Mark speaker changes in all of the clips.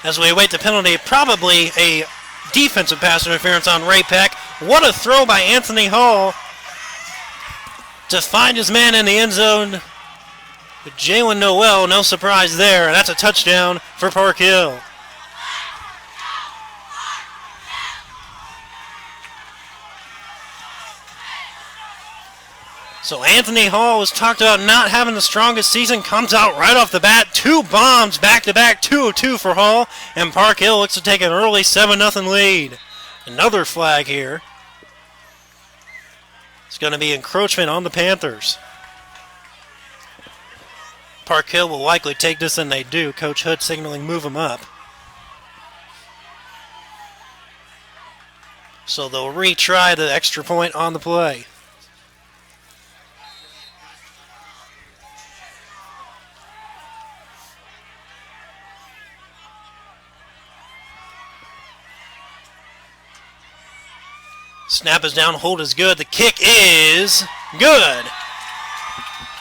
Speaker 1: As we await the penalty, probably a defensive pass interference on Ray-Pec. What a throw by Anthony Hall to find his man in the end zone. But Jalen Noel, no surprise there. That's a touchdown for Park Hill. So Anthony Hall was talked about not having the strongest season, comes out right off the bat. 2 bombs back-to-back, 2 of 2 for Hall, and Park Hill looks to take an early 7-0 lead. Another flag here. It's going to be encroachment on the Panthers. Park Hill will likely take this, and they do. Coach Hood signaling move them up. So they'll retry the extra point on the play. Snap is down, hold is good. The kick is good.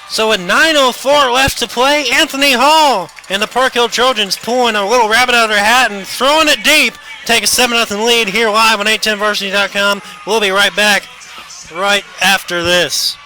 Speaker 1: So with 9:04 left to play, Anthony Hall and the Park Hill Trojans pulling a little rabbit out of their hat and throwing it deep. Take a 7-0 lead here live on 810varsity.com. We'll be right back right after this.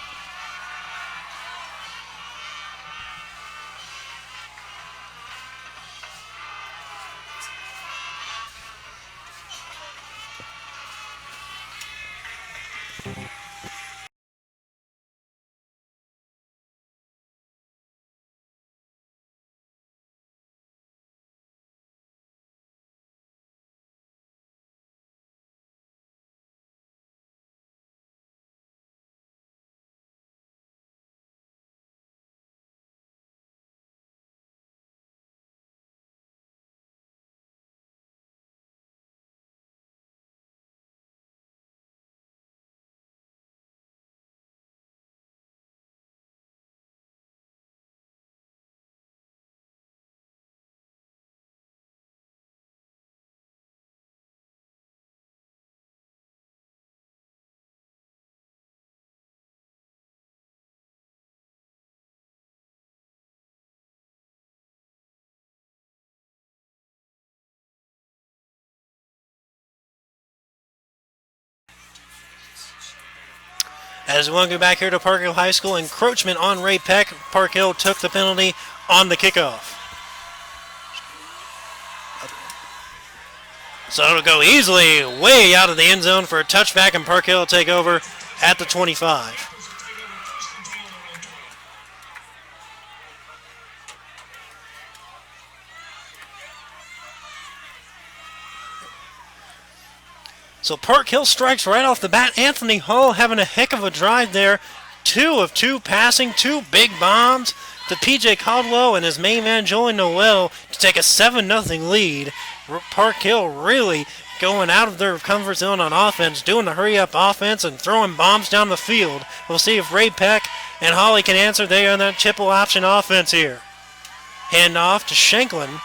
Speaker 1: As we want to go back here to Park Hill High School, encroachment on Ray-Pec. Park Hill took the penalty on the kickoff. So it'll go easily way out of the end zone for a touchback, and Park Hill will take over at the 25. So Park Hill strikes right off the bat. Anthony Hall having a heck of a drive there. 2 of 2 passing, 2 big bombs to P.J. Caldwell and his main man, Joey Noel, to take a 7-0 lead. Park Hill really going out of their comfort zone on offense, doing the hurry-up offense and throwing bombs down the field. We'll see if Ray-Pec and Holly can answer. They on that triple option offense here. Hand off to Shanklin.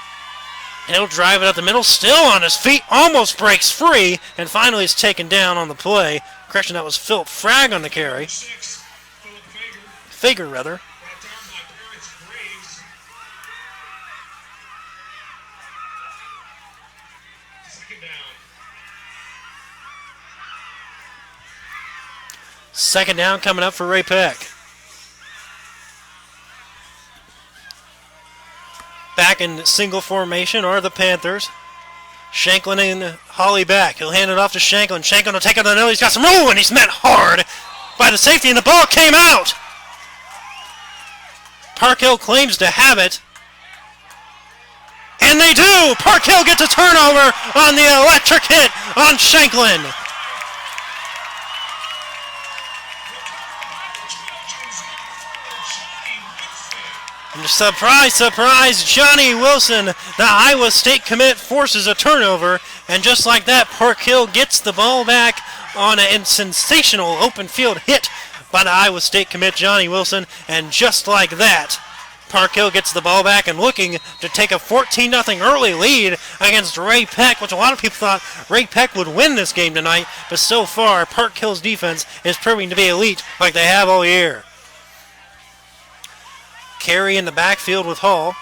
Speaker 1: And he'll drive it up the middle, still on his feet, almost breaks free, and finally is taken down on the play. Correction, that was Philip Fragg on the carry. Fager, rather. Second down coming up for Ray-Pec. Back in single formation are the Panthers. Shanklin and Holly back. He'll hand it off to Shanklin. Shanklin will take it to the middle. He's got some room, and he's met hard by the safety, and the ball came out. Park Hill claims to have it. And they do! Park Hill gets a turnover on the electric hit on Shanklin. Surprise, surprise, Johnny Wilson, the Iowa State commit, forces a turnover, and just like that, Park Hill gets the ball back on a sensational open field hit by the Iowa State commit, Johnny Wilson, and just like that, Park Hill gets the ball back and looking to take a 14-0 early lead against Ray-Pec, which a lot of people thought Ray-Pec would win this game tonight, but so far, Park Hill's defense is proving to be elite like they have all year. Carry in the backfield with Hall.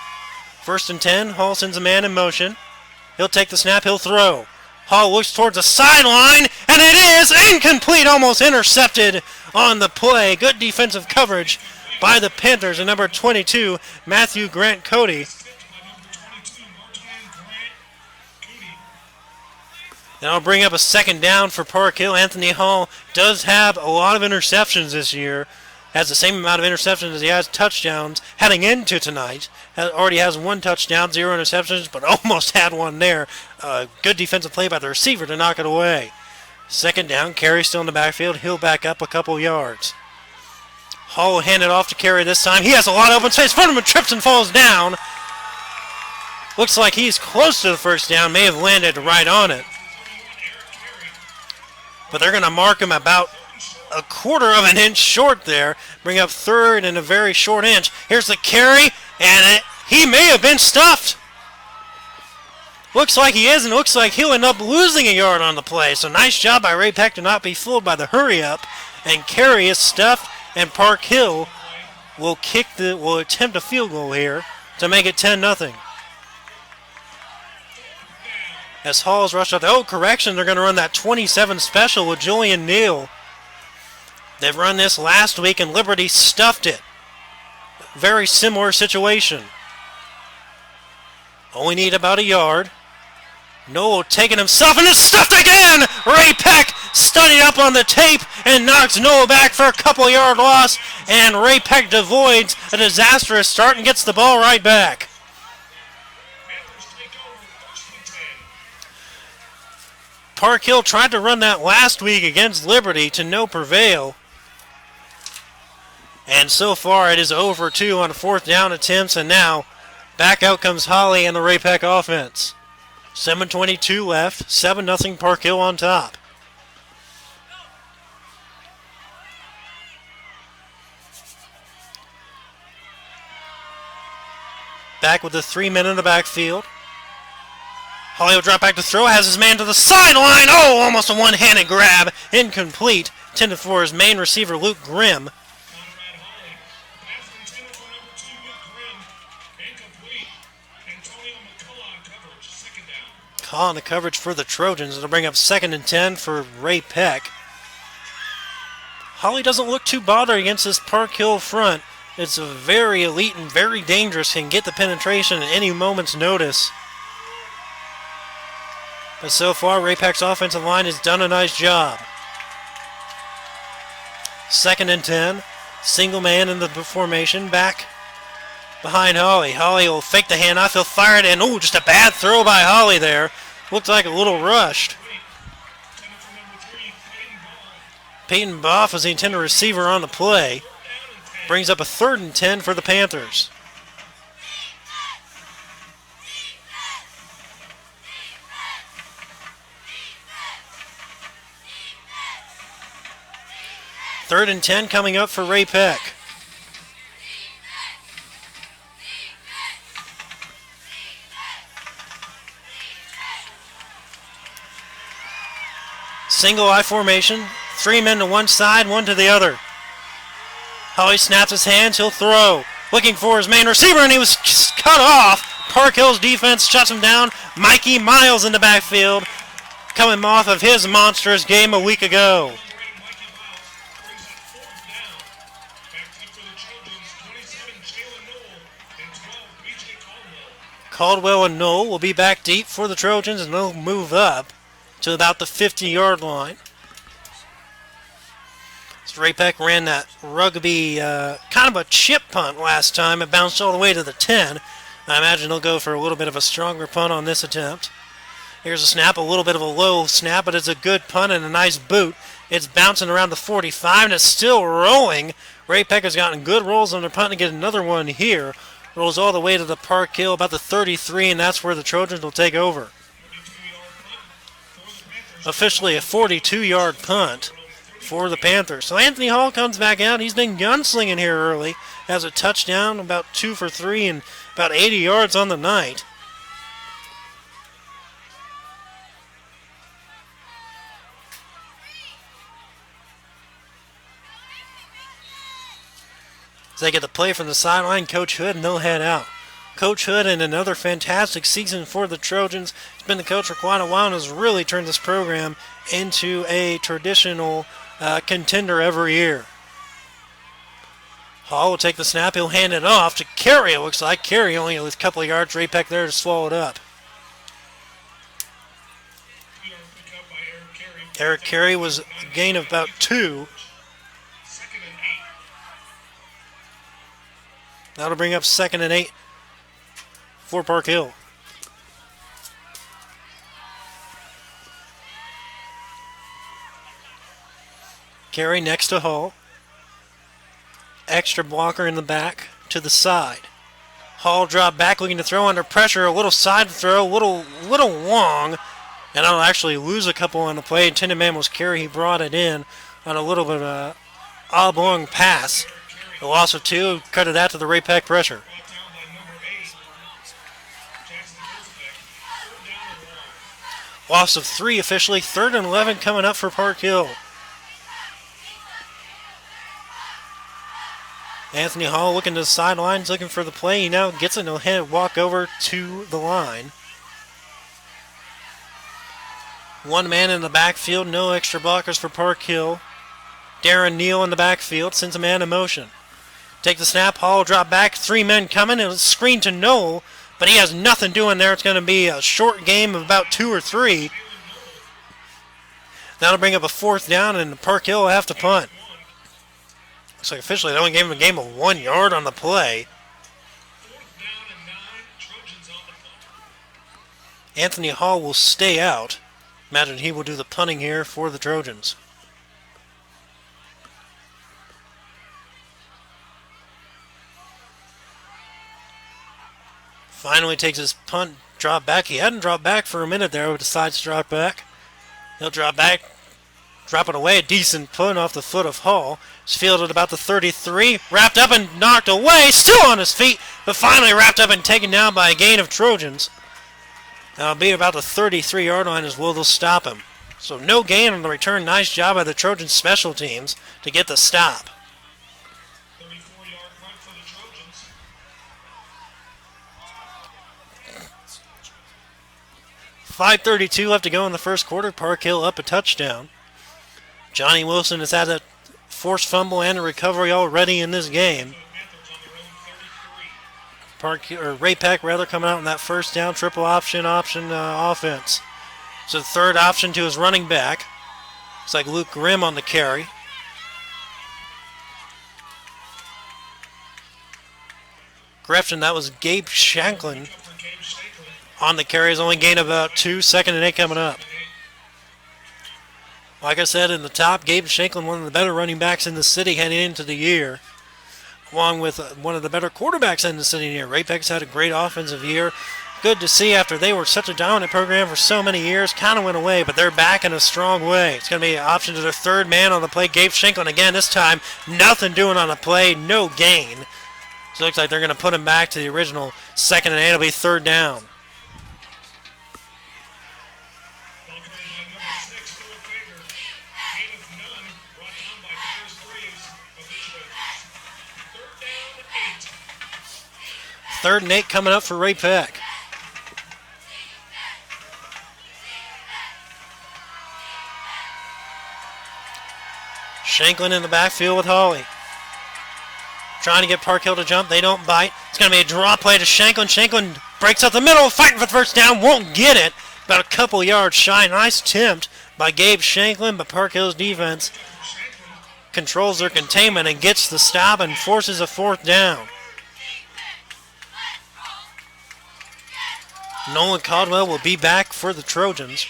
Speaker 1: 1st and 10. Hall sends a man in motion. He'll take the snap. He'll throw. Hall looks towards the sideline, and it is incomplete, almost intercepted on the play. Good defensive coverage by the Panthers, and number 22, Matthew Grant Cody. That'll bring up a second down for Park Hill. Anthony Hall does have a lot of interceptions this year. Has the same amount of interceptions as he has touchdowns heading into tonight. Already has 1 touchdown, 0 interceptions, but almost had one there. Good defensive play by the receiver to knock it away. Second down, Carey still in the backfield. He'll back up a couple yards. Hall will hand it off to Carey this time. He has a lot of open space. Front of him trips and falls down. Looks like he's close to the first down. May have landed right on it. But they're going to mark him about a quarter of an inch short there. Bring up third and a very short inch. Here's the carry, and he may have been stuffed. Looks like he is, and looks like he'll end up losing a yard on the play. So nice job by Ray-Pec to not be fooled by the hurry up. And Carey is stuffed, and Park Hill will attempt a field goal here to make it 10-0. As Hall's rushed out. Oh, correction, they're going to run that 27 special with Julian Neal. They've run this last week, and Liberty stuffed it. Very similar situation. Only need about a yard. Noel taking himself, and it's stuffed again! Ray-Pec studied up on the tape and knocks Noel back for a couple-yard loss, and Ray-Pec devoids a disastrous start and gets the ball right back. Park Hill tried to run that last week against Liberty to no prevail. And so far it is over 2 on 4th down attempts, and now back out comes Holly and the Ray-Pec offense. 7:22 left, 7-0 Park Hill on top. Back with the 3 men in the backfield. Holly will drop back to throw, has his man to the sideline. Oh, almost a one-handed grab. Incomplete. Intended for his main receiver, Luke Grimm. Call on the coverage for the Trojans. It'll bring up 2nd and 10 for Ray-Pec. Holly doesn't look too bothered against this Park Hill front. It's a very elite and very dangerous. Can get the penetration at any moment's notice. But so far, Ray-Pec's offensive line has done a nice job. 2nd and 10. Single man in the formation. Back behind Holly. Holly will fake the handoff. He'll fire it in. Oh, just a bad throw by Holly there. Looked like a little rushed. Peyton Boff was the intended receiver on the play. Brings up a 3rd and 10 for the Panthers. Third and 10 coming up for Ray-Pec. Single I formation. 3 men to one side, 1 to the other. Holly snaps his hands. He'll throw. Looking for his main receiver, and he was cut off. Park Hill's defense shuts him down. Mikey Miles in the backfield, coming off of his monstrous game a week ago. Caldwell and Knoll will be back deep for the Trojans, and they'll move up to about the 50-yard line. So Ray-Pec ran that rugby kind of a chip punt last time. It bounced all the way to the 10. I imagine they'll go for a little bit of a stronger punt on this attempt. Here's a snap, a little bit of a low snap, but it's a good punt and a nice boot. It's bouncing around the 45, and it's still rolling. Ray-Pec has gotten good rolls on their punt to get another one here. Rolls all the way to the Park Hill, about the 33, and that's where the Trojans will take over. Officially a 42-yard punt for the Panthers. So Anthony Hall comes back out. He's been gunslinging here early. Has a touchdown, about 2 for 3, and about 80 yards on the night. As they get the play from the sideline, Coach Hood, and they'll head out. Coach Hood and another fantastic season for the Trojans. He's been the coach for quite a while and has really turned this program into a traditional contender every year. Hall will take the snap. He'll hand it off to Carey, it looks like. Carey only with a couple of yards. Ray-Pec there to swallow it up. Eric Carey was a gain of about 2. That'll bring up 2nd and 8 for Park Hill. Carey next to Hall. Extra blocker in the back to the side. Hall drop back looking to throw under pressure. A little side throw, little long. And I'll actually lose a couple on the play. Intended man was Carey. He brought it in on a little bit of a oblong pass. A loss of 2. Cut it out to the Ray-Pec pressure. Loss of 3 officially. 3rd and 11 coming up for Park Hill. Anthony Hall looking to the sidelines, looking for the play. He now gets it. He'll walk over to the line. 1 man in the backfield. No extra blockers for Park Hill. Darren Neal in the backfield. Sends a man in motion. Take the snap. Hall drop back. 3 men coming. It'll screen to Noel, but he has nothing doing there. It's going to be a short game of about 2 or 3. That'll bring up a 4th down, and Park Hill will have to punt. Looks like officially they only gave him a game of 1 yard on the play. Anthony Hall will stay out. Imagine he will do the punting here for the Trojans. Finally takes his punt, drop back. He hadn't dropped back for a minute there, but decides to drop back. He'll drop back, drop it away. A decent punt off the foot of Hall. It's fielded about the 33. Wrapped up and knocked away. Still on his feet, but finally wrapped up and taken down by a gain of Trojans. That'll be about the 33-yard line as well. They'll stop him. So no gain on the return. Nice job by the Trojan special teams to get the stop.
Speaker 2: 34-yard punt for the Trojans.
Speaker 1: 5:32 left to go in the first quarter. Park Hill up a touchdown. Johnny Wilson has had a forced fumble and a recovery already in this game. Ray-Pec rather coming out in that first down, triple option offense. So the third option to his running back. Looks like Luke Grimm on the carry. Correction, that was Gabe Shanklin on the carry. His only gain of about 2. 2nd and 8 coming up. Like I said in the top, Gabe Shanklin, one of the better running backs in the city heading into the year, along with one of the better quarterbacks in the city here. Ray-Pec's had a great offensive year. Good to see after they were such a dominant program for so many years. Kind of went away, but they're back in a strong way. It's going to be an option to their 3rd man on the play. Gabe Shanklin again this time. Nothing doing on the play. No gain. So it looks like they're going to put him back to the original 2nd and 8. It'll be 3rd down. Third and 8 coming up for Ray-Pec. Shanklin in the backfield with Hawley. Trying to get Park Hill to jump. They don't bite. It's going to be a draw play to Shanklin. Shanklin breaks up the middle, fighting for the first down. Won't get it. About a couple yards shy. Nice attempt by Gabe Shanklin, but Park Hill's defense controls their containment and gets the stop and forces a 4th down. Nolan Caldwell will be back for the Trojans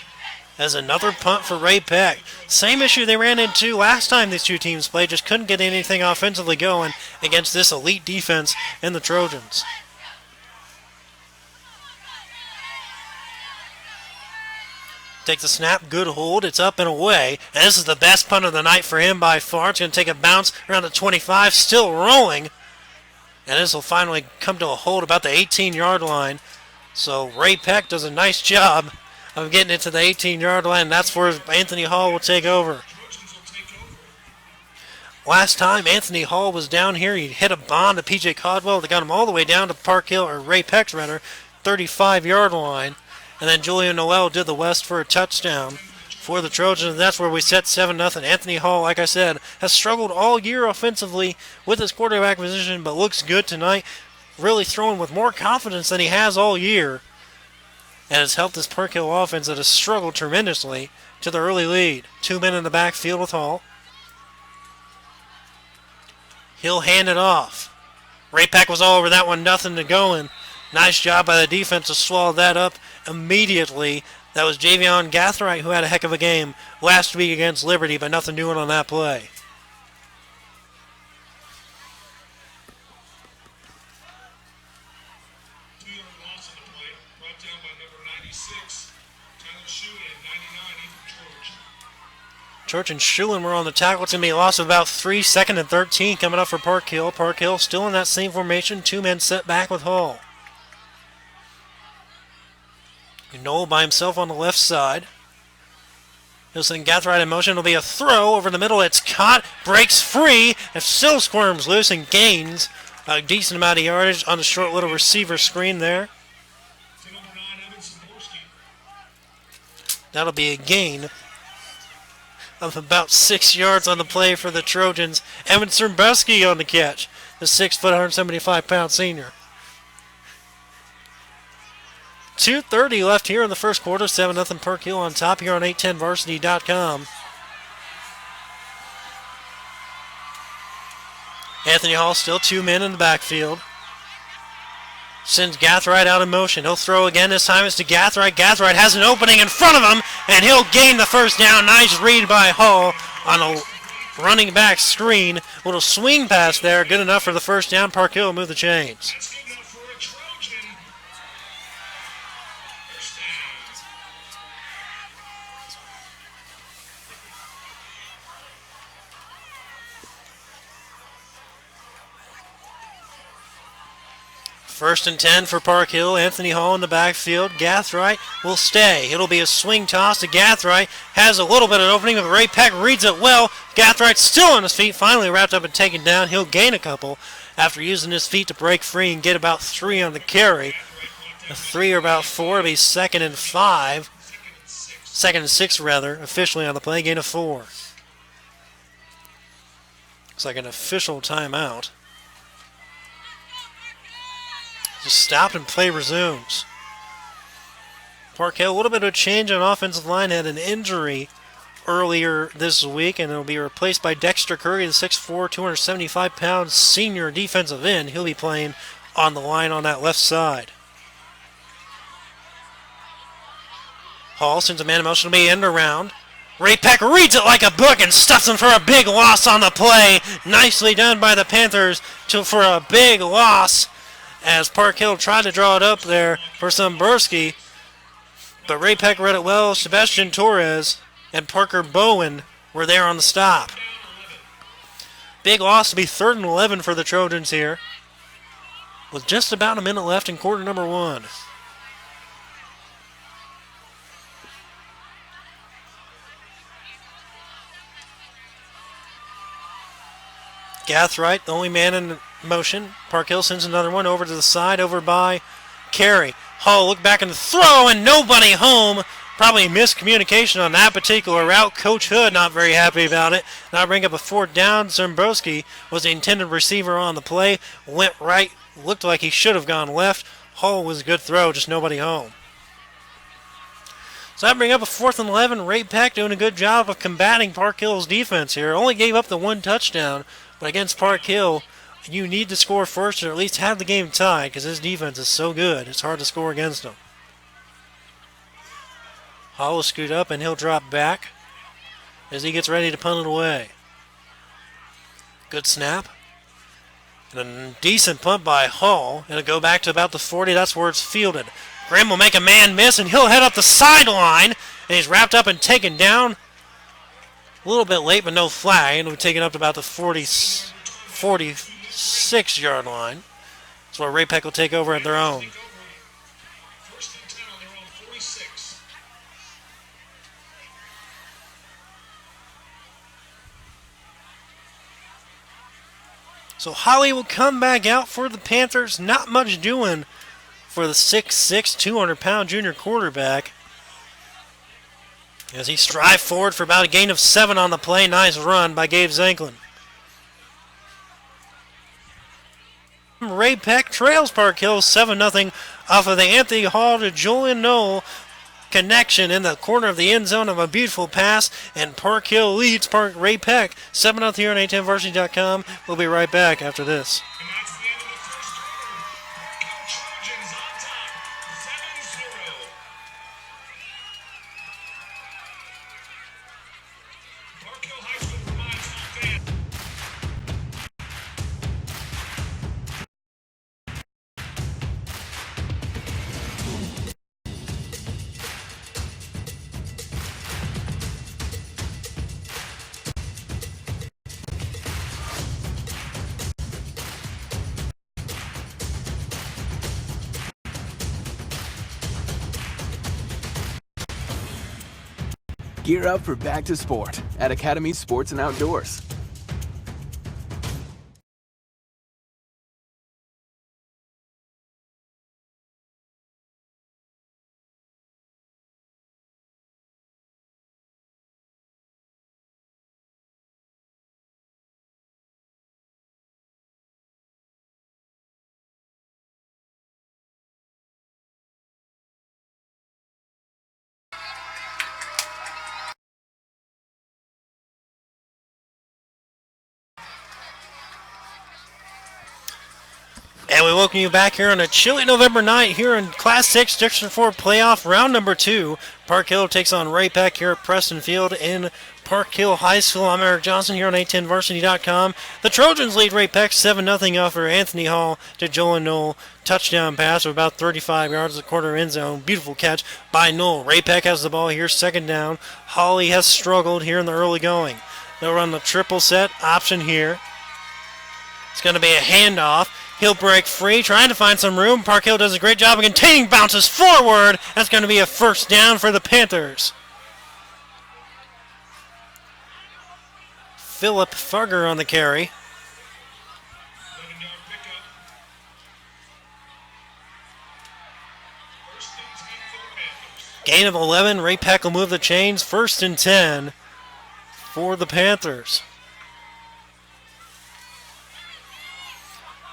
Speaker 1: as another punt for Ray-Pec. Same issue they ran into last time these two teams played, just couldn't get anything offensively going against this elite defense in the Trojans. Takes the snap, good hold, it's up and away, and this is the best punt of the night for him by far. It's going to take a bounce around the 25, still rolling, and this will finally come to a hold about the 18-yard line. So Ray-Pec does a nice job of getting it to the 18-yard line. That's where Anthony Hall will take over. Last time Anthony Hall was down here, he hit a bomb to P.J. Caldwell that got him all the way down to Park Hill, or Ray-Pec's runner, 35-yard line. And then Julian Noel did the West for a touchdown for the Trojans. That's where we set 7-0. Anthony Hall, like I said, has struggled all year offensively with his quarterback position, but looks good tonight. Really throwing with more confidence than he has all year. And has helped this Park Hill offense that has struggled tremendously to the early lead. 2 men in the backfield with Hall. He'll hand it off. Ray-Pec was all over that one, nothing to going. Nice job by the defense to swallow that up immediately. That was Javion Gathright, who had a heck of a game last week against Liberty, but nothing doing on that play. Church and Schulen were on the tackle. It's going to be a loss of about 3, 2nd and 13 coming up for Park Hill. Park Hill still in that same formation. 2 men set back with Hall. Noel by himself on the left side. He'll send Gathright in motion. It'll be a throw over the middle. It's caught, breaks free, and still squirms loose and gains a decent amount of yardage on the short little receiver screen there. That'll be a gain of about 6 yards on the play for the Trojans. Evan Cermbowski on the catch, the 6 foot, 175-pound senior. 2:30 left here in the first quarter. 7-0 Park Hill on top here on 810varsity.com. Anthony Hall still 2 men in the backfield. Sends Gathright out in motion. He'll throw again. This time it's to Gathright. Gathright has an opening in front of him, and he'll gain the first down. Nice read by Hall on a running back screen. Little swing pass there. Good enough for the first down. Park Hill will move the chains. First and 10 for Park Hill. Anthony Hall in the backfield. Gathright will stay. It'll be a swing toss to Gathright. Has a little bit of an opening, but Ray-Pec reads it well. Gathright still on his feet. Finally wrapped up and taken down. He'll gain a couple after using his feet to break free and get about 3 on the carry. A 3 or about 4. It'll be 2nd and 5. 2nd and 6 rather. Officially on the play. Gain of 4. Looks like an official timeout. Just stopped and play resumes. Park Hill, a little bit of a change on offensive line. Had an injury earlier this week, and it'll be replaced by Dexter Curry, the 6'4", 275-pound senior defensive end. He'll be playing on the line on that left side. Hall sends a man in motion to be end around. Ray-Pec reads it like a book and stuffs him for a big loss on the play. Nicely done by the Panthers for a big loss, as Park Hill tried to draw it up there for Cermbowski, but Ray-Pec read it well. Sebastian Torres and Parker Bowen were there on the stop. Big loss to be 3rd and 11 for the Trojans here, with just about a minute left in quarter number 1. Gathright, the only man in motion. Park Hill sends another one over to the side, over by Carey. Hall look back and throw, and nobody home. Probably miscommunication on that particular route. Coach Hood not very happy about it. Now bring up a 4th down. Cermbowski was the intended receiver on the play. Went right. Looked like he should have gone left. Hall was a good throw, just nobody home. So that bring up a 4th and 11. Ray-Pec doing a good job of combating Park Hill's defense here. Only gave up the 1 touchdown, but against Park Hill, you need to score first or at least have the game tied, because his defense is so good. It's hard to score against them. Hall will scoot up and he'll drop back as he gets ready to punt it away. Good snap. And a decent punt by Hall. It'll go back to about the 40. That's where it's fielded. Grimm will make a man miss, and he'll head up the sideline. And he's wrapped up and taken down. A little bit late, but no flag. And it'll be taken up to about the 46-yard line. That's where Ray-Pec will take over at their own. So Holly will come back out for the Panthers. Not much doing for the 6'6", 200-pound junior quarterback, as he strives forward for about a gain of 7 on the play. Nice run by Gabe Zanklin. Ray-Pec trails Park Hill 7-0 off of the Anthony Hall to Julian Knoll connection in the corner of the end zone of a beautiful pass, and Park Hill leads Ray-Pec 7-0 here on A10varsity.com. We'll be right back after this.
Speaker 2: And that's the end of the first quarter. Park Hill Trojans on top, 7-0. Park Hill High School provides home fans.
Speaker 3: Gear up for back to sport at Academy Sports and Outdoors.
Speaker 1: And we welcome you back here on a chilly November night here in Class 6 District 4 playoff round number 2. Park Hill takes on Ray-Pec here at Preston Field in Park Hill High School. I'm Eric Johnson here on A10varsity.com. The Trojans lead Ray-Pec 7-0 off Anthony Hall to Joel Knoll. Touchdown pass of about 35 yards at the corner end zone. Beautiful catch by Knoll. Ray-Pec has the ball here, second down. Holly has struggled here in the early going. They'll run the triple set option here. It's going to be a handoff. He'll break free, trying to find some room. Park Hill does a great job of containing, bounces forward. That's going to be a first down for the Panthers. Philip Fugger on the carry.
Speaker 2: 11-yard pickup. First and 10 for the Panthers.
Speaker 1: Gain of 11. Ray-Pec will move the chains. First and 10 for the Panthers.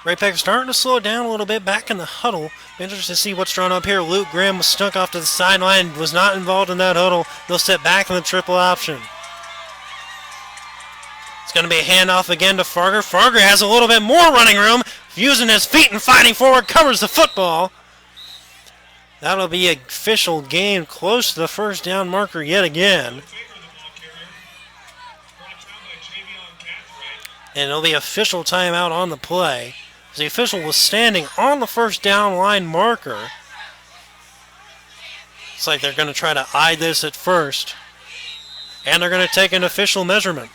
Speaker 1: Ray-Pec starting to slow it down a little bit back in the huddle. Be interested to see what's drawn up here. Luke Graham was stuck off to the sideline, was not involved in that huddle. They'll sit back in the triple option. It's going to be a handoff again to Farger. Farger has a little bit more running room, using his feet and fighting forward, covers the football. That'll be an official gain close to the first down marker yet again. And it'll be official timeout on the play. The official was standing on the first down line marker. It's like they're going to try to eye this at first. And they're going to take an official measurement.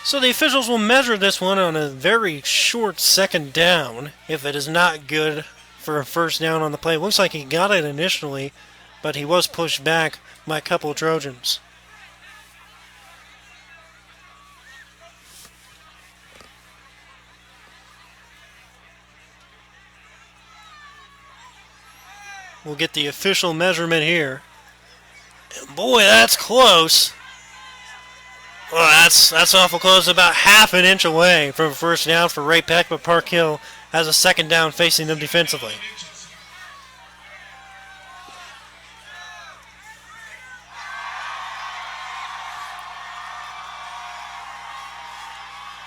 Speaker 1: So the officials will measure this one on a very short second down if it is not good for a first down on the play. Looks like he got it initially, but he was pushed back by a couple of Trojans. We'll get the official measurement here. And boy, that's close. Well, that's awful close, about half an inch away from a first down for Ray-Pec, but Park Hill has a second down facing them defensively.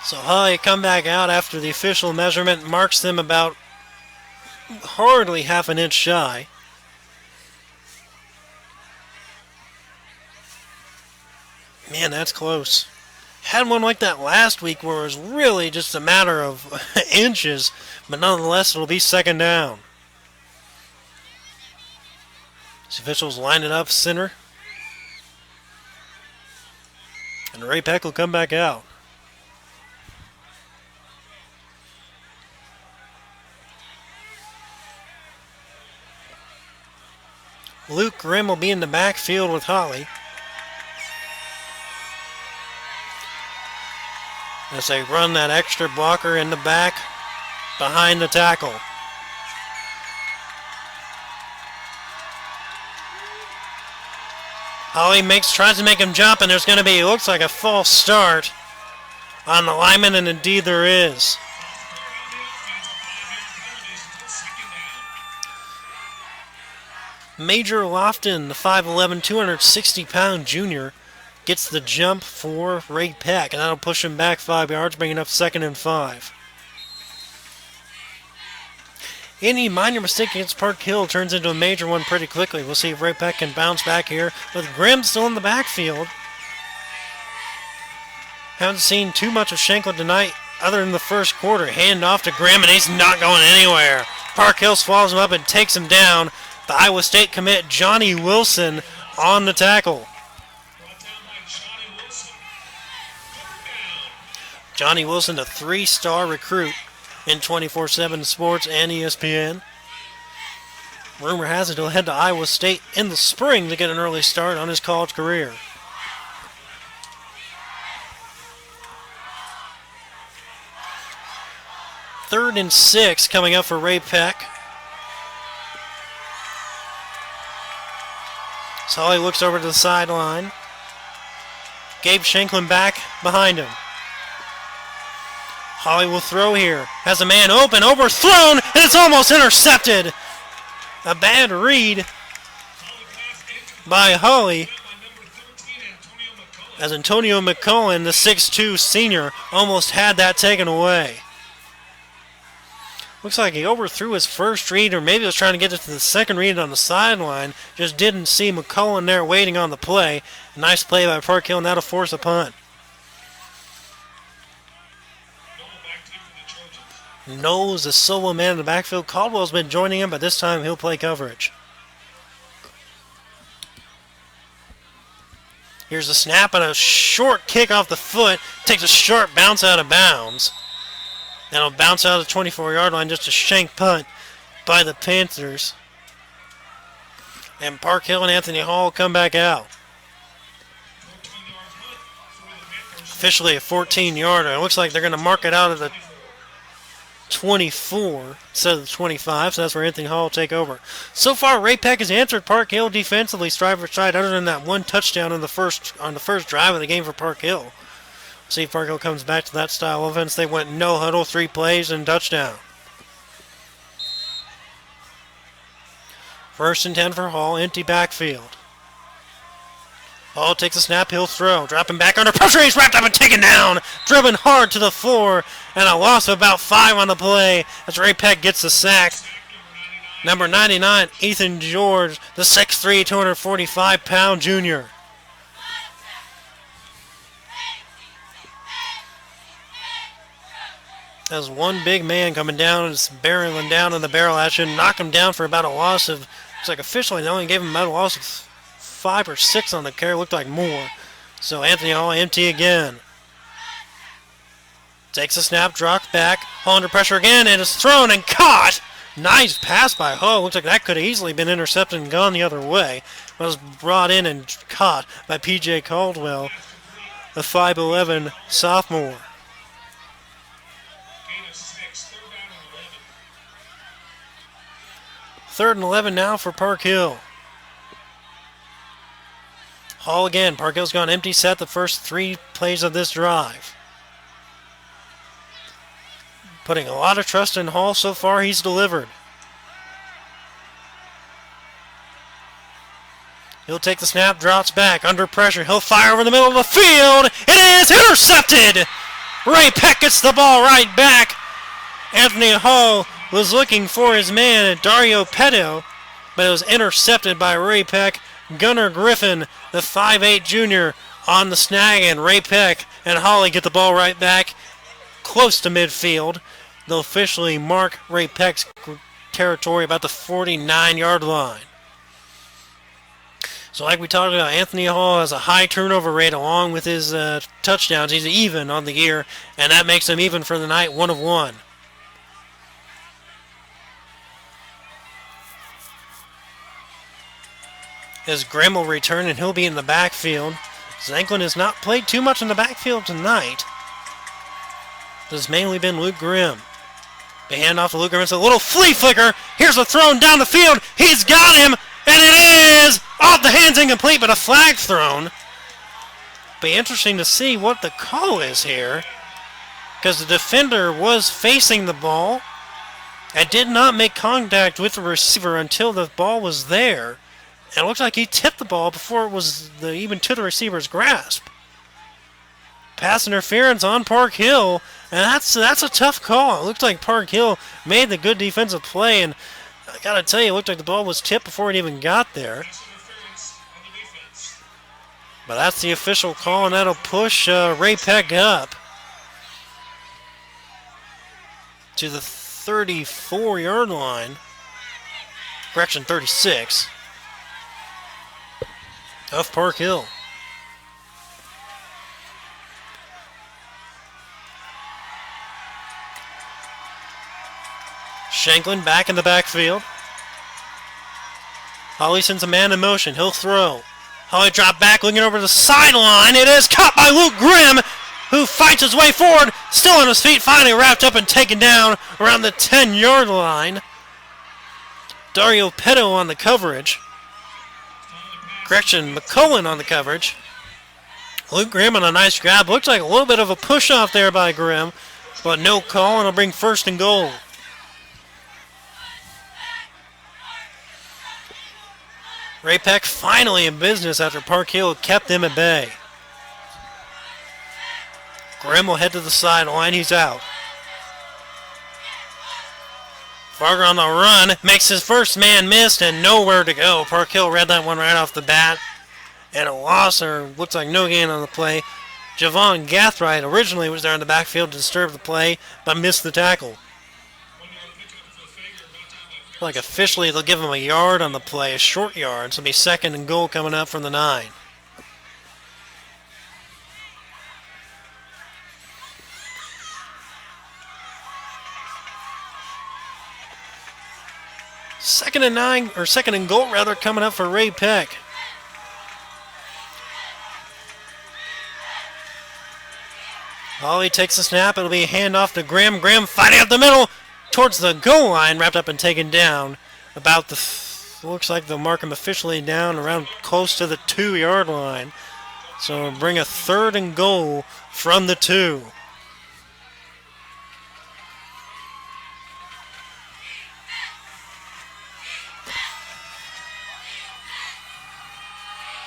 Speaker 1: So Holly come back out after the official measurement marks them about hardly half an inch shy. Man, that's close. Had one like that last week where it was really just a matter of inches, but nonetheless it'll be second down. The officials line it up center. And Ray-Pec will come back out. Luke Grimm will be in the backfield with Holly. As they run that extra blocker in the back behind the tackle. Holly tries to make him jump, and there's going to be, looks like a false start on the lineman, and indeed there is. Major Lofton, the 5'11", 260-pound junior, gets the jump for Ray-Pec, and that'll push him back 5 yards, bringing up 2nd and 5. Any minor mistake against Park Hill turns into a major one pretty quickly. We'll see if Ray-Pec can bounce back here with Grimm still in the backfield. Haven't seen too much of Shankland tonight other than the first quarter. Hand off to Grimm, and he's not going anywhere. Park Hill swallows him up and takes him down. The Iowa State commit Johnny Wilson on the tackle. Johnny Wilson, a 3-star recruit in 24/7 Sports and ESPN. Rumor has it he'll head to Iowa State in the spring to get an early start on his college career. Third and 6 coming up for Ray-Pec. Solly looks over to the sideline. Gabe Shanklin back behind him. Holly will throw here. Has a man open, overthrown, and it's almost intercepted. A bad read by Holly as Antonio McCullen, the 6'2 senior, almost had that taken away. Looks like he overthrew his first read, or maybe was trying to get it to the second read on the sideline. Just didn't see McCullen there waiting on the play. A nice play by Park Hill, and that'll force a punt. Knowles, the solo man in the backfield. Caldwell's been joining him, but this time he'll play coverage. Here's a snap and a short kick off the foot. Takes a sharp bounce out of bounds. And it'll bounce out of the 24-yard line. Just a shank punt by the Panthers. And Park Hill and Anthony Hall come back out. Officially a 14-yarder. It looks like they're going to mark it out of the 24 instead of the 25, so that's where Anthony Hall will take over. So far, Ray-Pec has answered Park Hill defensively, stride for stride, other than that one touchdown on the first drive of the game for Park Hill. See if Park Hill comes back to that style of offense. They went no huddle, 3 plays, and touchdown. 1st and 10 for Hall, empty backfield. Hall takes a snap, he'll throw. Dropping back under pressure, he's wrapped up and taken down. Driven hard to the floor, and a loss of about 5 on the play as Ray-Pec gets the sack. Number 99, Ethan George, the 6'3", 245-pound junior. There's one big man coming down, just barreling down in the barrel action. Knocked him down for about a loss of, it's like officially they only gave him about a loss of 5 or 6 on the carry. Looked like more. So Anthony Hall empty again. Takes a snap, drops back. Hall under pressure again, and is thrown and caught. Nice pass by Hall. Looks like that could have easily been intercepted and gone the other way. But was brought in and caught by P.J. Caldwell, the 5'11 sophomore. 3rd and 11 now for Park Hill. Hall again. Park Hill's gone empty set the first 3 plays of this drive. Putting a lot of trust in Hall so far. He's delivered. He'll take the snap, drops back, under pressure. He'll fire over the middle of the field. It is intercepted. Ray-Pec gets the ball right back. Anthony Hall was looking for his man, Dario Petto, but it was intercepted by Ray-Pec. Gunnar Griffin, the 5'8 junior, on the snag, and Ray-Pec and Holly get the ball right back close to midfield. They'll officially mark Ray-Pec's territory about the 49-yard line. So like we talked about, Anthony Hall has a high turnover rate along with his touchdowns. He's even on the year, and that makes him even for the night, 1 of 1. as Grimm will return and he'll be in the backfield. Zanklin has not played too much in the backfield tonight. It's mainly been Luke Grimm. The handoff to Luke Grimm. It's a little flea flicker. Here's a throw down the field. He's got him, and it is off the hands, incomplete, but a flag thrown. Be interesting to see what the call is here, because the defender was facing the ball and did not make contact with the receiver until the ball was there. And it looks like he tipped the ball before it was even to the receiver's grasp. Pass interference on Park Hill, and that's a tough call. It looked like Park Hill made the good defensive play, and I gotta tell you, it looked like the ball was tipped before it even got there. But that's the official call, and that'll push Ray-Pec up to the 34-yard line. Correction, 36 of Park Hill. Shanklin back in the backfield. Holly sends a man in motion. He'll throw. Holly drop back, looking over the sideline. It is caught by Luke Grimm, who fights his way forward, still on his feet, finally wrapped up and taken down around the 10-yard line. Dario Petto on the coverage. Correction, McCullen on the coverage. Luke Grimm on a nice grab. Looks like a little bit of a push-off there by Grimm, but no call, and it'll bring first and goal. Ray-Pec finally in business after Park Hill kept them at bay. Grimm will head to the sideline. He's out. Farger on the run. Makes his first man missed and nowhere to go. Park Hill read that one right off the bat. And a loss, or looks like no gain on the play. Javon Gathright originally was there in the backfield to disturb the play, but missed the tackle. Like officially they'll give him a yard on the play, a short yard. So it'll be second and goal coming up from the 9. Second and goal rather, coming up for Ray-Pec. Holly takes the snap. It'll be a handoff to Grimm. Grimm fighting up the middle towards the goal line, wrapped up and taken down. About the, looks like they'll mark him officially down around close to the 2-yard line. So bring a third and goal from the 2.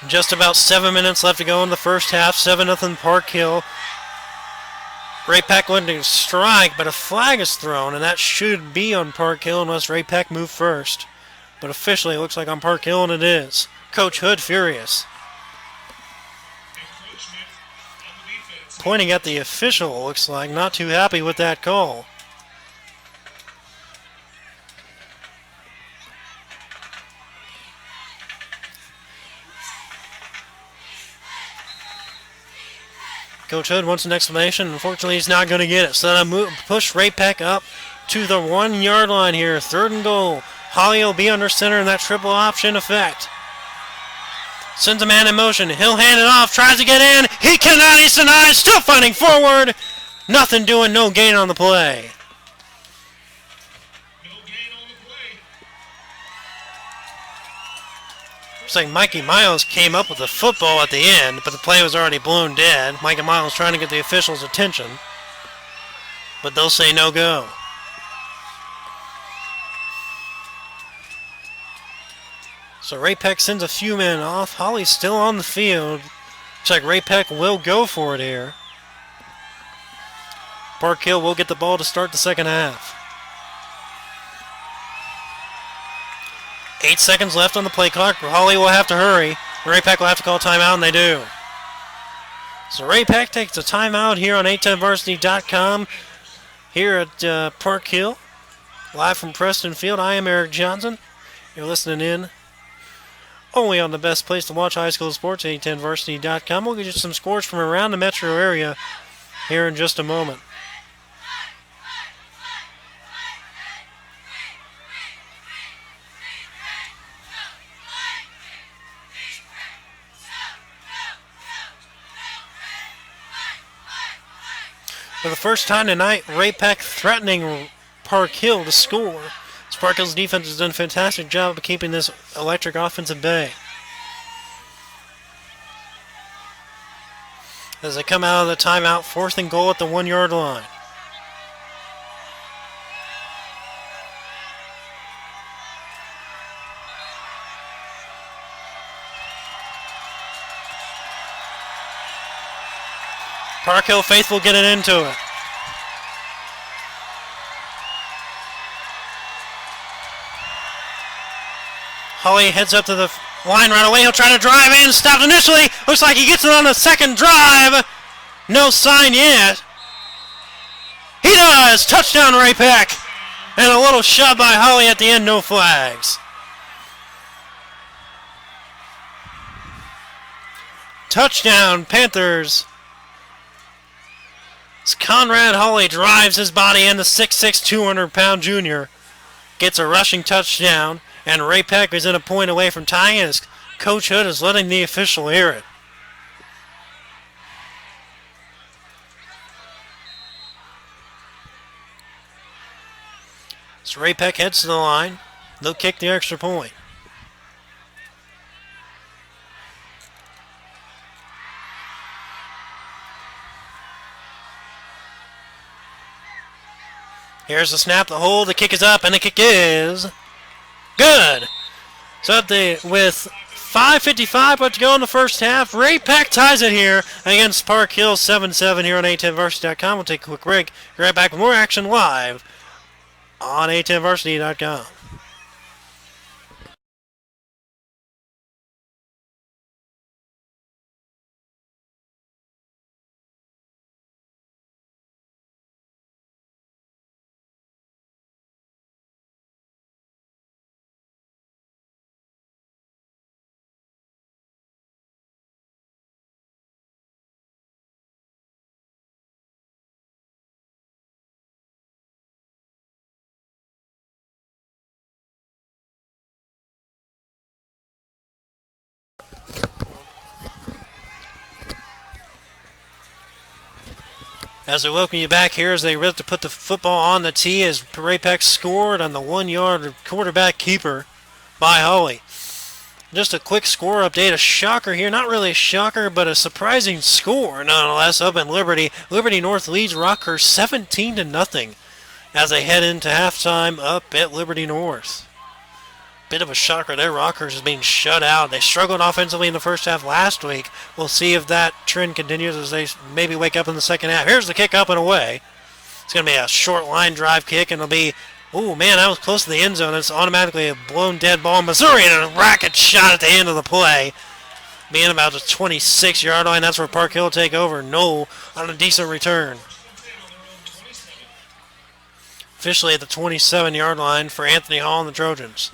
Speaker 1: Just about 7 minutes left to go in the first half. 7-0 Park Hill. Ray-Pec went to strike, but a flag is thrown, and that should be on Park Hill unless Ray-Pec move first. But officially, it looks like on Park Hill, and it is. Coach Hood furious. Pointing at the official, looks like, not too happy with that call. Coach Hood wants an explanation. Unfortunately, he's not going to get it. So that'll push Ray-Pec up to the 1-yard line here. Third and goal. Holly will be under center in that triple option effect. Sends a man in motion. He'll hand it off. Tries to get in. He cannot. He's denied. Still fighting forward. Nothing doing. No gain on the play. Looks like Mikey Miles came up with the football at the end, but the play was already blown dead. Mikey Miles trying to get the officials' attention, but they'll say no go. So Ray-Pec sends a few men off. Holly's still on the field. Looks like Ray-Pec will go for it here. Park Hill will get the ball to start the second half. 8 seconds left on the play clock. Holly will have to hurry. Ray-Pec will have to call timeout, and they do. So Ray-Pec takes a timeout here on A10varsity.com here at Park Hill. Live from Preston Field, I am Eric Johnson. You're listening in only on the best place to watch high school sports, A10varsity.com. We'll get you some scores from around the metro area here in just a moment. For the first time tonight, Ray-Pec threatening Park Hill to score. Park Hill's defense has done a fantastic job of keeping this electric offense at bay. As they come out of the timeout, 4th and goal at the 1-yard line. Park Hill faithful getting into it. Holly heads up to the line right away. He'll try to drive in. Stopped initially. Looks like he gets it on the second drive. No sign yet. He does. Touchdown, Ray-Pec. And a little shove by Holly at the end. No flags. Touchdown, Panthers. As Conrad Holly drives his body in, the 6'6", 200-pound junior gets a rushing touchdown. And Ray-Pec is in a point away from tying, as Coach Hood is letting the official hear it. So Ray-Pec heads to the line. They'll kick the extra point. Here's the snap, the hold, the kick is up, and the kick is good. So with 5:55 left to go in the first half, Ray-Pec ties it here against Park Hill 7-7 here on A10Varsity.com. We'll take a quick break. Be right back with more action live on A10Varsity.com. As we welcome you back here as they ready to put the football on the tee as Ray-Pec scored on the 1-yard quarterback keeper by Holly. Just a quick score update, a shocker here, not really a shocker, but a surprising score nonetheless up in Liberty. Liberty North leads Rockhurst 17-0 as they head into halftime up at Liberty North. Bit of a shocker there. Rockhurst is being shut out. They struggled offensively in the first half last week. We'll see if that trend continues as they maybe wake up in the second half. Here's the kick up and away. It's going to be a short line drive kick, and it'll be, oh man, that was close to the end zone. It's automatically a blown dead ball. Missouri and a racket shot at the end of the play. Being about the 26-yard line, that's where Park Hill will take over. No on a decent return. Officially at the 27-yard line for Anthony Hall and the Trojans.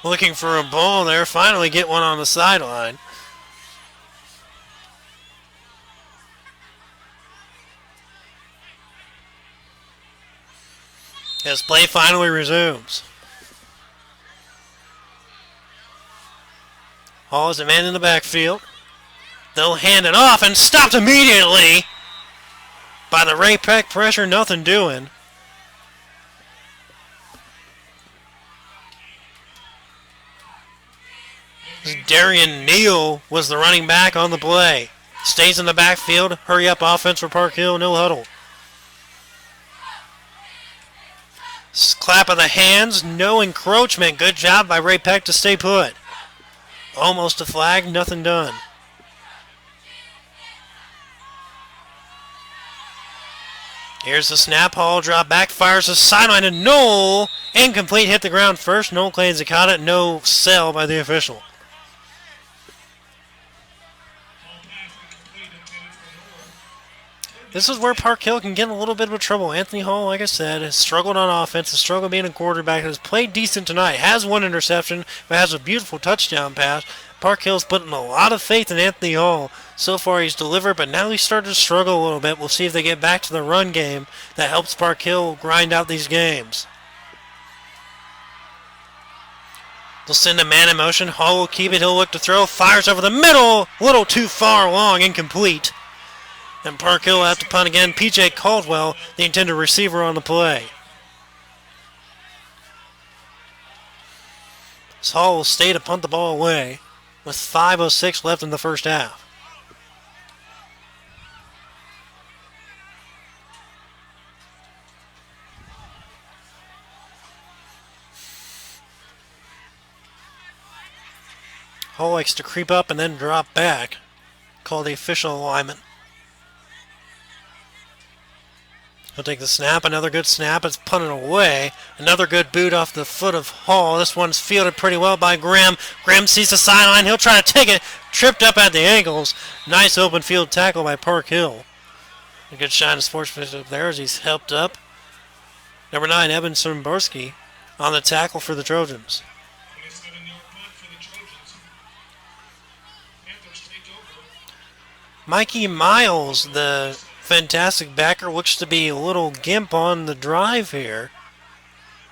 Speaker 1: Looking for a ball there. Finally get one on the sideline. As play finally resumes. Hall is a man in the backfield. They'll hand it off and stopped immediately by the Ray-Pec pressure. Nothing doing. Darian Neal was the running back on the play. Stays in the backfield. Hurry up offense for Park Hill. No huddle. Clap of the hands. No encroachment. Good job by Ray-Pec to stay put. Almost a flag. Nothing done. Here's the snap. Hall drop back. Fires the sideline to Knoll. Incomplete. Hit the ground first. Knoll claims he caught it. No sell by the official. This is where Park Hill can get in a little bit of trouble. Anthony Hall, like I said, has struggled on offense, has struggled being a quarterback, has played decent tonight, has one interception, but has a beautiful touchdown pass. Park Hill's putting a lot of faith in Anthony Hall. So far he's delivered, but now he's started to struggle a little bit. We'll see if they get back to the run game that helps Park Hill grind out these games. They'll send a man in motion. Hall will keep it. He'll look to throw. Fires over the middle. A little too far long. Incomplete. And Park Hill will have to punt again. P.J. Caldwell, the intended receiver on the play. So Hall will stay to punt the ball away with 5:06 left in the first half. Hall likes to creep up and then drop back. Call the official alignment. He'll take the snap. Another good snap. It's punted away. Another good boot off the foot of Hall. This one's fielded pretty well by Graham. Graham sees the sideline. He'll try to take it. Tripped up at the ankles. Nice open field tackle by Park Hill. A good shine of sportsmanship there as he's helped up. Number 9, Evan Simborski on the tackle for the Trojans.
Speaker 2: 27-yard punt for the Trojans. Panthers take over.
Speaker 1: Mikey Miles, the fantastic backer, looks to be a little gimp on the drive here.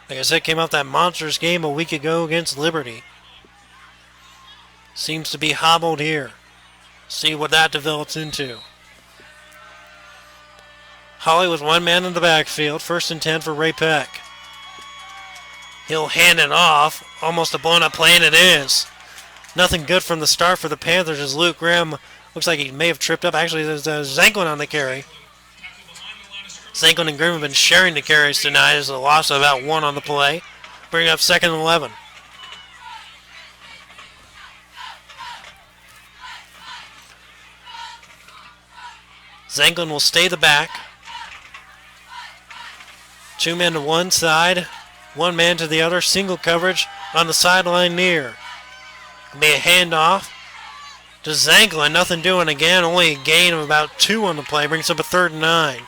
Speaker 1: Like I said, came off that monstrous game a week ago against Liberty. Seems to be hobbled here. See what that develops into. Holly with one man in the backfield. 1st and 10 for Ray-Pec. He'll hand it off. Almost a blown up play, and it is. Nothing good from the start for the Panthers as Luke Graham looks like he may have tripped up. Actually, there's Zanklin on the carry. Zanklin and Graham have been sharing the carries tonight. There's a loss of about 1 on the play. Bring up 2nd and 11. Zanklin will stay the back. 2 men to one side, 1 man to the other. Single coverage on the sideline near. It'll be a handoff to Zanklin. Nothing doing again. Only a gain of about 2 on the play. Brings up a 3rd and 9.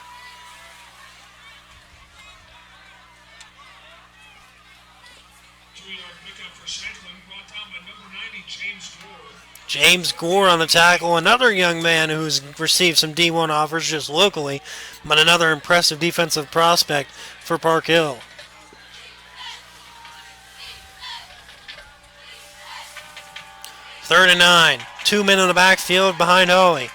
Speaker 1: James Gore on the tackle, another young man who's received some D1 offers just locally, but another impressive defensive prospect for Park Hill. Third and 9. 2 men in the backfield behind Holly.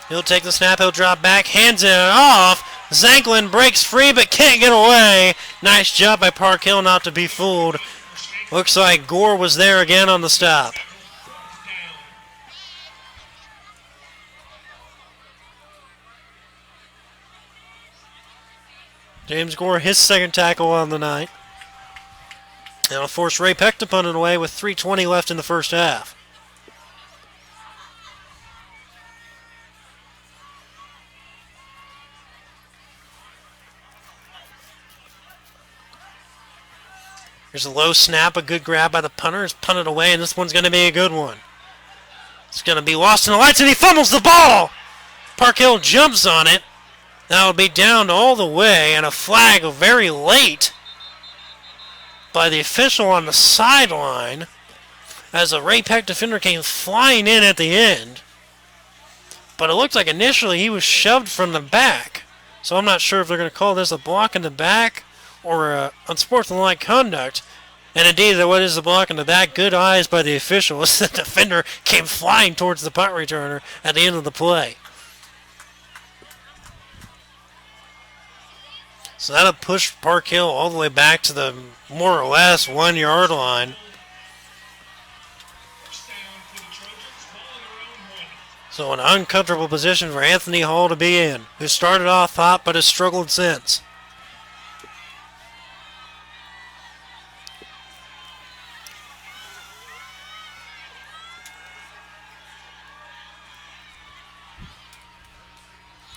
Speaker 1: He'll take the snap, he'll drop back, hands it off. Zanklin breaks free but can't get away. Nice job by Park Hill not to be fooled. Looks like Gore was there again on the stop. James Gore, his 2nd tackle on the night. And it'll force Ray-Pec to punt it away with 3:20 left in the first half. Here's a low snap, a good grab by the punter. It's punted away, and this one's going to be a good one. It's going to be lost in the lights, and he fumbles the ball. Park Hill jumps on it. That'll be down all the way, and a flag very late by the official on the sideline as a Ray-Pec defender came flying in at the end. But it looked like initially he was shoved from the back. So I'm not sure if they're going to call this a block in the back or unsportsmanlike conduct. And indeed, there was a block in the back. Good eyes by the official as the defender came flying towards the punt returner at the end of the play. So that'll push Park Hill all the way back to the more or less 1-yard line. So an uncomfortable position for Anthony Hall to be in, who started off hot but has struggled since.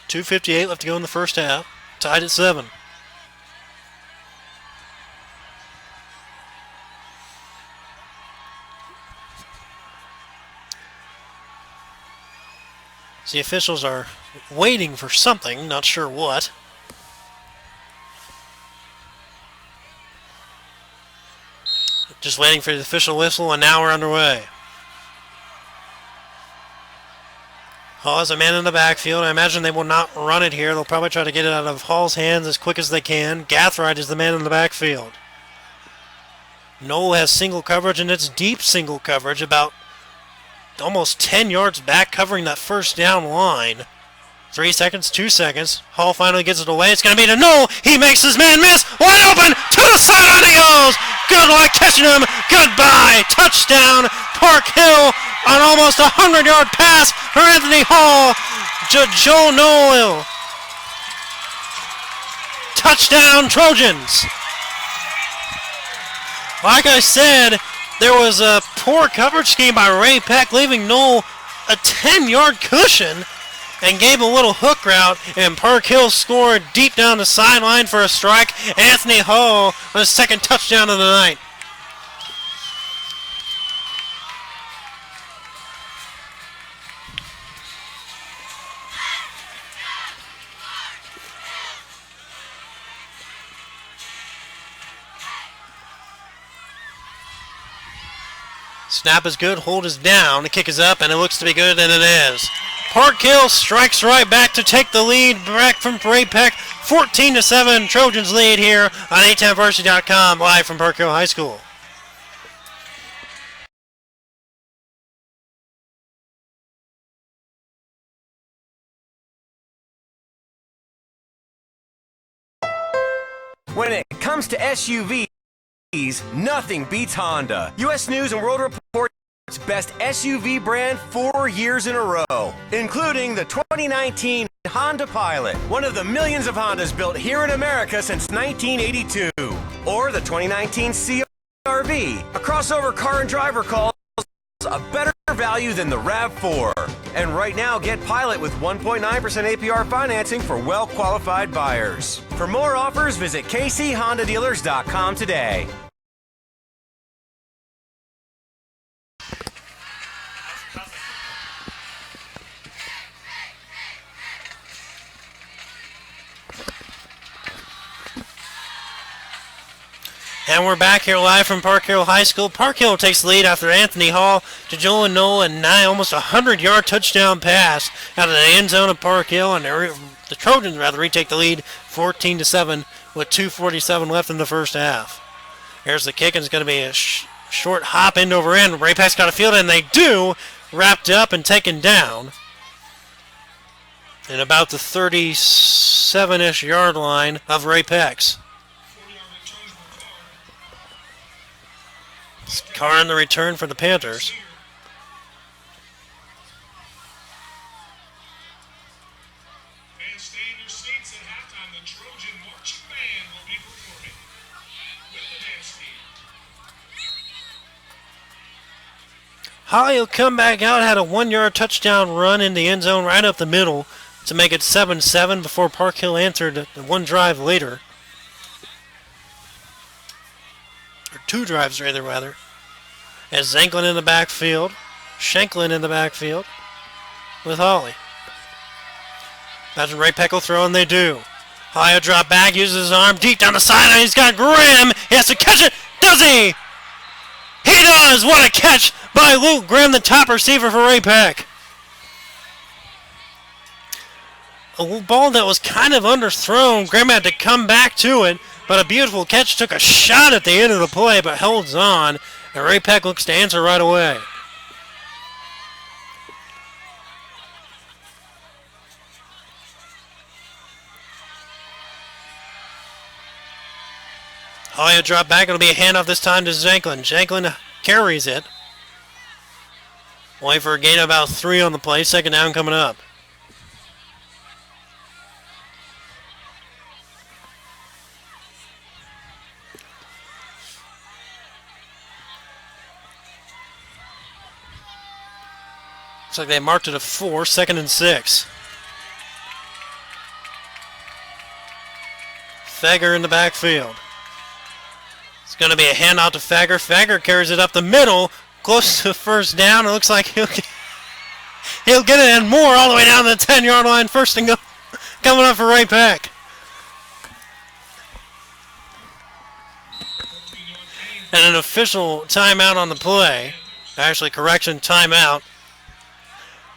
Speaker 1: .258 left to go in the first half. Tied at 7. The officials are waiting for something, not sure what. Just waiting for the official whistle, and now we're underway. Hall has a man in the backfield. I imagine they will not run it here. They'll probably try to get it out of Hall's hands as quick as they can. Gathright is the man in the backfield. Noel has single coverage, and it's deep single coverage, about almost 10 yards back, covering that first down line. 3 seconds, 2 seconds. Hall finally gets it away. It's going to be to Noel. He makes his man miss. Wide open. To the sideline he goes. Good luck catching him. Goodbye. Touchdown. Park Hill on almost a 100-yard pass for Anthony Hall. Joe Noel. Touchdown Trojans. Like I said, there was a poor coverage scheme by Ray-Pec, leaving Noel a 10-yard cushion, and gave a little hook route, and Park Hill scored deep down the sideline for a strike. Anthony Hall on his second touchdown of the night. Snap is good, hold is down, the kick is up, and it looks to be good, and it is. Park Hill strikes right back to take the lead back from Ray-Pec. 14-7, Trojans lead here on A10Varsity.com, live from Park Hill High School.
Speaker 4: When it comes to SUVs, nothing beats Honda. U.S. News and World Report's best SUV brand 4 years in a row, including the 2019 Honda Pilot, one of the millions of Hondas built here in America since 1982, or the 2019 CR-V, a crossover car and driver calls a better value than the RAV4. And right now, get Pilot with 1.9% APR financing for well-qualified buyers. For more offers, visit kchondadealers.com today.
Speaker 1: And we're back here live from Park Hill High School. Park Hill takes the lead after Anthony Hall to Joel and Noel, and almost a 100-yard touchdown pass out of the end zone of Park Hill, and the Trojans retake the lead 14-7 with 2:47 left in the first half. Here's the kick, and it's going to be a short hop end over end. Ray-Pec's got a field, and they do, wrapped up and taken down in about the 37-ish yard line of Ray-Pec's. Car in the return for the Panthers.
Speaker 2: And stay in your seats at halftime. The Trojan Marching Band will be performing with the dance team.
Speaker 1: Holly will come back out, had a 1-yard touchdown run in the end zone right up the middle to make it 7-7 before Park Hill answered one drive later. Or 2 drives rather. As Zanklin in the backfield, Shanklin in the backfield with Holly. Imagine Ray-Pec will throw, and they do. Holly will drop back, uses his arm deep down the sideline. He's got Grimm. He has to catch it. Does he? He does. What a catch by Luke Grimm, the top receiver for Ray-Pec. A ball that was kind of underthrown. Grimm had to come back to it, but a beautiful catch. Took a shot at the end of the play, but holds on. And Ray-Pec looks to answer right away. Hoya drop back. It'll be a handoff this time to Zanklin. Zanklin carries it. Wait for a gain of about 3 on the play. Second down coming up. Looks like they marked it a 4, 2nd and 6. Fager in the backfield. It's going to be a handoff to Fager. Fager carries it up the middle, close to first down. It looks like he'll get... He'll get it and more all the way down to the 10-yard line. First and go. Coming up for Ray-Pec. And an official timeout on the play. Actually, correction, timeout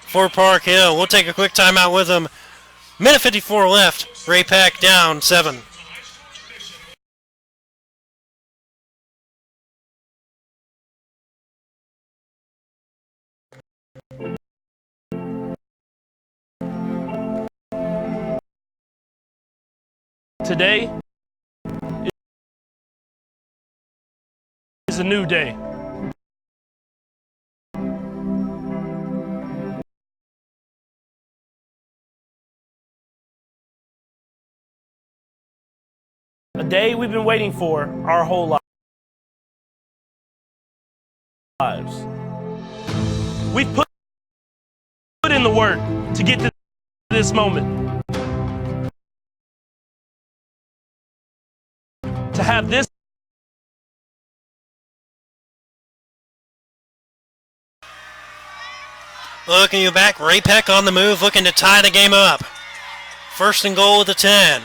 Speaker 1: for Park Hill. We'll take a quick timeout with them. Minute 54 left. Ray-Pec down 7.
Speaker 5: Today is a new day. A day we've been waiting for our whole lives. We've put in the work to get to this moment. To have this
Speaker 1: looking you back, Ray-Pec on the move, looking to tie the game up. First and goal at the 10.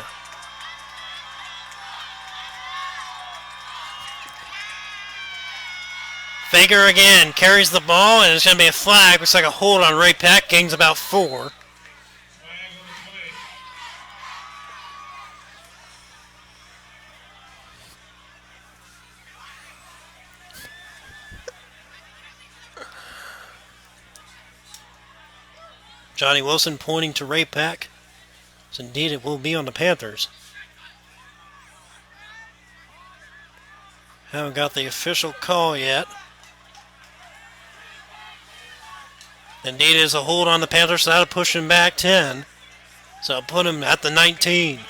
Speaker 1: Fager again carries the ball, and it's going to be a flag. Looks like a hold on Ray-Pec. Gains about 4. Johnny Wilson pointing to Ray-Pec. So indeed it will be on the Panthers. Haven't got the official call yet. Indeed it is a hold on the Panthers, so that'll push him back 10. So I'll put him at the 19.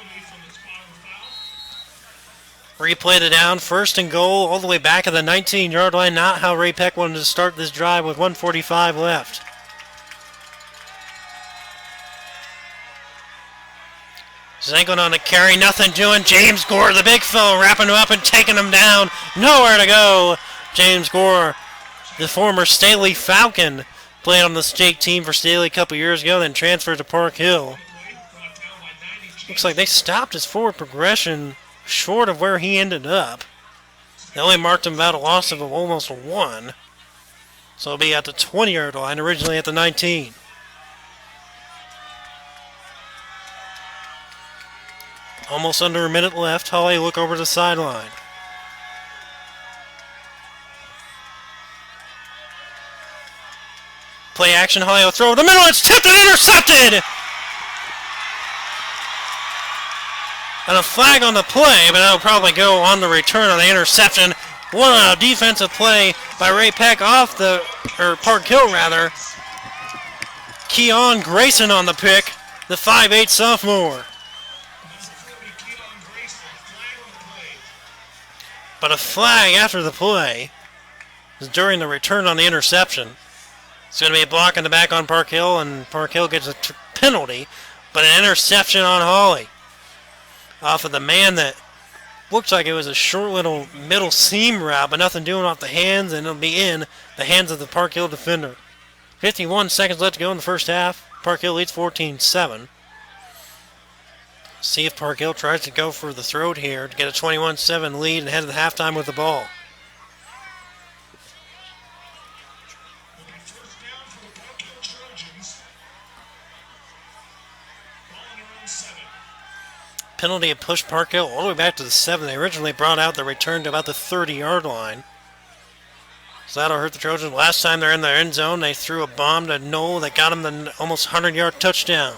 Speaker 1: Replay the down, first and goal, all the way back at the 19-yard line. Not how Ray-Pec wanted to start this drive with 1:45 left. Zanklin on the carry, nothing doing. James Gore, the big fellow, wrapping him up and taking him down. Nowhere to go. James Gore, the former Staley Falcon, played on the state team for Staley a couple years ago, then transferred to Park Hill. Looks like they stopped his forward progression short of where he ended up. They only marked him about a loss of almost 1. So he'll be at the 20-yard line, originally at the 19. Almost under a minute left. Holly look over the sideline. Play action. Holly will throw in the middle. It's tipped and intercepted! And a flag on the play, but that'll probably go on the return on the interception. What a defensive play by Ray-Pec off the, or Park Hill rather. Keon Grayson on the pick, the 5'8 sophomore. But a flag after the play is during the return on the interception. It's going to be a block in the back on Park Hill, and Park Hill gets a penalty, but an interception on Hawley. Off of the man that looks like it was a short little middle seam route, but nothing doing off the hands, and it'll be in the hands of the Park Hill defender. 51 seconds left to go in the first half. Park Hill leads 14-7. See if Park Hill tries to go for the throat here to get a 21-7 lead and head to the halftime with the ball. Penalty had pushed Park Hill all the way back to the 7. They originally brought out the return to about the 30-yard line. So that'll hurt the Trojans. Last time they're in their end zone, they threw a bomb to Knoll that got them the almost 100-yard touchdown.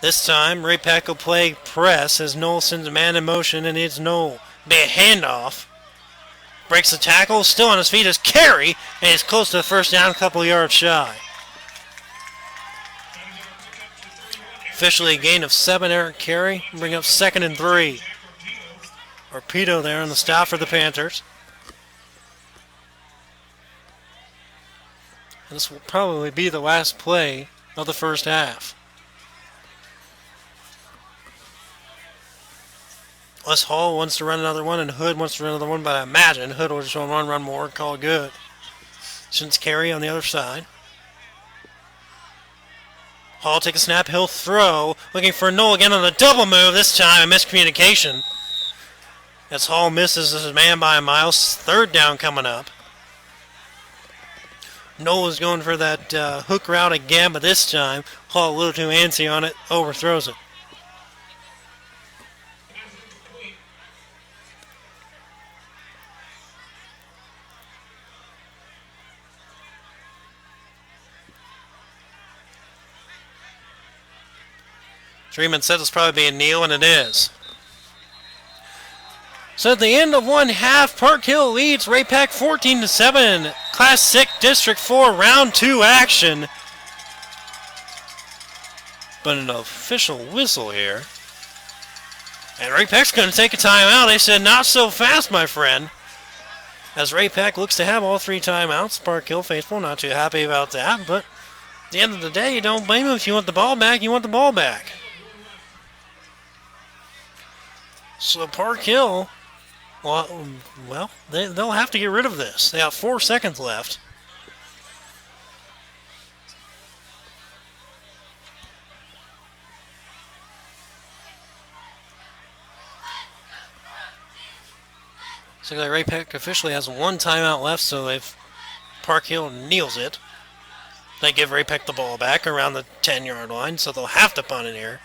Speaker 1: This time, Ray-Pec will play press as Knoll sends a man in motion, and it's Knoll. Be a handoff. Breaks the tackle, still on his feet is Carey, and he's close to the first down, a couple of yards shy. Officially a gain of 7, Eric Carey. Bring up 2nd and 3. Torpedo there on the stop for the Panthers. This will probably be the last play of the first half. Les Hall wants to run another one, and Hood wants to run another one, but I imagine Hood will just run more, call it good. Since Carey on the other side. Hall take a snap, he'll throw. Looking for Noel again on the double move. This time, a miscommunication. As Hall misses his man by a mile. 3rd down coming up. Noel is going for that hook route again, but this time, Hall a little too antsy on it, overthrows it. Freeman said it's probably be a kneel, and it is. So at the end of one half, Park Hill leads Ray-Pec 14-7. Class 6 District 4 Round 2 action. But an official whistle here. And Ray-Pec's going to take a timeout. They said not so fast, my friend. As Ray-Pec looks to have all 3 timeouts. Park Hill faithful not too happy about that. But at the end of the day, you don't blame them. If you want the ball back, you want the ball back. So Park Hill, well, they'll have to get rid of this. They have 4 seconds left. So like Ray-Pec officially has 1 timeout left, so if Park Hill kneels it, they give Ray-Pec the ball back around the 10-yard line, so they'll have to punt it here.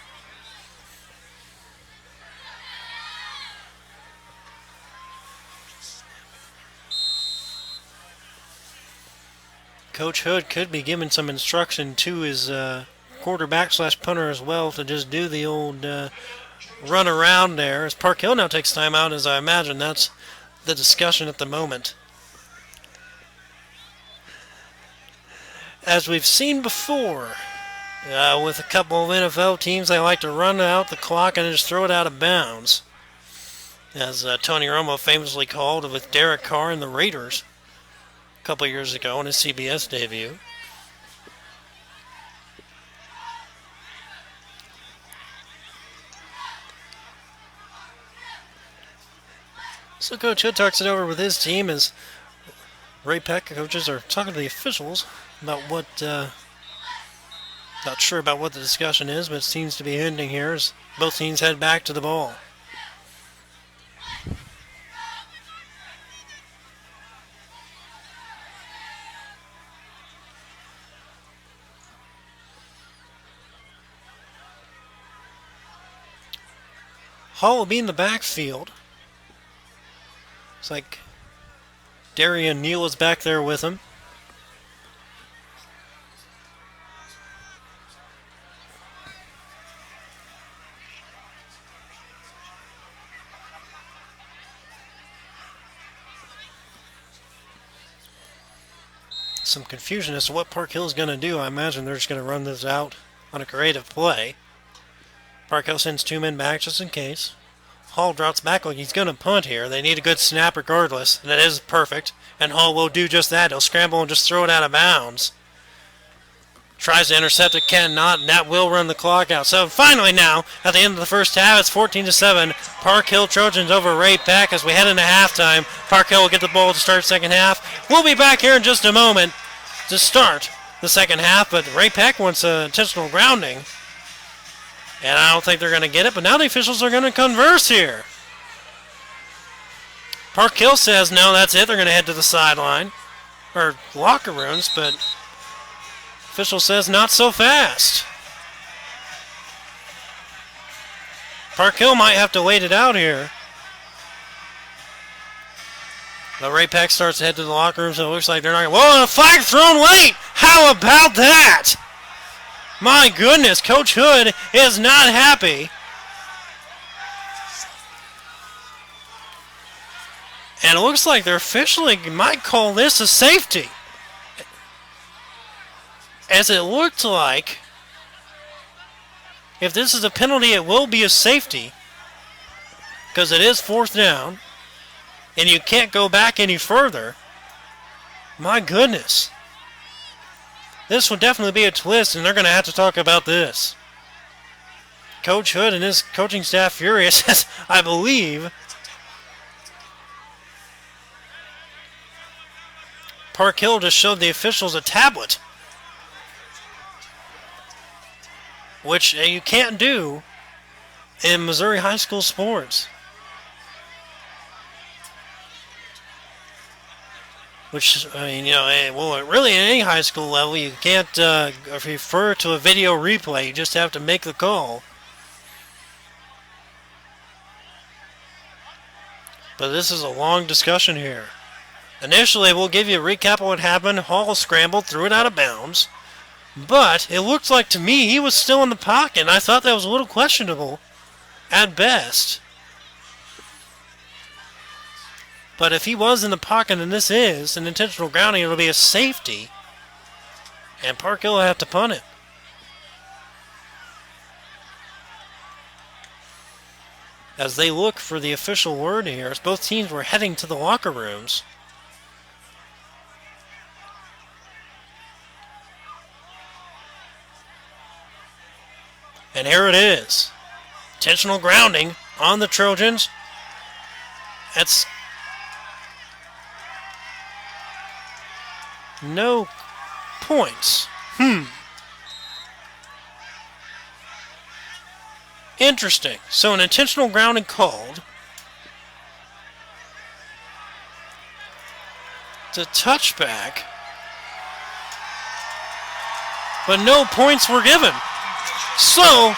Speaker 1: Coach Hood could be giving some instruction to his quarterback / punter as well to just do the old run around there. As Park Hill now takes timeout, as I imagine that's the discussion at the moment. As we've seen before, with a couple of NFL teams, they like to run out the clock and just throw it out of bounds. As Tony Romo famously called with Derek Carr and the Raiders a couple years ago in his CBS debut. So Coach Hood talks it over with his team as Ray-Pec coaches are talking to the officials about what, not sure about what the discussion is, but it seems to be ending here as both teams head back to the ball. Hall will be in the backfield. It's like Darian Neal is back there with him. Some confusion as to what Park Hill is going to do. I imagine they're just going to run this out on a creative play. Park Hill sends 2 men back just in case. Hall drops back like he's going to punt here. They need a good snap regardless, and it is perfect. And Hall will do just that. He'll scramble and just throw it out of bounds. Tries to intercept it, cannot, and that will run the clock out. So finally now, at the end of the first half, it's 14-7. Park Hill Trojans over Ray-Pec as we head into halftime. Park Hill will get the ball to start second half. We'll be back here in just a moment to start the second half, but Ray-Pec wants an intentional grounding. And I don't think they're going to get it, but now the officials are going to converse here. Park Hill says, no, that's it. They're going to head to the sideline, or locker rooms, but official says, not so fast. Park Hill might have to wait it out here. But Ray-Pec starts to head to the locker room, so it looks like they're not going to... Whoa, and a flag thrown late! How about that? My goodness, Coach Hood is not happy. And it looks like they're officially might call this a safety. As it looked like, if this is a penalty, it will be a safety. Because it is 4th down. And you can't go back any further. My goodness. This would definitely be a twist, and they're going to have to talk about this. Coach Hood and his coaching staff furious, as I believe Park Hill just showed the officials a tablet. which you can't do in Missouri high school sports. Which, I mean, well, really at any high school level, you can't refer to a video replay. You just have to make the call. But this is a long discussion here. Initially, we'll give you a recap of what happened. Hall scrambled, threw it out of bounds. But it looked like to me he was still in the pocket, and I thought that was a little questionable at best. But if he was in the pocket and this is an intentional grounding, it'll be a safety. And Park Hill will have to punt it. As they look for the official word here, as both teams were heading to the locker rooms. And here it is. Intentional grounding on the Trojans. That's no points. Interesting. So an intentional grounding called. It's a touchback. But no points were given. So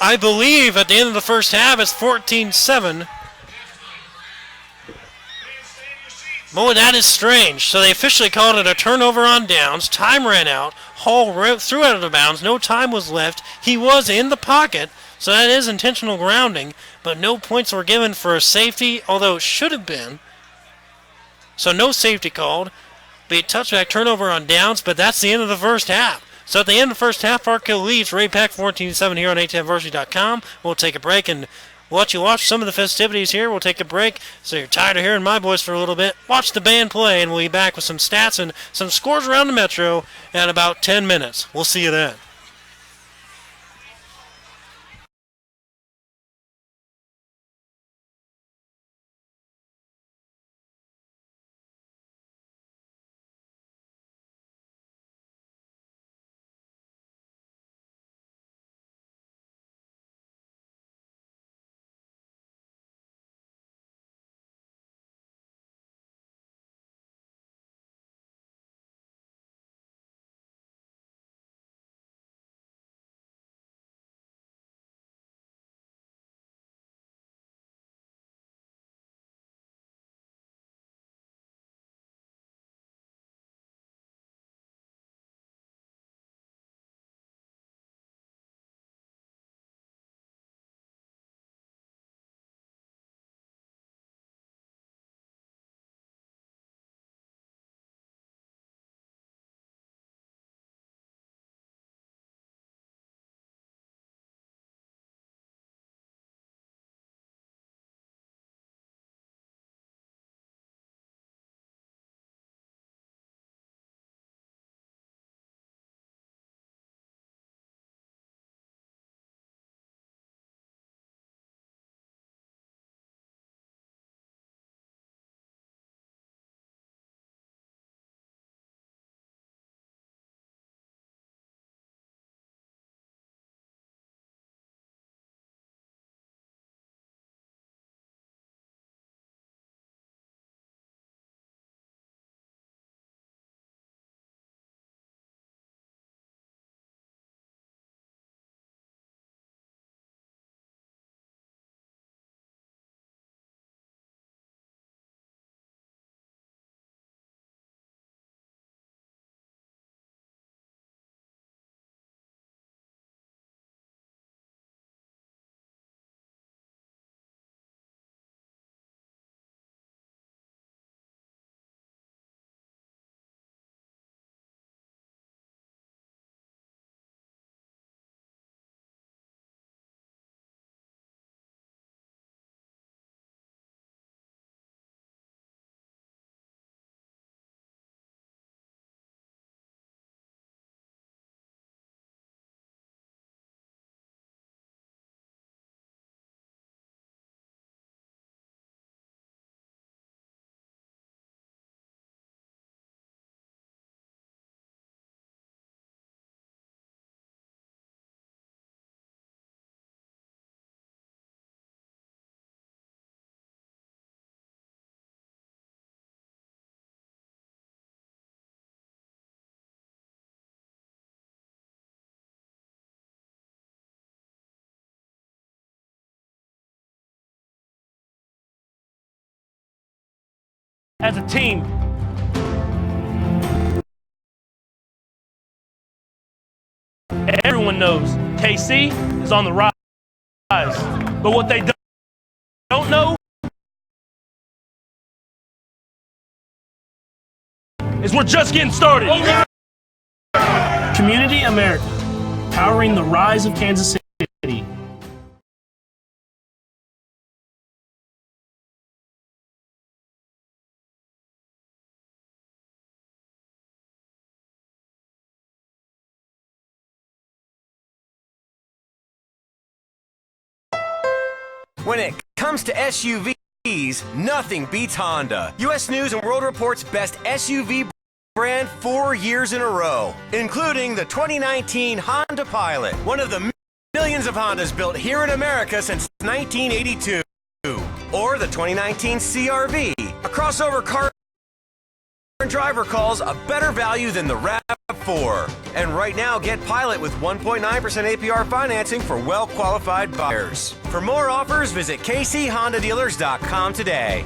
Speaker 1: I believe at the end of the first half it's 14-7. Boy, that is strange. So they officially called it a turnover on downs. Time ran out. Hall threw it out of bounds. No time was left. He was in the pocket, so that is intentional grounding, but no points were given for a safety, although it should have been. So no safety called. Be a touchback turnover on downs, but that's the end of the first half. So at the end of the first half, Park Hill leads Ray-Pec 14-7 here on A10Varsity.com. We'll take a break and let you watch some of the festivities here. We'll take a break. So you're tired of hearing my voice for a little bit. Watch the band play, and we'll be back with some stats and some scores around the Metro in about 10 minutes. We'll see you then.
Speaker 5: as a team. Everyone knows KC is on the rise. But what they don't know is we're just getting started. Community America, powering the rise of Kansas City.
Speaker 4: When it comes to SUVs, nothing beats Honda. U.S. News and World Report's best SUV brand 4 years in a row, including the 2019 Honda Pilot, one of the millions of Hondas built here in America since 1982. Or the 2019 CR-V, a crossover car and driver calls a better value than the RAV4. And right now, get Pilot with 1.9% APR financing for well-qualified buyers. For more offers, visit kchondadealers.com today.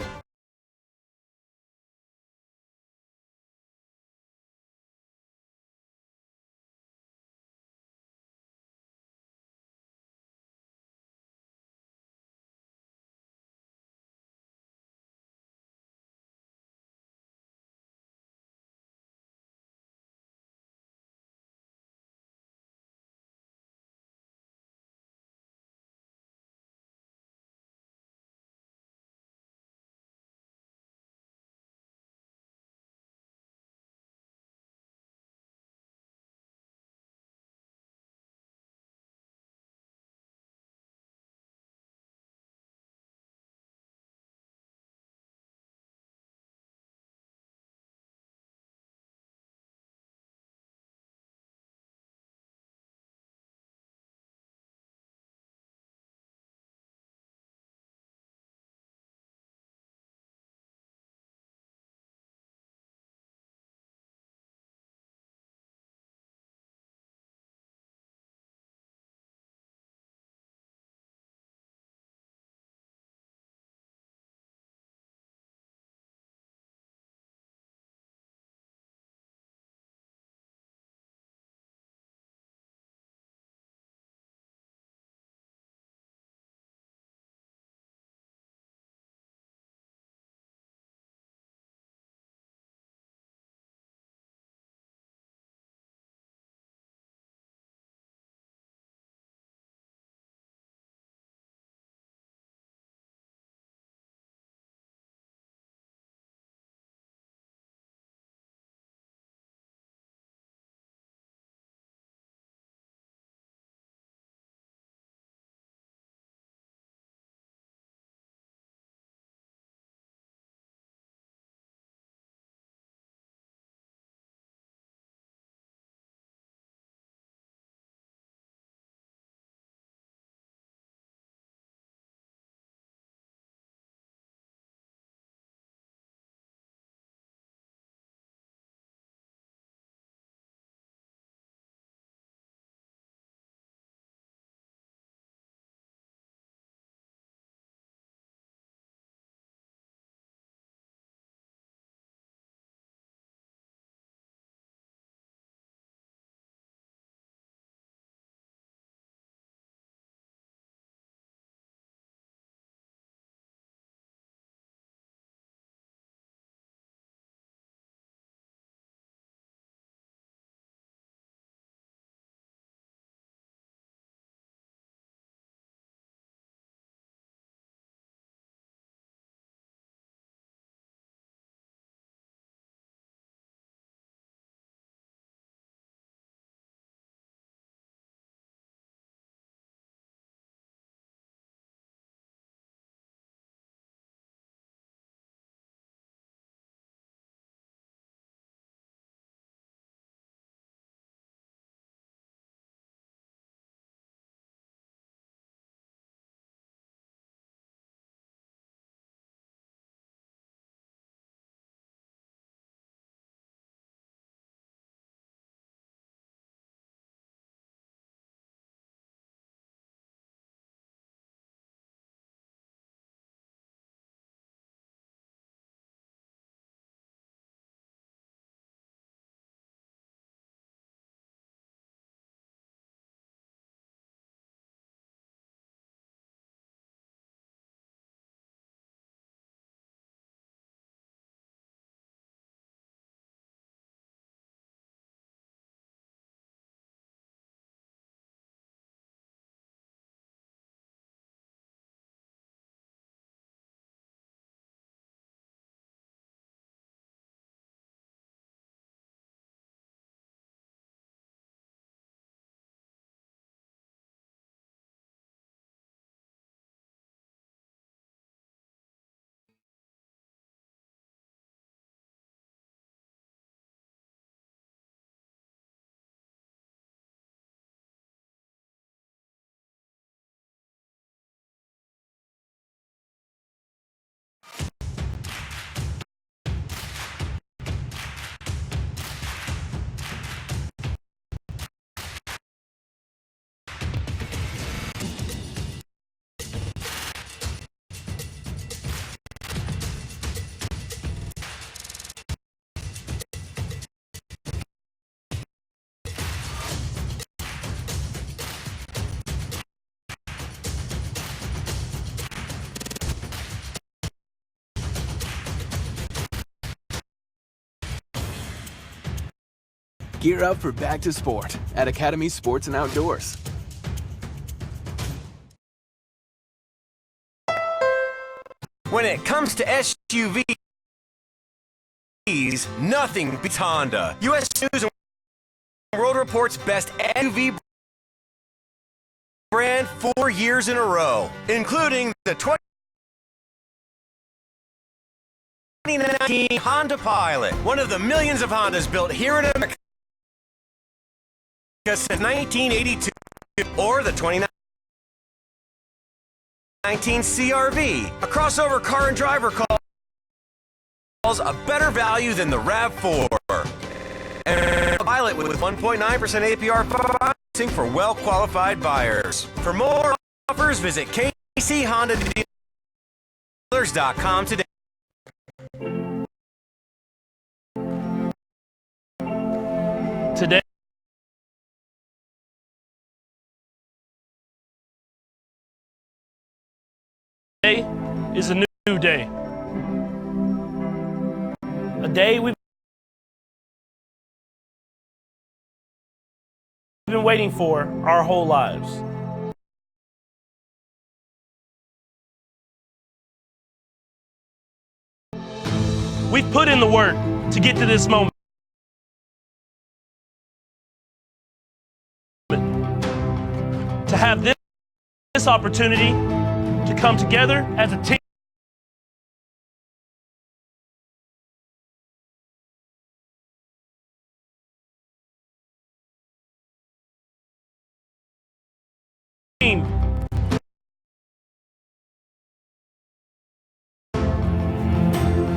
Speaker 3: Gear up for back to sport at Academy Sports and Outdoors.
Speaker 4: When it comes to SUVs, nothing beats Honda. U.S. News and World Report's best SUV brand 4 years in a row, including the 2019 Honda Pilot, one of the millions of Hondas built here in America since 1982, or the 2019 CR-V, a crossover car and driver calls a better value than the RAV4. And a Pilot with 1.9% APR financing for well-qualified buyers. For more offers, visit kchondadealers.com today.
Speaker 5: Today is a new day. A day we've been waiting for our whole lives. We've put in the work to get to this moment. To have this opportunity to come together as a team.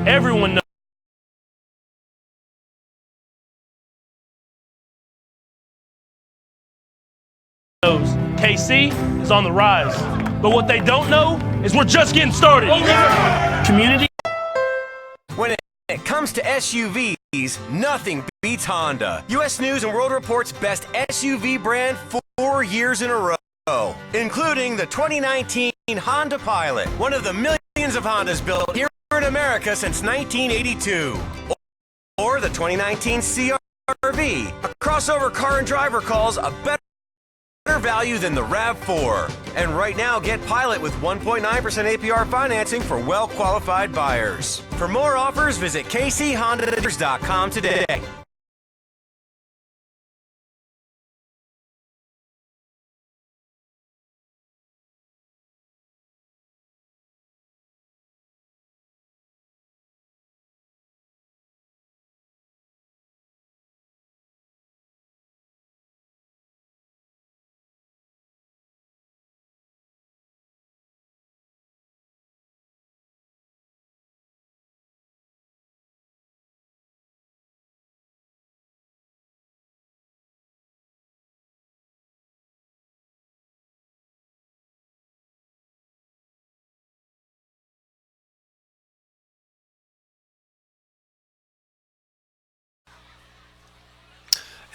Speaker 5: Everyone knows KC is on the rise. But what they don't know is we're just getting started. Community.
Speaker 4: When it comes to SUVs, nothing beats Honda. U.S. News and World Report's best SUV brand 4 years in a row, including the 2019 Honda Pilot, one of the millions of Hondas built here in America since 1982, or the 2019 CR-V, a crossover car and driver calls a better value than the RAV4. And right now, get Pilot with 1.9% APR financing for well-qualified buyers. For more offers, visit kchondadealers.com today.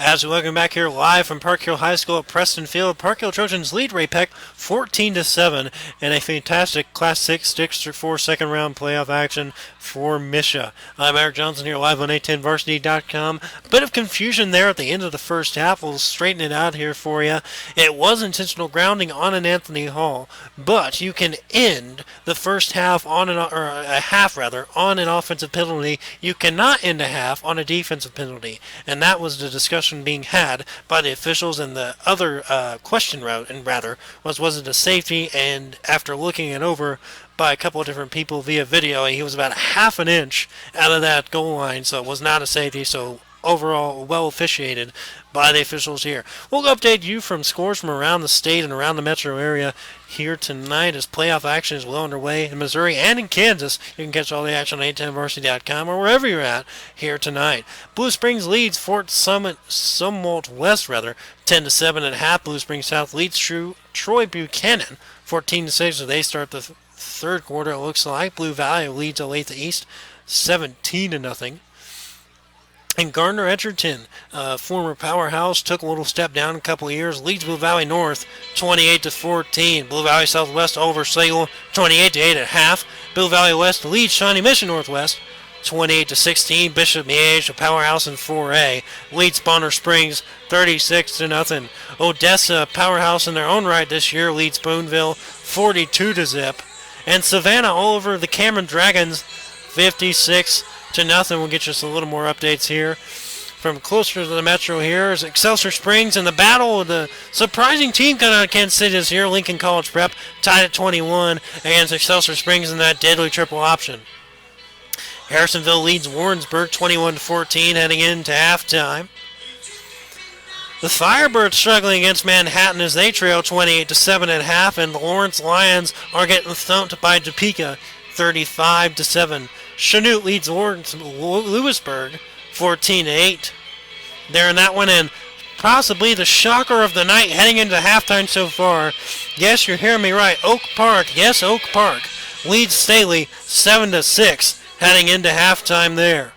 Speaker 1: As we welcome back here live from Park Hill High School at Preston Field, Park Hill Trojans lead Ray-Pec 14-7 in a fantastic Class 6 District 4 second round playoff action for Misha. I'm Eric Johnson here live on A10varsity.com. A bit of confusion there at the end of the first half. We'll straighten it out here for you. It was intentional grounding on an Anthony Hall, but you can end the first half on a half on an offensive penalty. You cannot end a half on a defensive penalty, and that was the discussion being had by the officials. And the other question was it a safety? And after looking it over by a couple of different people via video, he was about half an inch out of that goal line, so it was not a safety. So overall, well officiated by the officials here. We'll update you from scores from around the state and around the metro area here tonight as playoff action is well underway in Missouri and in Kansas. You can catch all the action on A10varsity.com or wherever you're at here tonight. Blue Springs leads Fort Sumwalt West 10-7 at half. Blue Springs South leads Troy Buchanan 14-6 as they start the third quarter. It looks like Blue Valley leads Olathe East 17-0. And Gardner Edgerton, former powerhouse, took a little step down in a couple of years, leads Blue Valley North 28-14. Blue Valley Southwest over Salem 28-8 at half. Blue Valley West leads Shawnee Mission Northwest 28-16. Bishop Miege, a powerhouse in 4A, leads Bonner Springs 36-0. Odessa, a powerhouse in their own right this year, leads Boonville 42-0. And Savannah all over the Cameron Dragons 56-0. We'll get you just a little more updates here. From closer to the metro here is Excelsior Springs in the battle with the surprising team coming out of Kansas City this year. Lincoln College Prep tied at 21 against Excelsior Springs in that deadly triple option. Harrisonville leads Warrensburg 21-14 heading into halftime. The Firebirds struggling against Manhattan as they trail 28-7 at half, and the Lawrence Lions are getting thumped by Topeka 35-7. Chanute leads Lewisburg 14-8. There in that one, and possibly the shocker of the night heading into halftime so far. Yes, you're hearing me right. Oak Park, yes, Oak Park leads Staley 7-6 heading into halftime there.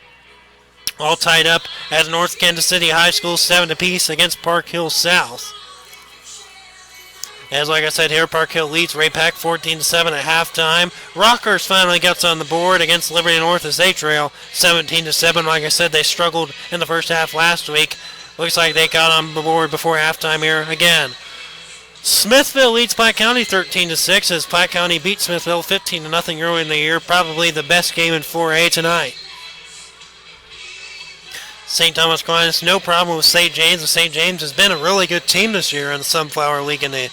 Speaker 1: All tied up at North Kansas City High School 7 apiece against Park Hill South. As like I said here, Park Hill leads Ray-Pec 14-7 at halftime. Rockers finally gets on the board against Liberty North as they trail 17-7. Like I said, they struggled in the first half last week. Looks like they got on the board before halftime here again. Smithville leads Platte County 13-6 as Platte County beat Smithville 15-0 early in the year. Probably the best game in 4A tonight. St. Thomas Aquinas, no problem with St. James. And St. James has been a really good team this year in the Sunflower League in the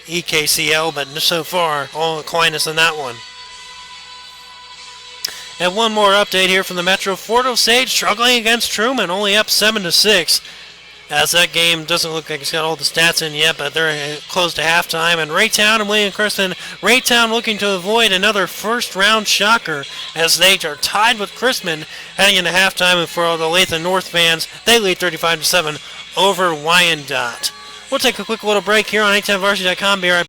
Speaker 1: EKCL, but so far, all Aquinas in that one. And one more update here from the Metro. Fort Osage struggling against Truman, only up 7-6. As that game doesn't look like it's got all the stats in yet, but they're close to halftime. And Raytown and William Chrisman, Raytown looking to avoid another first-round shocker as they are tied with Chrisman heading into halftime. And for all the Latham North fans, they lead 35-7 over Wyandotte. We'll take a quick little break here on a10varsity.com. Be right back.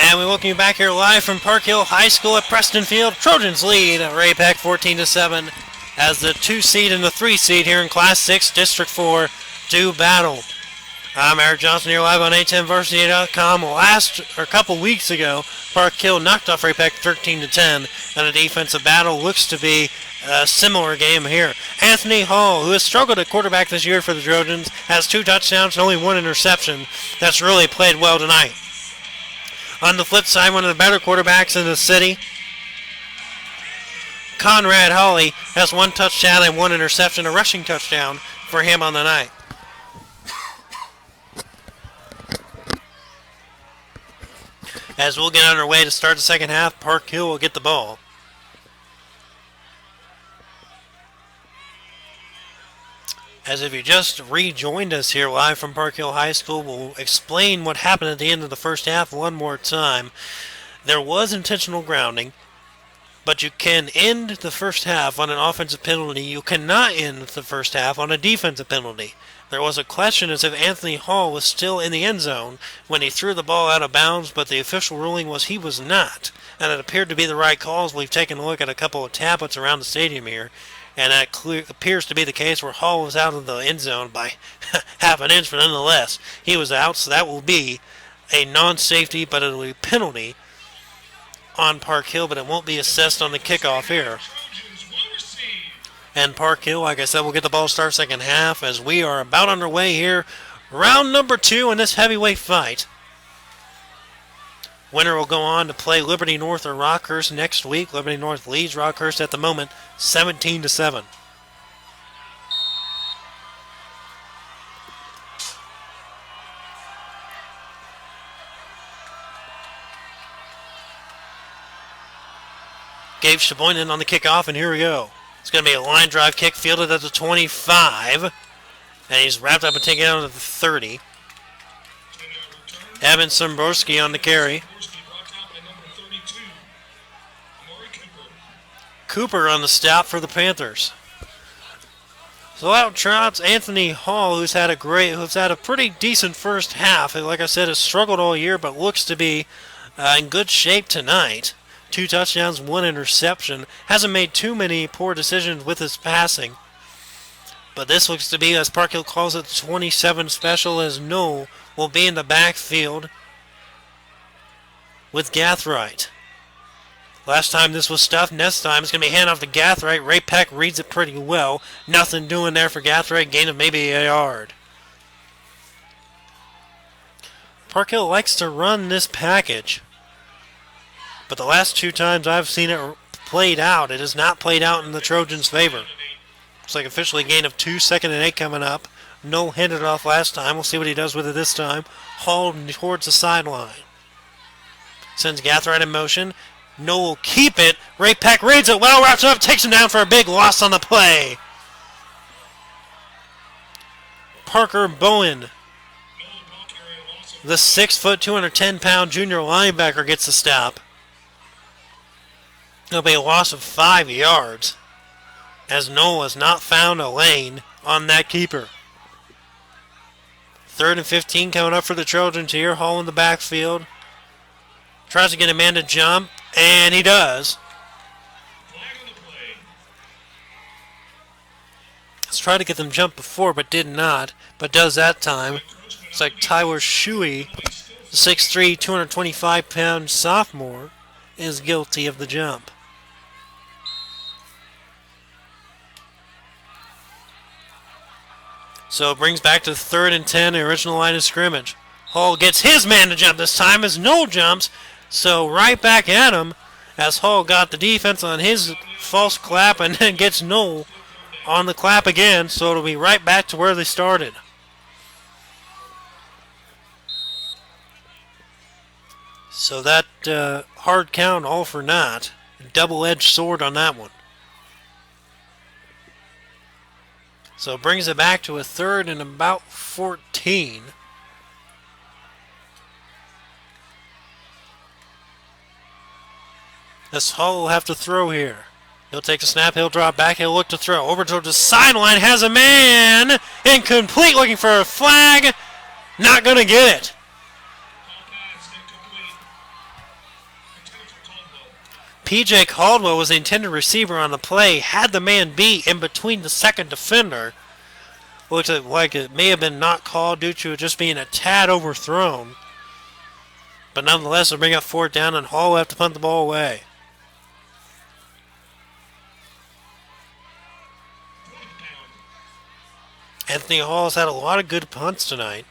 Speaker 1: And we welcome you back here live from Park Hill High School at Preston Field. Trojans lead at Ray-Pec 14-7 as the 2 seed and the 3 seed here in Class 6 District 4 do battle. I'm Eric Johnson here live on A10varsity.com. A couple weeks ago, Park Hill knocked off Ray-Pec 13-10, and the defensive battle looks to be a similar game here. Anthony Hall, who has struggled at quarterback this year for the Trojans, has 2 touchdowns and only 1 interception. That's really played well tonight. On the flip side, one of the better quarterbacks in the city, Conrad Hawley, has 1 touchdown and 1 interception, a rushing touchdown for him on the night. As we'll get underway to start the second half, Park Hill will get the ball. As if you just rejoined us here live from Park Hill High School, we'll explain what happened at the end of the first half one more time. There was intentional grounding, but you can end the first half on an offensive penalty. You cannot end the first half on a defensive penalty. There was a question as if Anthony Hall was still in the end zone when he threw the ball out of bounds, but the official ruling was he was not. And it appeared to be the right calls. We've taken a look at a couple of tablets around the stadium here, and that appears to be the case where Hall was out of the end zone by half an inch, but nonetheless, he was out, so that will be a non-safety, but it will be a penalty on Park Hill, but it won't be assessed on the kickoff here. And Park Hill, like I said, will get the ball to start second half as we are about underway here. Round number 2 in this heavyweight fight. Winner will go on to play Liberty North or Rockhurst next week. Liberty North leads Rockhurst at the moment 17-7. Gabe Shaboynan on the kickoff, and here we go. It's going to be a line drive kick fielded at the 25, and he's wrapped up and taken out at the 30. Evan Somborski on the carry. Cooper on the stop for the Panthers. So out trots Anthony Hall, who's had a pretty decent first half. And like I said, has struggled all year, but looks to be in good shape tonight. 2 touchdowns, 1 interception. Hasn't made too many poor decisions with his passing. But this looks to be, as Park Hill calls it, the 27 special, as Noel will be in the backfield with Gathright. Last time this was stuffed. Next time it's going to be hand off to Gathright. Ray-Pec reads it pretty well. Nothing doing there for Gathright. Gain of maybe a yard. Park Hill likes to run this package. But the last 2 times I've seen it played out, it has not played out in the Trojans' favor. Looks like officially a gain of 2, 2nd and 8 coming up. Noel handed it off last time. We'll see what he does with it this time. Hall towards the sideline. Sends Gathright in motion. Noel will keep it. Ray-Pec reads it well, wraps it up, takes him down for a big loss on the play. Parker Bowen, the 6', 210-pound junior linebacker, gets the stop. It'll be a loss of 5 yards, as Noel has not found a lane on that keeper. 3rd and 15 coming up for the Trojans here. Hall in the backfield. Tries to get a man to jump, and he does. Let's try to get them jump before, but did not. But does that time. It's like Tyler Shuey, the 6'3", 225-pound sophomore, is guilty of the jump. So it brings back to 3rd and 10, the original line of scrimmage. Hall gets his man to jump this time as Noel jumps. So right back at him as Hall got the defense on his false clap and then gets Noel on the clap again. So it'll be right back to where they started. So that hard count all for naught. Double-edged sword on that one. So it brings it back to a 3rd and about 14. This Hall will have to throw here. He'll take the snap, he'll drop back, he'll look to throw. Over towards the sideline, has a man! Incomplete, looking for a flag. Not going to get it. PJ Caldwell was the intended receiver on the play, had the man beat in between the second defender. Looks like it may have been not called due to it just being a tad overthrown. But nonetheless, they'll bring up fourth down, and Hall will have to punt the ball away. Anthony Hall's had a lot of good punts tonight.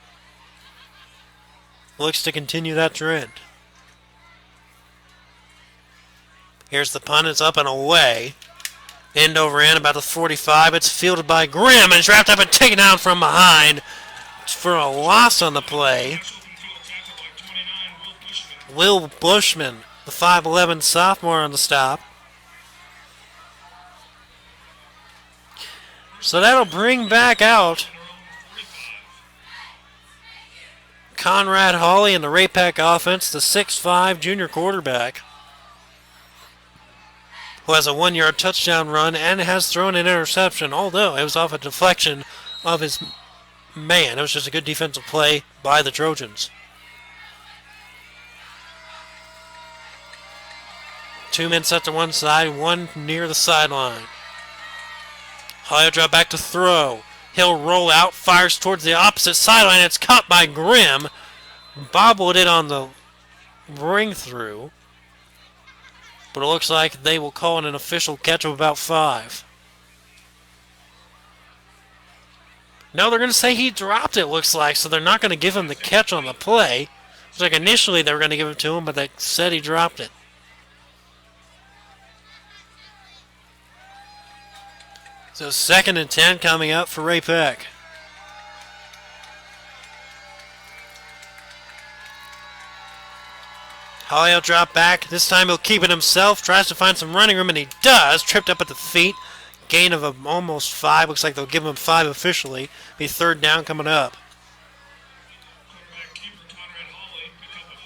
Speaker 1: Looks to continue that trend. Here's the punt. It's up and away. End over end, about the 45. It's fielded by Grimm, and it's wrapped up and taken down from behind for a loss on the play. Will Bushman, the 5'11 sophomore on the stop. So that'll bring back out Conrad Hawley in the Ray-Pec offense, the 6'5 junior quarterback, who has a 1-yard touchdown run and has thrown an interception, although it was off a deflection of his man. It was just a good defensive play by the Trojans. 2 men set to one side, one near the sideline. Hawley will drop back to throw. He'll roll out, fires towards the opposite sideline. It's caught by Grimm. Bobbled it on the ring through. But it looks like they will call it an official catch of about 5. No, they're going to say he dropped it, looks like, so they're not going to give him the catch on the play. Looks like initially they were going to give it to him, but they said he dropped it. So 2nd and 10 coming up for Ray-Pec. Hawley will drop back. This time he'll keep it himself. Tries to find some running room, and he does. Tripped up at the feet. Gain of almost 5. Looks like they'll give him 5 officially. Be 3rd down coming up.
Speaker 2: Quarterback keeper Conrad Hawley picked up a 5.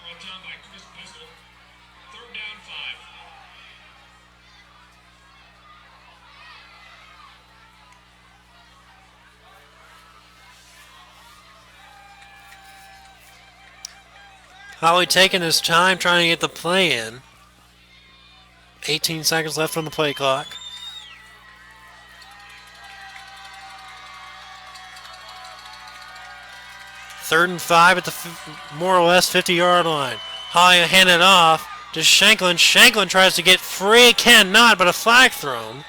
Speaker 2: Brought down by Chris Pistol. 3rd down 5.
Speaker 1: Hawley taking his time trying to get the play in. 18 seconds left on the play clock. Third and 5 at the more or less 50-yard line. Hawley handed off to Shanklin. Shanklin tries to get free, cannot, but a flag thrown.
Speaker 2: Ball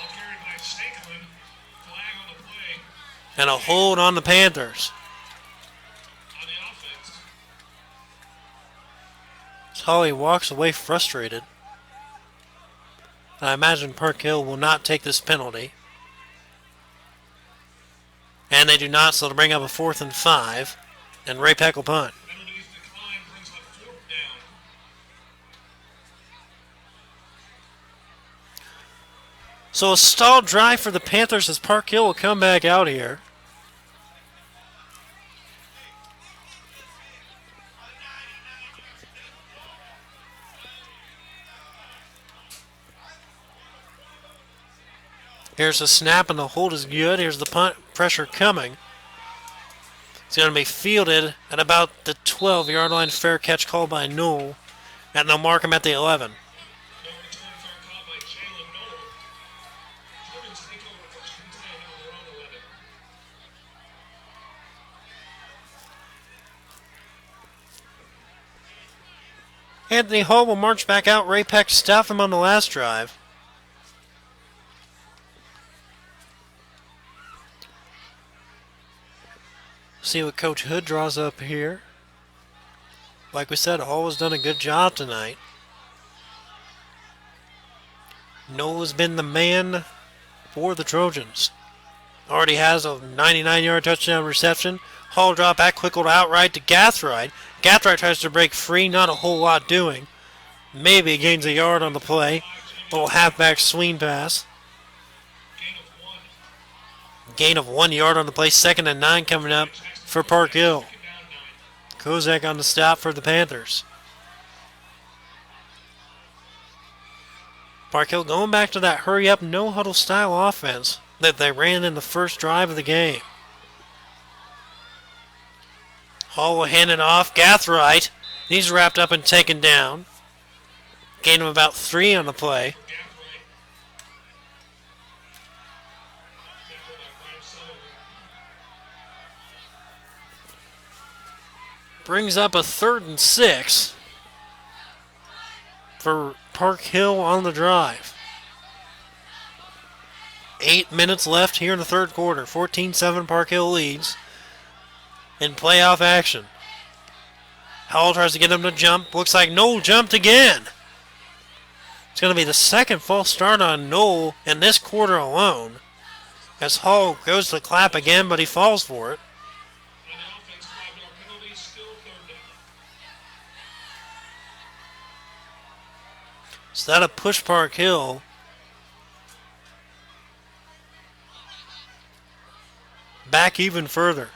Speaker 2: carried by Shanklin. Flag on the play.
Speaker 1: And a hold on the Panthers.
Speaker 2: On the offense.
Speaker 1: Hawley walks away frustrated. I imagine Park Hill will not take this penalty. And they do not, so they'll bring up a 4th and 5. And Ray-Pec will punt.
Speaker 2: Penalties decline brings up 4th down.
Speaker 1: So a stalled drive for the Panthers as Park Hill will come back out here. Here's the snap, and the hold is good. Here's the punt. Pressure coming. It's going to be fielded at about the 12-yard line. Fair catch called by Newell. And they'll mark him at the 11.
Speaker 2: No return fair call by Jalen Noel. Trojans take over 1st and 10 on their own 11.
Speaker 1: Anthony Hall will march back out. Ray-Pec stuffed him on the last drive. See what Coach Hood draws up here. Like we said, Hall has done a good job tonight. Noel has been the man for the Trojans. Already has a 99-yard touchdown reception. Hall drop back, quick hold outright to Gathright. Gathright tries to break free, not a whole lot doing. Maybe gains a yard on the play. Little halfback swing pass. Gain of 1 yard on the play. 2nd and 9 coming up for Park Hill. Kozak on the stop for the Panthers. Park Hill going back to that hurry-up, no-huddle style offense that they ran in the first drive of the game. Hall will hand it off. Gathright. He's wrapped up and taken down. Gain of about 3 on the play. Brings up a 3rd and 6 for Park Hill on the drive. 8 minutes left here in the 3rd quarter. 14-7 Park Hill leads in playoff action. Howell tries to get him to jump. Looks like Noel jumped again. It's going to be the 2nd false start on Noel in this quarter alone. As Hall goes to clap again, but he falls for it. So that'll push Park Hill back even further.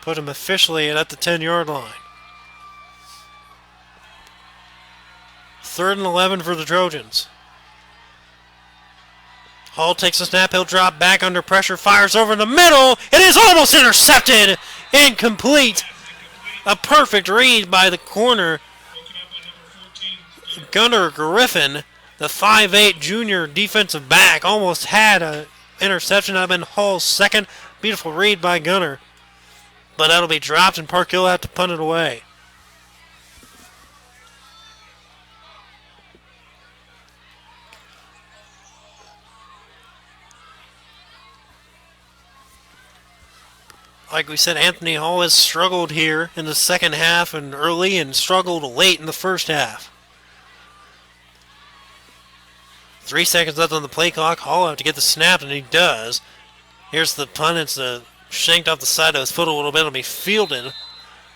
Speaker 1: Put him officially at the 10-yard line. 3rd and 11 for the Trojans. Hall takes a snap. He'll drop back under pressure. Fires over the middle. It is almost intercepted. Incomplete. A perfect read by the corner. Gunnar Griffin, the 5'8 junior defensive back, almost had an interception. That would have been Hall's 2nd. Beautiful read by Gunnar. But that'll be dropped, and Park Hill will have to punt it away. Like we said, Anthony Hall has struggled here in the second half and early, and struggled late in the first half. 3 seconds left on the play clock. Hall will have to get the snap, and he does. Here's the punt. It's shanked off the side of his foot a little bit. It'll be fielded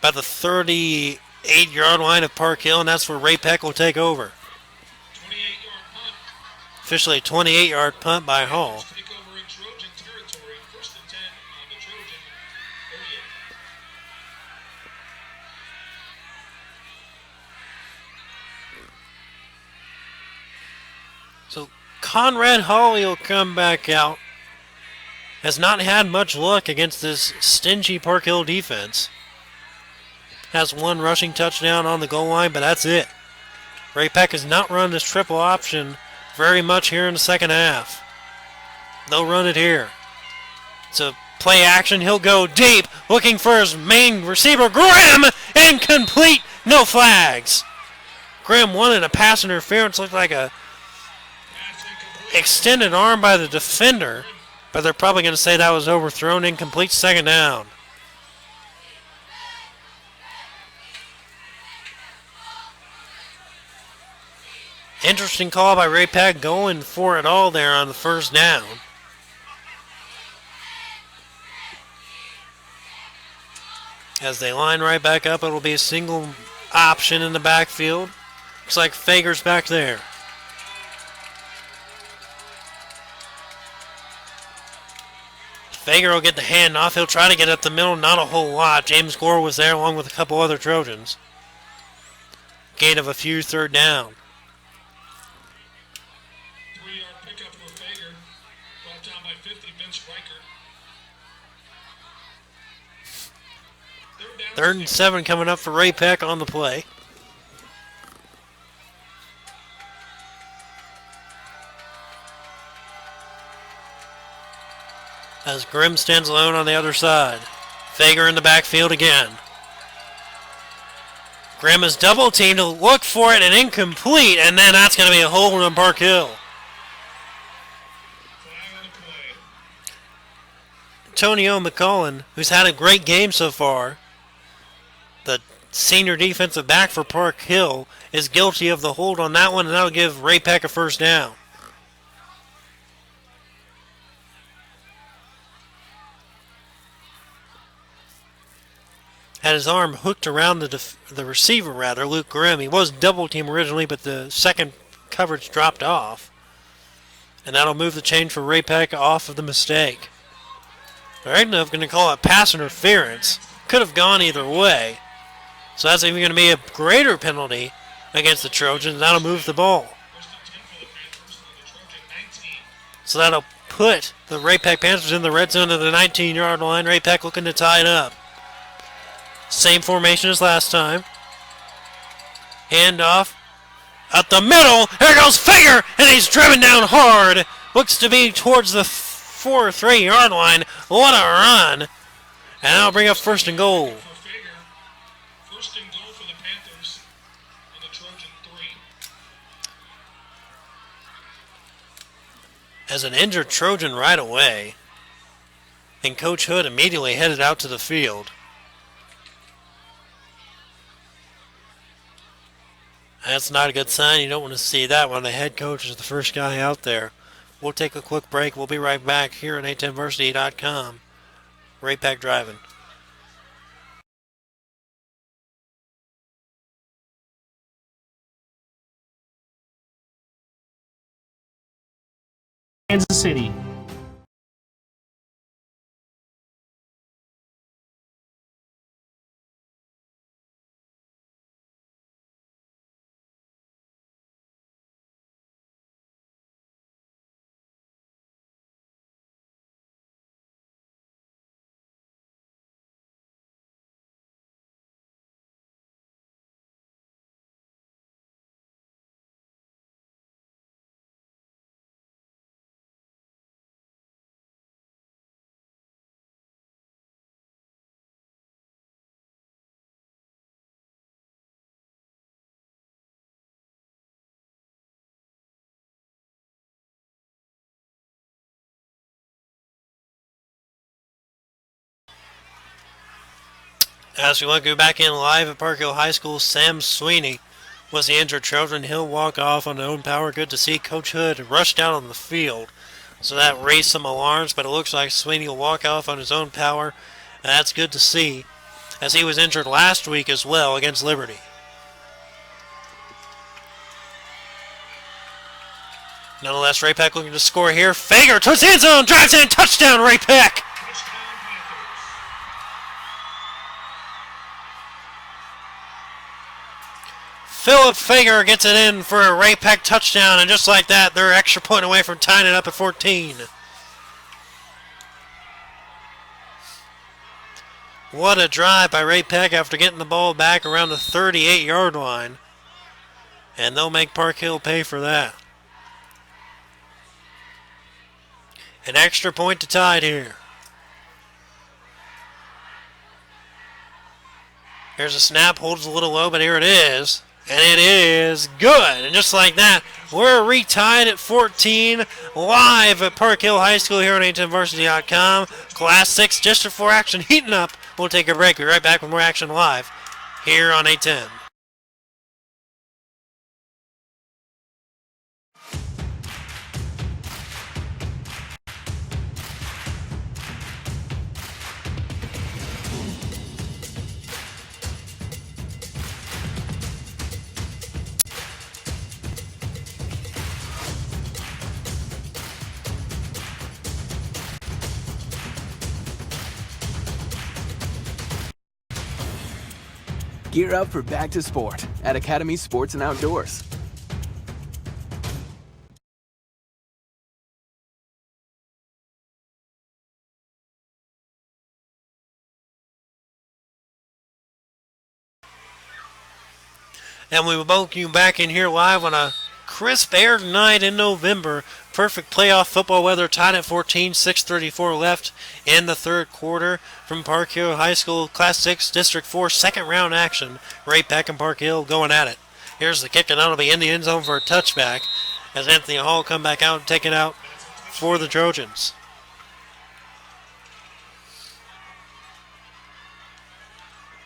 Speaker 1: about the 38-yard line of Park Hill, and that's where Ray-Pec will take over.
Speaker 2: 28-yard punt.
Speaker 1: Officially a 28-yard punt by Hall.
Speaker 2: Take over in Trojan territory. 1st and 10 on the Trojan 38.
Speaker 1: So Conrad Hawley will come back out. Has not had much luck against this stingy Park Hill defense. Has 1 rushing touchdown on the goal line, but that's it. Ray-Pec has not run this triple option very much here in the second half. They'll run it here. It's a play action. He'll go deep, looking for his main receiver, Grimm. Incomplete, no flags. Grimm wanted a pass interference. Looked like a extended arm by the defender, but they're probably going to say that was overthrown. Incomplete, 2nd down. Interesting call by Ray-Pec, going for it all there on the 1st down. As they line right back up, it'll be a single option in the backfield. Looks like Fager's back there. Fager will get the handoff. He'll try to get up the middle. Not a whole lot. James Gore was there along with a couple other Trojans. Gain of a few, 3rd down.
Speaker 2: 3-yard pickup for Fager. Brought down by 50, Vince Riker.
Speaker 1: 3rd and 7 coming up for Ray-Pec on the play. As Grimm stands alone on the other side. Fager in the backfield again. Grimm is double teamed to look for it and incomplete, and then that's going to be a hold on Park Hill. Antonio McCullen, who's had a great game so far, the senior defensive back for Park Hill, is guilty of the hold on that one, and that'll give Ray-Pec a 1st down. Had his arm hooked around the receiver, Luke Grimm. He was double team originally, but the second coverage dropped off. And that'll move the chain for Ray-Pec off of the mistake. They're going to call it pass interference. Could have gone either way. So that's even going to be a greater penalty against the Trojans. That'll move the ball. So that'll put the Ray-Pec Panthers in the red zone of the 19-yard line. Ray-Pec looking to tie it up. Same formation as last time. Handoff. Up the middle, here goes Fager, and he's driven down hard. Looks to be towards the 4-3 yard line. What a run. And that'll bring up first and goal.
Speaker 2: For Fager. First and goal for the Panthers on the Trojan 3.
Speaker 1: As an injured Trojan right away, and Coach Hood immediately headed out to the field. That's not a good sign. You don't want to see that when the head coach is the first guy out there. We'll take a quick break. We'll be right back here on A10varsity.com. Ray-Pec driving.
Speaker 5: Kansas City.
Speaker 1: As we look back in live at Park Hill High School, Sam Sweeney was the injured Trojan. He'll walk off on his own power. Good to see Coach Hood rush down on the field. So that raised some alarms, but it looks like Sweeney will walk off on his own power. And that's good to see, as he was injured last week as well against Liberty. Nonetheless, Ray-Pec looking to score here. Fager towards the end zone, drives in, touchdown Ray-Pec! Philip Fager gets it in for a Ray-Pec touchdown, and just like that, they're extra point away from tying it up at 14. What a drive by Ray-Pec after getting the ball back around the 38-yard line. And they'll make Park Hill pay for that. An extra point to tie it here. Here's a snap, holds a little low, but here it is. And it is good. And just like that, we're retied at 14 live at Park Hill High School here on A10varsity.com. Class 6 District 4 action heating up. We'll take a break. We'll be right back with more action live here on A10.
Speaker 3: Gear up for back to sport at Academy Sports and Outdoors.
Speaker 1: And we will welcome you back in here live on a crisp air night in November. Perfect playoff football weather, tied at 14, 6:34 left in the third quarter from Park Hill High School, Class 6, District 4, second round action. Ray-Pec and Park Hill going at it. Here's the kick, and that'll be in the end zone for a touchback as Anthony Hall come back out and take it out for the Trojans.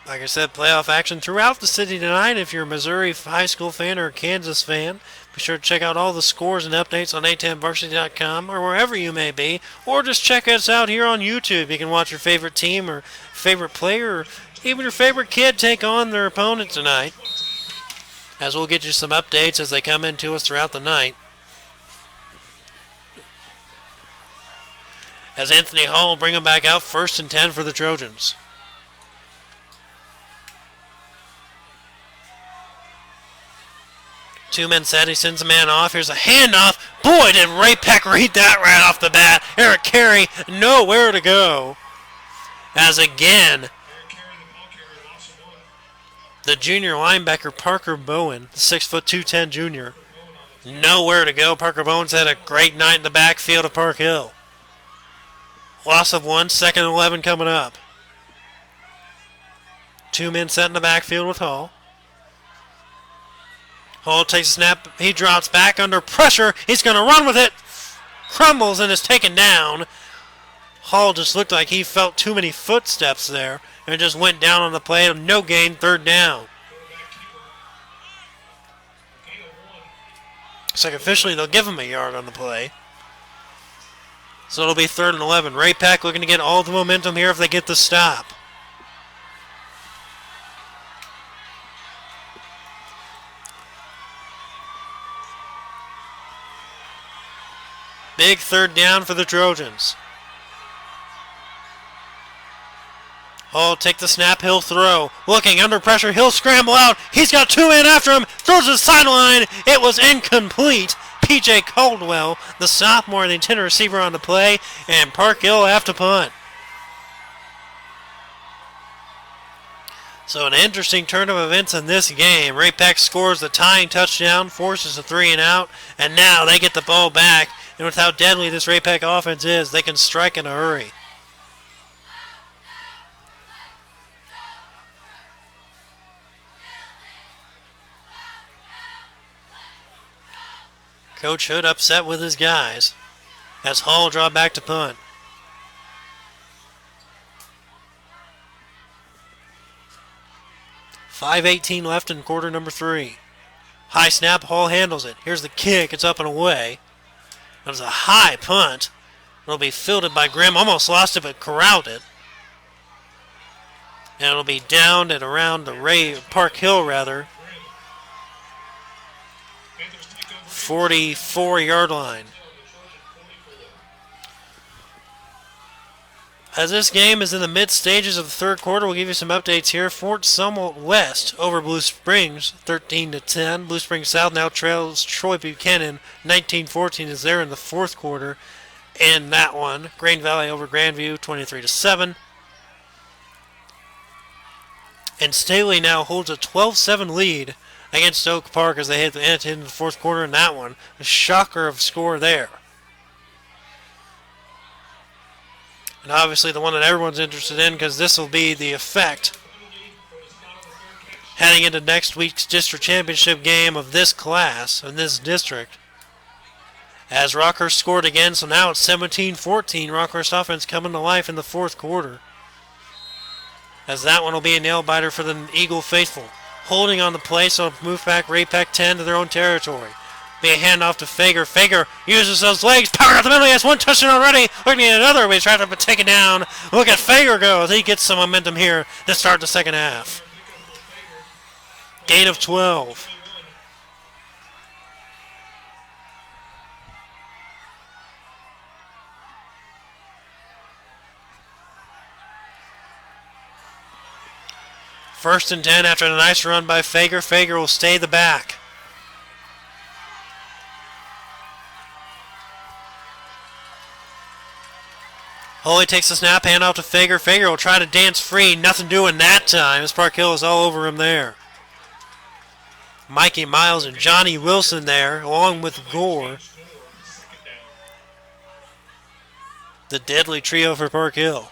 Speaker 1: Like I said, playoff action throughout the city tonight. If you're a Missouri high school fan or a Kansas fan, be sure to check out all the scores and updates on A10varsity.com or wherever you may be. Or just check us out here on YouTube. You can watch your favorite team or favorite player or even your favorite kid take on their opponent tonight. As we'll get you some updates as they come into us throughout the night. As Anthony Hall will bring them back out, 1st and 10 for the Trojans. Two men set, he sends a man off. Here's a handoff. Boy, did Ray-Pec read that right off the bat. Eric Carey, nowhere to go. As again, The junior linebacker Parker Bowen, the 6'2", 210 junior. Nowhere to go. Parker Bowen's had a great night in the backfield of Park Hill. Loss of 1, 2nd and 11 coming up. 2 men set in the backfield with Hall. Hall takes a snap. He drops back under pressure. He's going to run with it. Crumbles and is taken down. Hall just looked like he felt too many footsteps there and just went down on the play. No gain, 3rd down. Looks like officially they'll give him a yard on the play. So it'll be 3rd and 11. Ray-Pec looking to get all the momentum here if they get the stop. Big 3rd down for the Trojans. Hall take the snap, he'll throw. Looking under pressure, he'll scramble out. He's got 2 men after him. Throws to the sideline. It was incomplete. P.J. Caldwell, the sophomore, the intended receiver on the play, and Park Hill have to punt. So an interesting turn of events in this game. Ray-Pec scores the tying touchdown, forces a 3 and out, and now they get the ball back. And with how deadly this Ray-Pec offense is, they can strike in a hurry. Coach Hood upset with his guys as Hall draw back to punt. .5:18 left in quarter number 3. High snap, Hall handles it. Here's the kick, it's up and away. That was a high punt. It'll be fielded by Grimm. Almost lost it, but corralled it. And it'll be downed at around the Park Hill, 44-yard line. As this game is in the mid stages of the 3rd quarter, we'll give you some updates here. Fort Summerall West over Blue Springs, 13-10. Blue Springs South now trails Troy Buchanan, 19-14, as they're in the 4th quarter. In that one, Grain Valley over Grandview, 23-7. And Staley now holds a 12-7 lead against Oak Park as they hit the end in the 4th quarter in that one. A shocker of score there. And obviously the one that everyone's interested in, because this will be the effect heading into next week's district championship game of this class, in this district. As Rockhurst scored again, so now it's 17-14. Rockhurst offense coming to life in the 4th quarter. As that one will be a nail-biter for the Eagle faithful. Holding on the play, so move back Ray-Pec 10 to their own territory. Be a handoff to Fager. Fager uses those legs. Power out the middle. He has 1 touchdown already. Looking at another, but he's trying to take it down. Look at Fager go as he gets some momentum here to start the 2nd half. Gain of 12. First and 10 after a nice run by Fager. Fager will stay the back. Holy takes the snap, hand off to Fager. Fager will try to dance free. Nothing doing that time as Park Hill is all over him there. Mikey Miles and Johnny Wilson there, along with Gore. The deadly trio for Park Hill.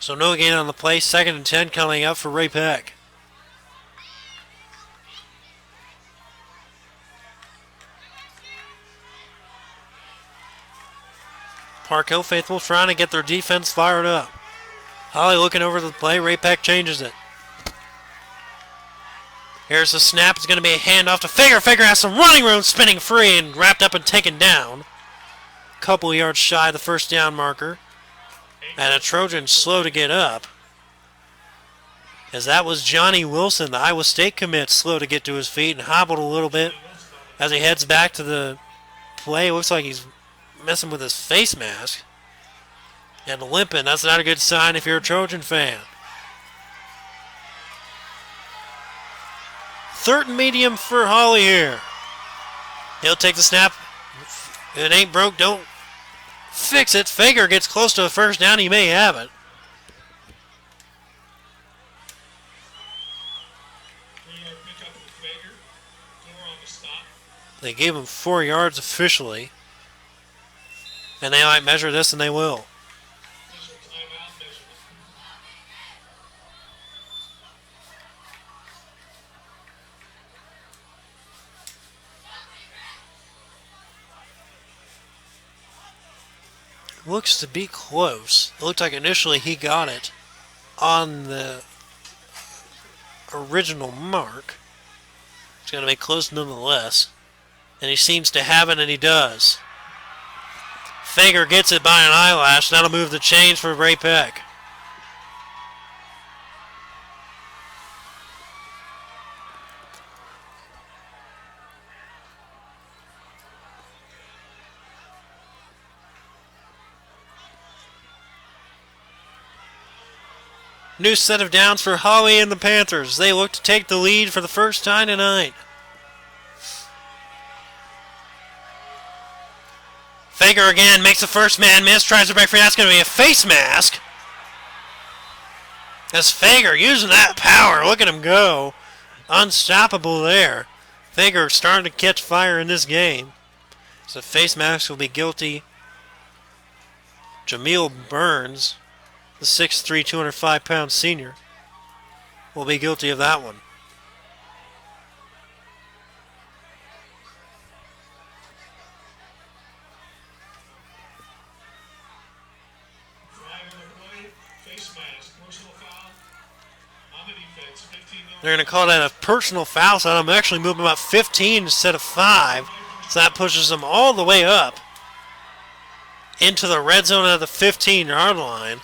Speaker 1: So no gain on the play. 2nd and 10 coming up for Ray-Pec. Park Hill faithful trying to get their defense fired up. Holly looking over the play. Ray-Pec changes it. Here's the snap. It's going to be a handoff to Fager. Fager has some running room, spinning free and wrapped up and taken down. Couple yards shy of the 1st down marker. And a Trojan slow to get up. As that was Johnny Wilson, the Iowa State commit, slow to get to his feet and hobbled a little bit as he heads back to the play. Looks like he's messing with his face mask and limping. That's not a good sign if you're a Trojan fan. 3rd and medium for Holly here. He'll take the snap, If it ain't broke, don't fix it. Fager gets close to a first down. He may have it. They gave him 4 yards officially. And they might measure this, and they will. Looks to be close. It looked like initially he got it on the original mark. It's going to be close nonetheless. And he seems to have it, and he does. Fager gets it by an eyelash. That'll move the chains for Ray-Pec. New set of downs for Holly and the Panthers. They look to take the lead for the first time tonight. Fager again makes the first man miss. Tries to break free. That's going to be a face mask. As Fager using that power. Look at him go. Unstoppable there. Fager starting to catch fire in this game. So face mask will be guilty. Jameel Burns, the 6'3", 205-pound senior, will be guilty of that one. They're going to call that a personal foul, so I'm actually moving about 15 instead of 5. So that pushes them all the way up into the red zone at the 15-yard line.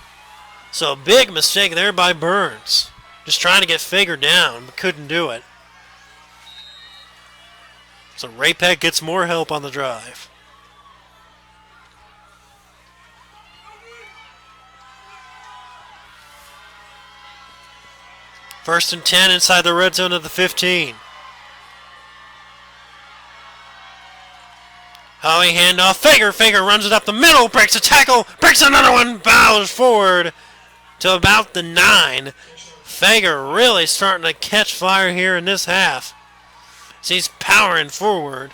Speaker 1: So a big mistake there by Burns. Just trying to get Fager down, but couldn't do it. So Ray-Pec gets more help on the drive. First and 10 inside the red zone of the 15. Howie handoff. Fager runs it up the middle, breaks a tackle, breaks another one, bows forward to about the 9. Fager really starting to catch fire here in this half. So he's powering forward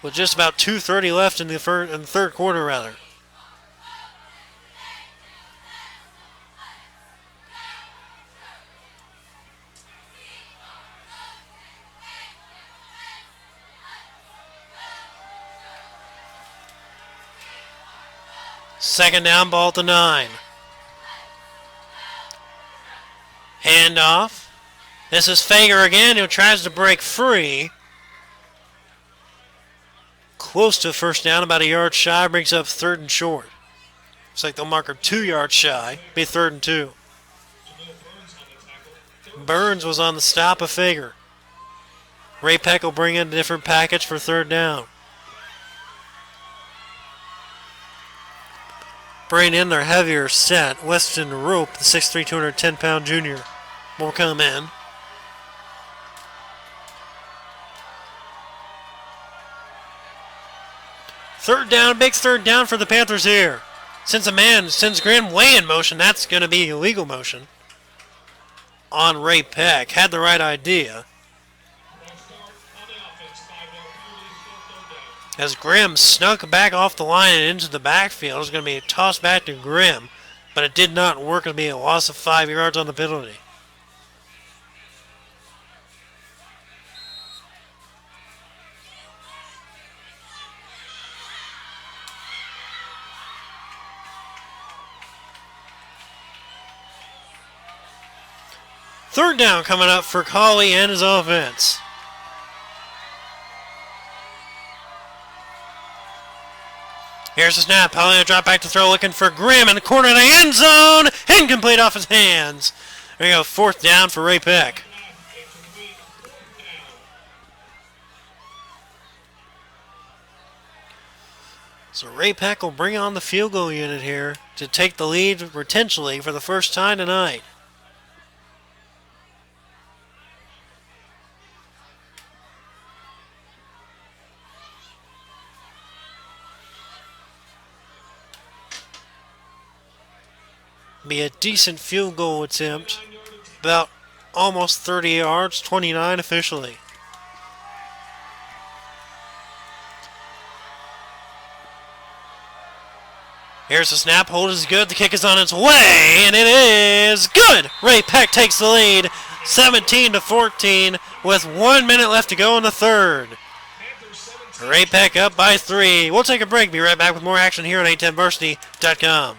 Speaker 1: with just about 2:30 left in the third quarter, rather. Second down, ball at the 9. Handoff. This is Fager again, who tries to break free. Close to first down, about a yard shy, brings up third and short. Looks like they'll mark her 2 yards shy, be third and 2. Burns was on the stop of Fager. Ray-Pec will bring in a different package for third down. Bring in their heavier set. Weston Rope, the 6'3", 210-pound junior, will come in. Third down, big third down for the Panthers here. Since a man sends Graham way in motion, that's going to be illegal motion on Ray-Pec. Had the right idea. As Grimm snuck back off the line and into the backfield, it was going to be a toss back to Grimm, but it did not work. It would be a loss of 5 yards on the penalty. Third down coming up for Colley and his offense. Here's the snap. Holly will drop back to throw, looking for Grimm in the corner of the end zone. Incomplete off his hands. There you go, fourth down for Ray-Pec. So Ray-Pec will bring on the field goal unit here to take the lead potentially for the first time tonight. Be a decent field goal attempt. About almost 30 yards, 29 officially. Here's the snap. Hold is good. The kick is on its way, and it is good. Ray-Pec takes the lead, 17-14, with 1 minute left to go in the third. Ray-Pec up by 3. We'll take a break. Be right back with more action here on A10varsity.com.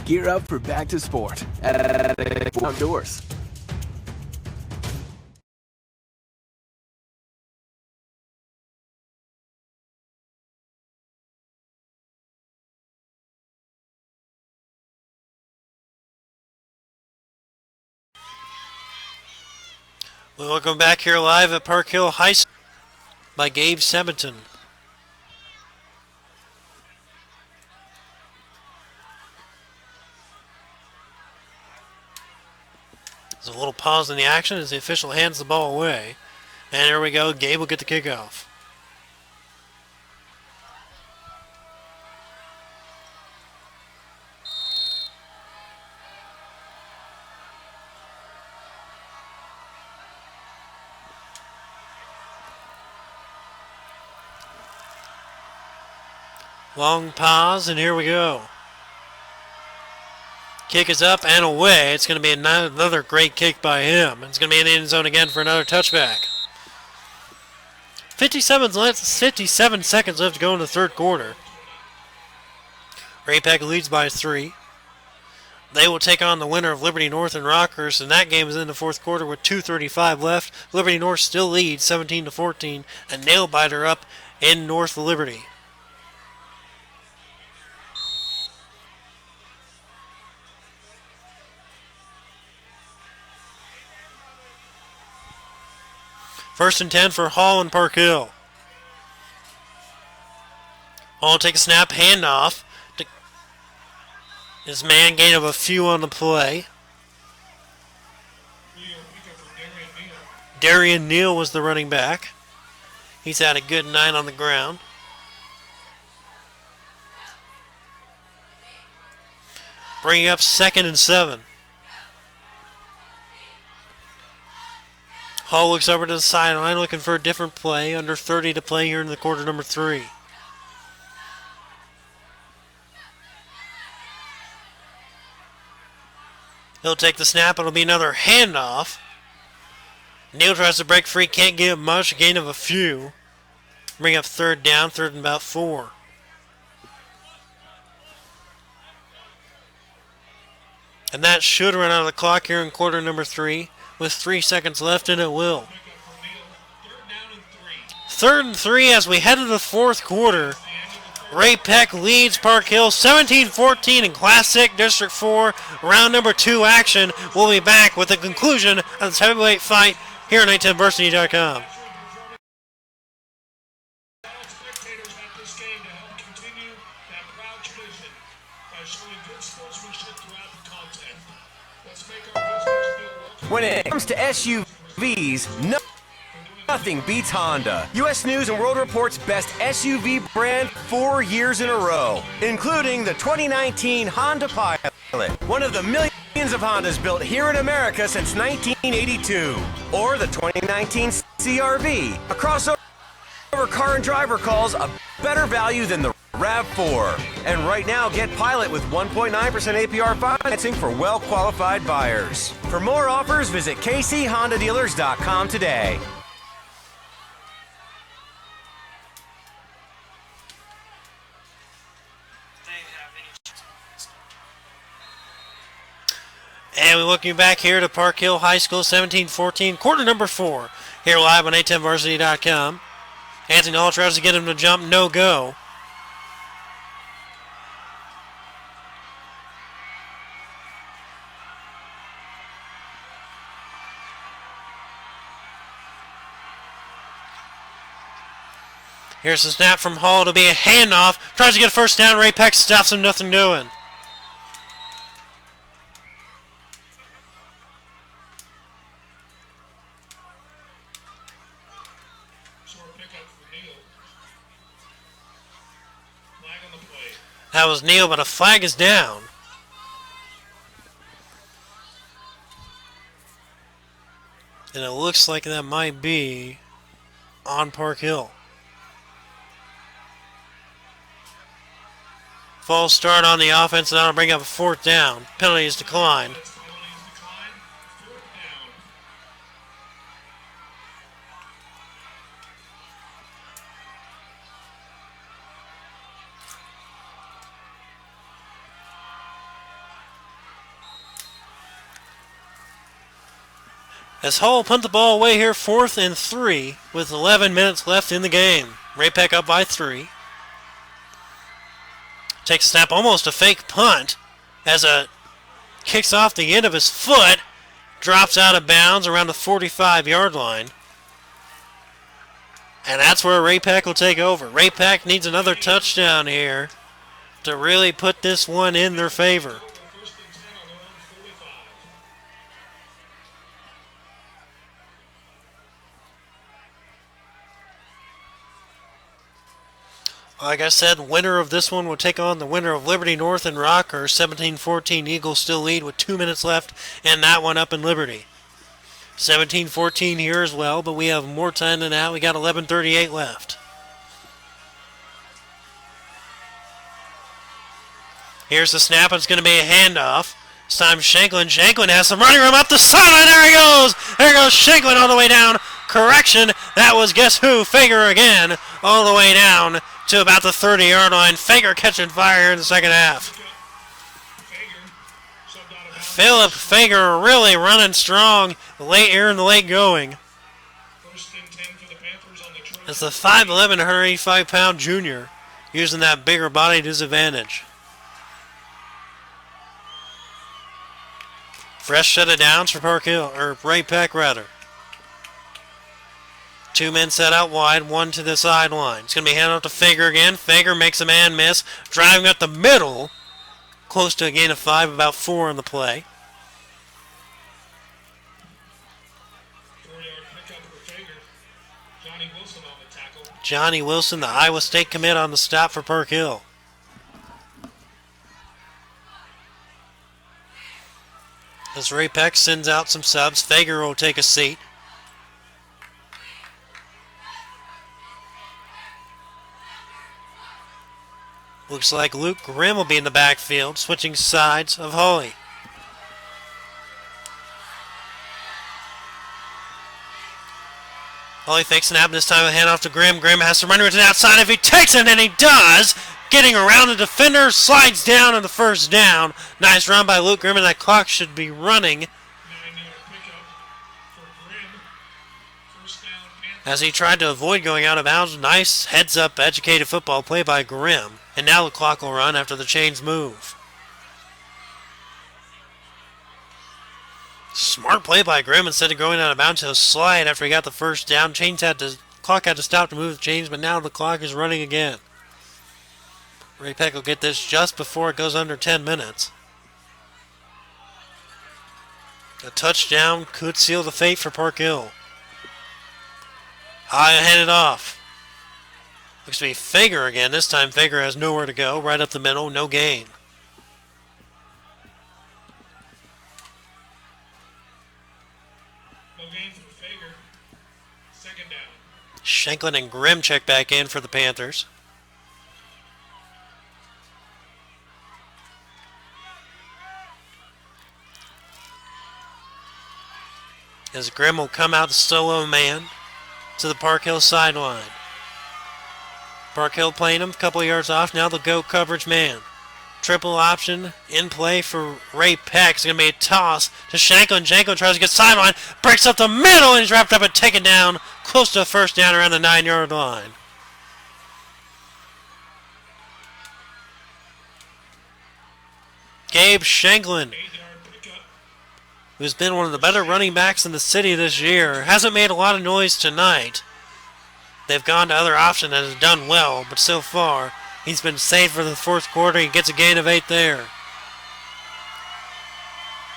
Speaker 3: Gear up for back to sport at Outdoors.
Speaker 1: Welcome back here live at Park Hill High School by Gabe Sebenton. There's a little pause in the action as the official hands the ball away. And here we go. Gabe will get the kickoff. Long pause, and here we go. Kick is up and away. It's going to be another great kick by him. It's going to be in the end zone again for another touchback. 57 seconds left to go in the third quarter. Ray-Pec leads by 3. They will take on the winner of Liberty North and Rockers, and that game is in the fourth quarter with 2:35 left. Liberty North still leads 17-14. A nail-biter up in North Liberty. First and 10 for Hall and Park Hill. Hall take a snap, handoff. His man gain of a few on the play. Darian Neal was the running back. He's had a good night on the ground. Bringing up 2nd and 7. Hall looks over to the sideline looking for a different play. Under 30 to play here in the quarter number 3. He'll take the snap. It'll be another handoff. Neal tries to break free. Can't get much. Gain of a few. Bring up third down. Third and about 4. And that should run out of the clock here in quarter number 3. With 3 seconds left, and it will. 3rd and 3 as we head to the fourth quarter. Ray-Pec leads Park Hill 17-14 in Classic District 4 round number 2 action. We'll be back with the conclusion of this heavyweight fight here on A10varsity.com.
Speaker 2: Spectators at this game to help continue that proud tradition by showing good sportsmanship throughout the content. Let's make our listeners feel welcome.
Speaker 4: When it comes to SUVs, nothing beats Honda. U.S. News and World Report's best SUV brand 4 years in a row, including the 2019 Honda Pilot, one of the millions of Hondas built here in America since 1982, or the 2019 CR-V, a crossover car and driver calls a better value than the RAV4. And right now, get Pilot with 1.9% APR financing for well-qualified buyers. For more offers, visit kchondadealers.com today.
Speaker 1: And we welcome you back here to Park Hill High School 17-14, quarter number 4. Here live on A10varsity.com. Anthony Hall tries to get him to jump, no go. Here's the snap from Hall to be a handoff. Tries to get a first down. Ray-Pec stops him, nothing doing. That was Neal, but a flag is down. And it looks like that might be on Park Hill. False start on the offense, and that'll bring up a 4th down. Penalty is declined. As Hall punt the ball away here, 4th and 3 with 11 minutes left in the game. Ray-Pec up by 3. Takes a snap, almost a fake punt, as a kicks off the end of his foot, drops out of bounds around the 45-yard line. And that's where Ray-Pec will take over. Ray-Pec needs another touchdown here to really put this one in their favor. Like I said, winner of this one will take on the winner of Liberty North and Rocker. 17-14, Eagles still lead with 2 minutes left, and that one up in Liberty. 17-14 here as well, but we have more time than that. We got 11:38 left. Here's the snap, and it's going to be a handoff. This time Shanklin. Shanklin has some running room up the sideline. There he goes. There goes Shanklin all the way down. Correction, that was guess who? Fager again, all the way down to about the 30-yard line. Fager catching fire in the second half. Philip Fager really running strong late here in the late going. It's the 5'11", 185-pound junior using that bigger body to his advantage. Fresh set of downs for Park Hill, or Ray-Pec rather. 2 men set out wide, 1 to the sideline. It's going to be handed off to Fager again. Fager makes a man miss, driving up the middle, close to a gain of 5, about 4 on the play. Johnny Wilson, the Iowa State commit, on the stop for Park Hill. As Ray-Pec sends out some subs, Fager will take a seat. Looks like Luke Grimm will be in the backfield, switching sides of Hawley. Hawley fakes an snap, this time a handoff to Grimm. Grimm has to run to the outside if he takes it, and he does. Getting around the defender, slides down on the first down. Nice run by Luke Grimm, and that clock should be running. As he tried to avoid going out of bounds, nice heads-up educated football play by Grimm. And now the clock will run after the chains move. Smart play by Grimm. Instead of going out of bounds, he'll slide after he got the first down. Clock had to stop to move the chains, but now the clock is running again. Ray-Pec will get this just before it goes under 10 minutes. A touchdown could seal the fate for Park Hill. High handed off. Looks to be Fager again. This time Fager has nowhere to go. Right up the middle, no gain.
Speaker 2: No gain for Fager. Second down.
Speaker 1: Shanklin and Grimm check back in for the Panthers. As Grimm will come out solo man to the Park Hill sideline. Park Hill playing him a couple yards off. Now they'll go coverage man. Triple option in play for Ray-Pec. It's going to be a toss to Shanklin. Shanklin tries to get sideline, breaks up the middle, and he's wrapped up and taken down close to a first down around the 9-yard line. Gabe Shanklin, who's been one of the better running backs in the city this year, hasn't made a lot of noise tonight. They've gone to other options and has done well, but so far he's been saved for the fourth quarter. He gets a gain of 8 there.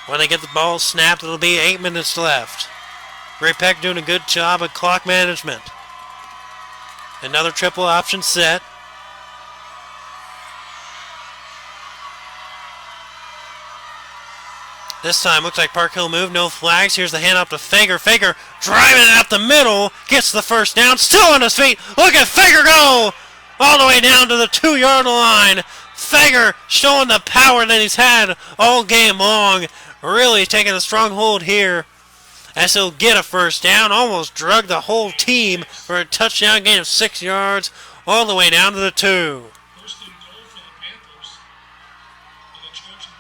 Speaker 1: When they get the ball snapped, it'll be 8 minutes left. Ray-Pec doing a good job of clock management. Another triple option set. This time looks like Park Hill moved, no flags. Here's the handoff to Fager. Fager driving it up the middle, gets the first down, still on his feet. Look at Fager go all the way down to the 2-yard line. Fager showing the power that he's had all game long. Really taking a strong hold here as he'll get a first down. Almost drug the whole team for a touchdown gain of 6 yards all the way down to the 2.
Speaker 2: First and goal for the Panthers. And a charge of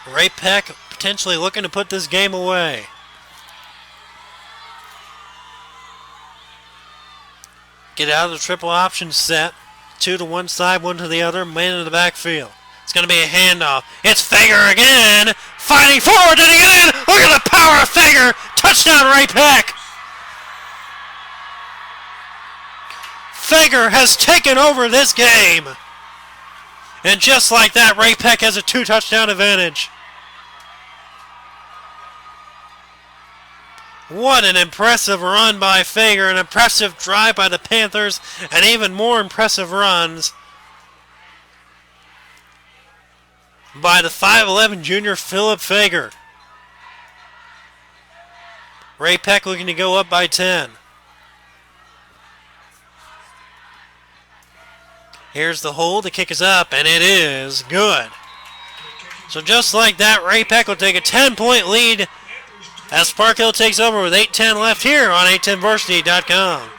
Speaker 2: 3.
Speaker 1: Ray-Pec potentially looking to put this game away. Get out of the triple option set. 2 to one side, 1 to the other. Man in the backfield. It's going to be a handoff. It's Fager again. Fighting forward. Did he get in? Look at the power of Fager. Touchdown, Ray-Pec. Fager has taken over this game. And just like that, Ray-Pec has a 2-touchdown advantage. What an impressive run by Fager, an impressive drive by the Panthers, and even more impressive runs by the 5'11 junior Philip Fager. Ray-Pec looking to go up by 10. Here's the hold, the kick is up, and it is good. So just like that, Ray-Pec will take a 10-point lead as Park Hill takes over with 8:10 left here on A10varsity.com.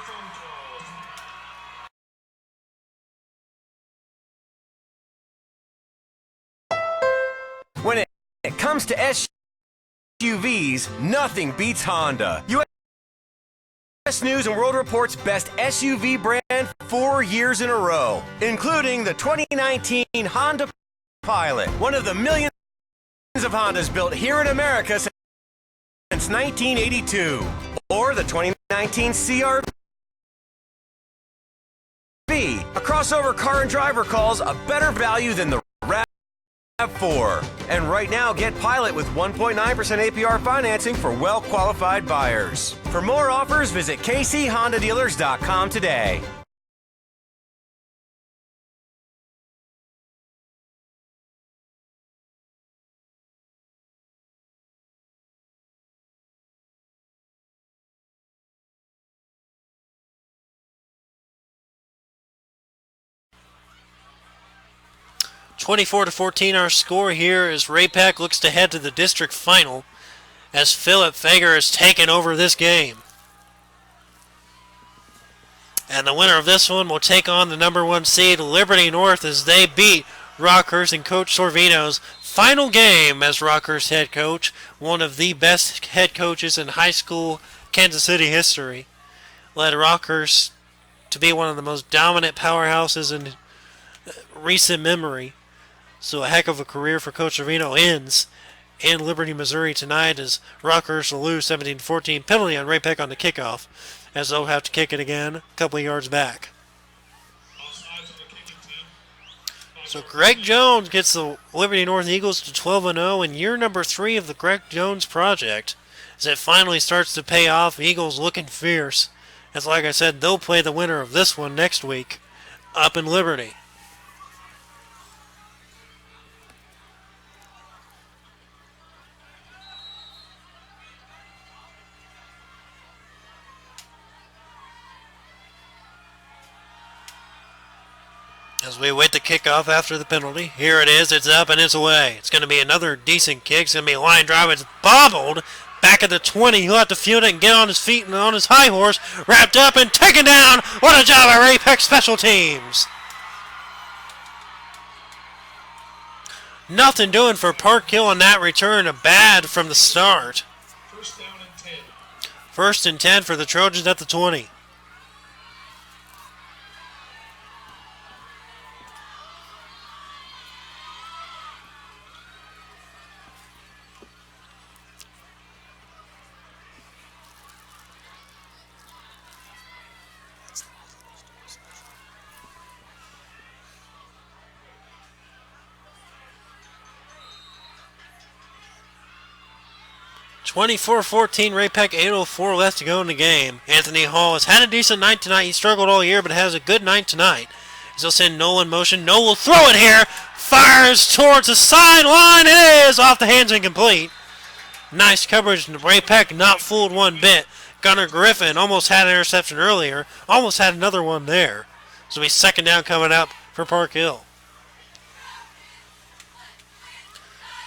Speaker 4: When it comes to SUVs, nothing beats Honda. U.S. News and World Report's best SUV brand 4 years in a row, including the 2019 Honda Pilot, one of the millions of Hondas built here in America since 1982, or the 2019 CR-V, a crossover car and driver calls a better value than the RAV4. And right now, get Pilot with 1.9% APR financing for well-qualified buyers. For more offers, visit kchondadealers.com today.
Speaker 1: (24-14) our score here as Ray-Pec looks to head to the district final as Philip Fager has taken over this game. And the winner of this one will take on the number 1 seed Liberty North as they beat Rockhurst and Coach Sorvino's final game as Rockhurst head coach, one of the best head coaches in high school Kansas City history. Led Rockhurst to be one of the most dominant powerhouses in recent memory. So a heck of a career for Coach Sorvino ends in Liberty, Missouri tonight as Rockhurst will lose 17-14. Penalty on Ray-Pec on the kickoff as they'll have to kick it again a couple of yards back. So Greg Jones gets the Liberty North Eagles to 12-0 in year number 3 of the Greg Jones project as it finally starts to pay off. Eagles looking fierce. As like I said, they'll play the winner of this one next week up in Liberty. As we wait the kickoff after the penalty, here it is, it's up and it's away. It's going to be another decent kick. It's going to be a line drive. It's bobbled Back at the 20, he'll have to field it and get on his feet and on his high horse. Wrapped up and taken down. What a job by Ray-Pec Special Teams. Nothing doing for Park Hill on that return. A bad from the start.
Speaker 2: First down and 10.
Speaker 1: First and 10 for the Trojans at the 20. (24-14) Ray-Pec, 8:04 left to go in the game. Anthony Hall has had a decent night tonight. He struggled all year, but has a good night tonight. He'll send Noah in motion. Noah will throw it here. Fires towards the sideline. It is off the hands, incomplete. Nice coverage. Ray-Pec not fooled one bit. Gunnar Griffin almost had an interception earlier. Almost had another one there. So he's second down coming up for Park Hill.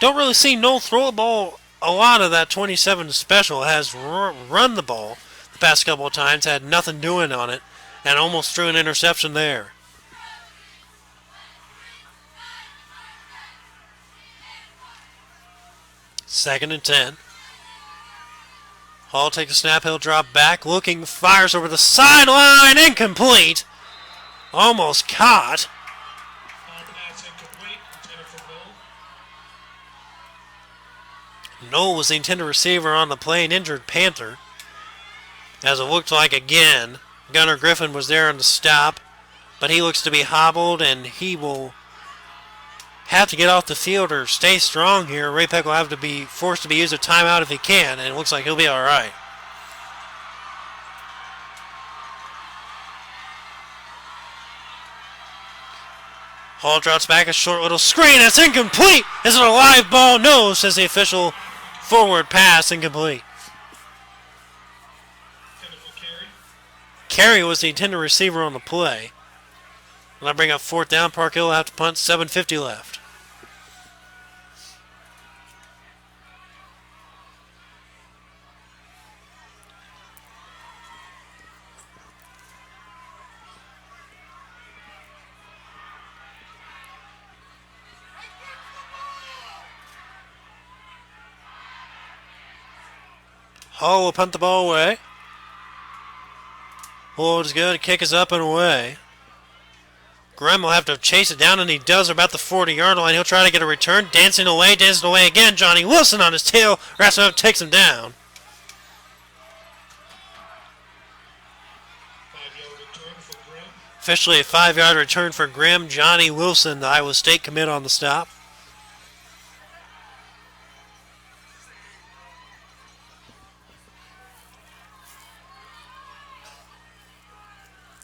Speaker 1: Don't really see Noel throw a ball. A lot of that 27 special has run the ball the past couple of times, had nothing doing on it, and almost threw an interception there. Second and 10. Hall takes a snap, he'll drop back, looking, fires over the sideline, incomplete. Almost caught.
Speaker 2: That's incomplete. Intended for Noel.
Speaker 1: Noel was the intended receiver on the play, an injured Panther. As it looked like again, Gunnar Griffin was there on the stop, but he looks to be hobbled and he will have to get off the field or stay strong here. Ray-Pec will have to be forced to use a timeout if he can, and it looks like he'll be all right. Hall drops back a short little screen. It's incomplete. Is it a live ball? No, says the official. Forward pass, incomplete. Carey was the intended receiver on the play. When I bring up fourth down, Park Hill will have to punt, 7:50 left. Hall will punt the ball away. Hold is good. Kick is up and away. Graham will have to chase it down, and he does about the 40-yard line. He'll try to get a return. Dancing away again. Johnny Wilson on his tail. Wraps him up, takes him down.
Speaker 2: 5-yard return for Grimm.
Speaker 1: Officially a 5-yard return for Graham. Johnny Wilson, the Iowa State commit, on the stop.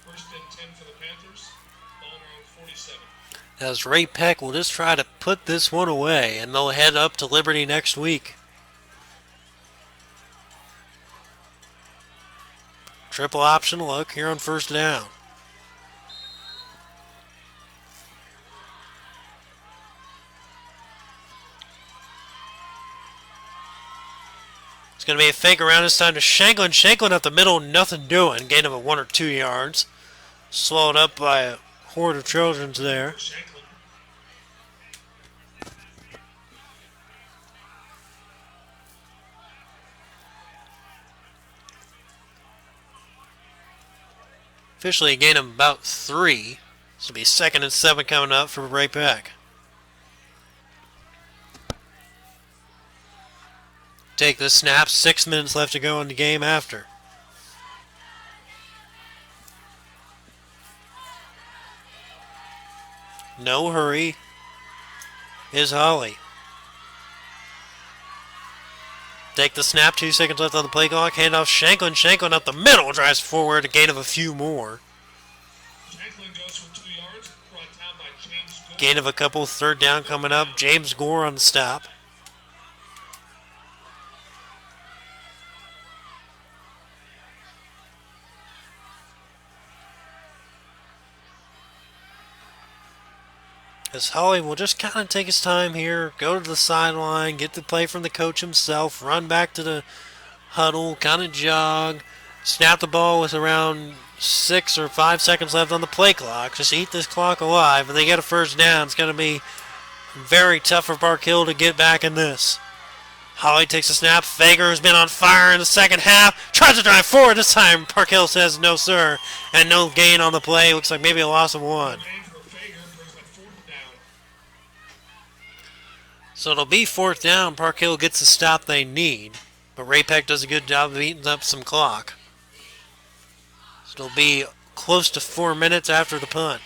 Speaker 2: First and 10 for the Panthers. Ball around 47.
Speaker 1: As Ray-Pec will just try to put this one away, and they'll head up to Liberty next week. Triple option look here on first down. It's going to be a fake around this time to Shanklin. Shanklin up the middle, nothing doing. Gain of 1 or 2 yards. Slowed up by a horde of Trojans there.
Speaker 2: Shanklin.
Speaker 1: Officially a gain of about 3. This will be 2nd and 7 coming up for Ray-Pec. Take the snap. 6 minutes left to go in the game after. No hurry is Holly. Take the snap, 2 seconds left on the play clock. Hand off Shanklin. Shanklin up the middle, drives forward, a gain of a few more.
Speaker 2: Shanklin goes for 2 yards. Brought down by James Gore.
Speaker 1: Gain of a couple, third down coming up. James Gore on the stop. As Holly will just kind of take his time here, go to the sideline, get the play from the coach himself, run back to the huddle, kind of jog, snap the ball with around 6 or 5 seconds left on the play clock. Just eat this clock alive. If they get a first down, it's going to be very tough for Park Hill to get back in this. Holly takes a snap. Fager has been on fire in the second half. Tries to drive forward. This time Park Hill says no, sir. And no gain on the play. Looks like maybe a loss of 1. So it'll be 4th down. Park Hill gets the stop they need. But Ray-Pec does a good job of eating up some clock. So it'll be close to 4 minutes after the punt.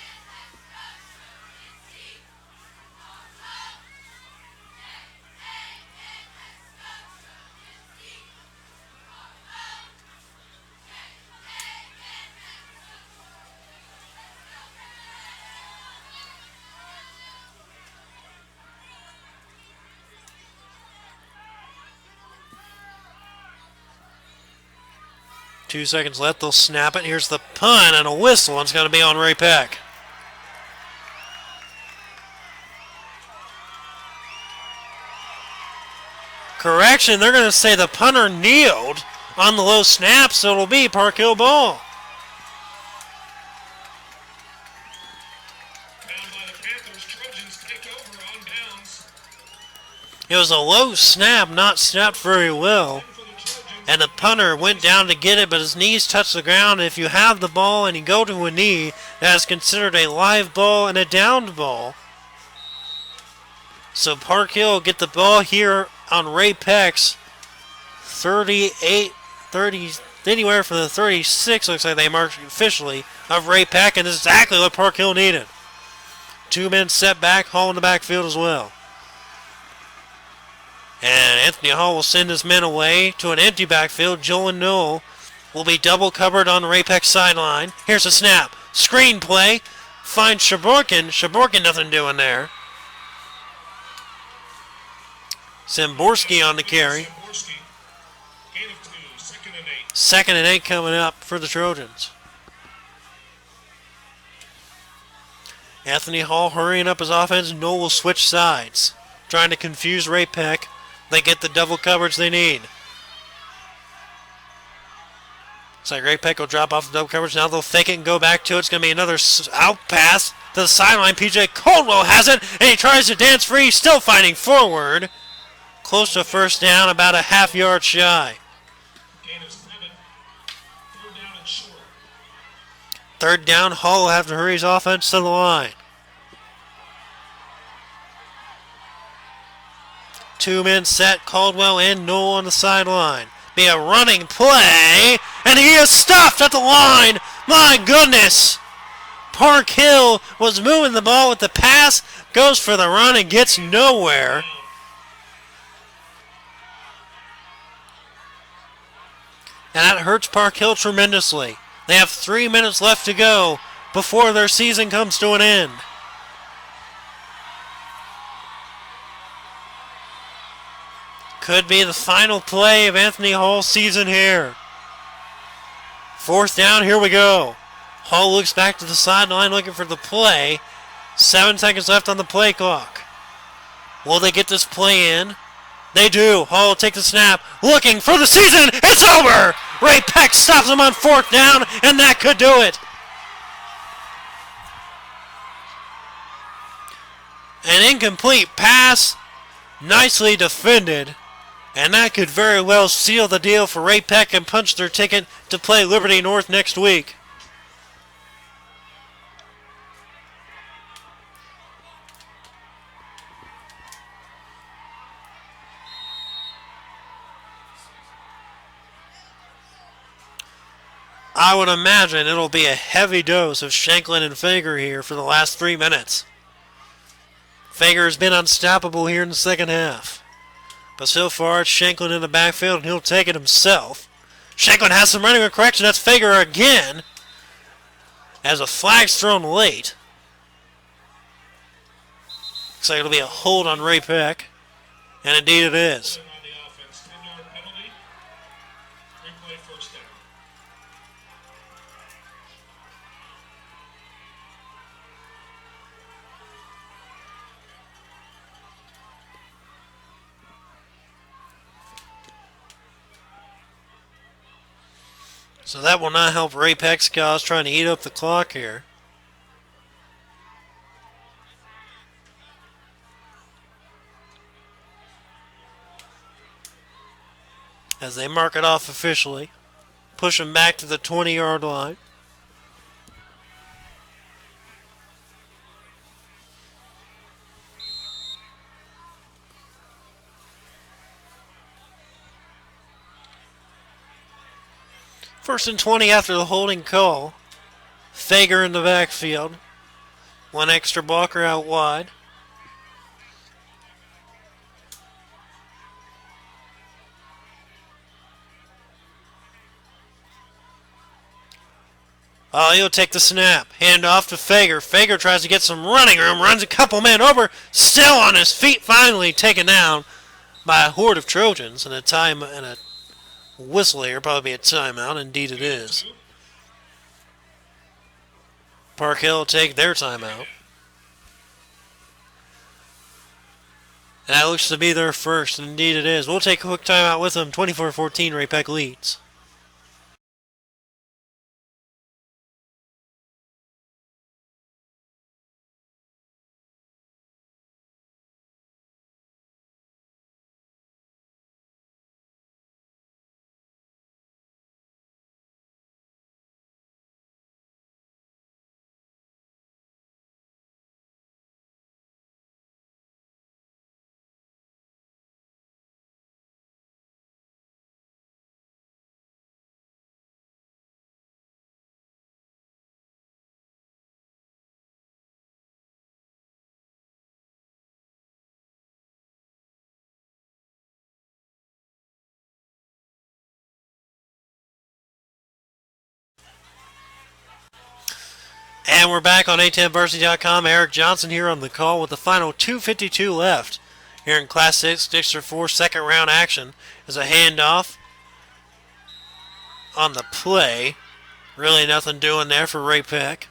Speaker 1: Two seconds left. They'll snap it. Here's the punt and a whistle. It's going to be on Ray-Pec. Correction, they're going to say the punter kneeled on the low snap, so it'll be Park Hill ball. It was a low snap, not snapped very well. And the punter went down to get it, but his knees touched the ground. If you have the ball and you go to a knee, that is considered a live ball and a downed ball. So Park Hill get the ball here on Ray-Pec's 38, 30, anywhere from the 36, looks like they marked officially, of Ray-Pec, and this is exactly what Park Hill needed. 2 men set back, Hall in the backfield as well. And Anthony Hall will send his men away to an empty backfield. Joel and Noel will be double covered on the Ray-Pec sideline. Here's a snap. Screen play. Finds Shaborkin. Shaborkin nothing doing there. Samborski on the carry. 2nd and 8 coming up for the Trojans. Anthony Hall hurrying up his offense. Noel will switch sides, trying to confuse Ray-Pec. They get the double coverage they need. Looks like Ray-Pec will drop off the double coverage. Now they'll fake it and go back to it. It's going to be another out pass to the sideline. PJ Caldwell has it, and he tries to dance free. Still fighting forward. Close to 1st down, about a half-yard shy. 3rd down, Hall will have to hurry his offense to the line. 2 men set, Caldwell and Noel on the sideline. Be a running play, and he is stopped at the line. My goodness. Park Hill was moving the ball with the pass, goes for the run and gets nowhere. And that hurts Park Hill tremendously. They have 3 minutes left to go before their season comes to an end. Could be the final play of Anthony Hall's season here. 4th down, here we go. Hall looks back to the sideline looking for the play. 7 seconds left on the play clock. Will they get this play in? They do. Hall will take the snap. Looking for the season. It's over. Ray-Pec stops him on 4th down, and that could do it. An incomplete pass. Nicely defended. And that could very well seal the deal for Ray-Pec and punch their ticket to play Liberty North next week. I would imagine it'll be a heavy dose of Shanklin and Fager here for the last 3 minutes. Fager has been unstoppable here in the second half. But so far it's Shanklin in the backfield and he'll take it himself. Shanklin has some running with correction. That's Fager again. As a flag's thrown late. Looks like it'll be a hold on Ray-Pec. And indeed it is. So that will not help Ray-Pec's cause trying to eat up the clock here. As they mark it off officially. Push him back to the 20-yard line. First and 20 after the holding call. Fager in the backfield. One extra blocker out wide. Oh, he'll take the snap. Hand off to Fager. Fager tries to get some running room. Runs a couple men over. Still on his feet. Finally taken down by a horde of Trojans. And a whistle here. Probably be a timeout. Indeed it is. Park Hill will take their timeout. And that looks to be their first. Indeed it is. We'll take a quick timeout with them. 24-14. Ray-Pec leads. And we're back on A10varsity.com. Eric Johnson here on the call with the final 2:52 left here in Class 6 District 4 second round action. As a handoff on the play. Really nothing doing there for Ray-Pec.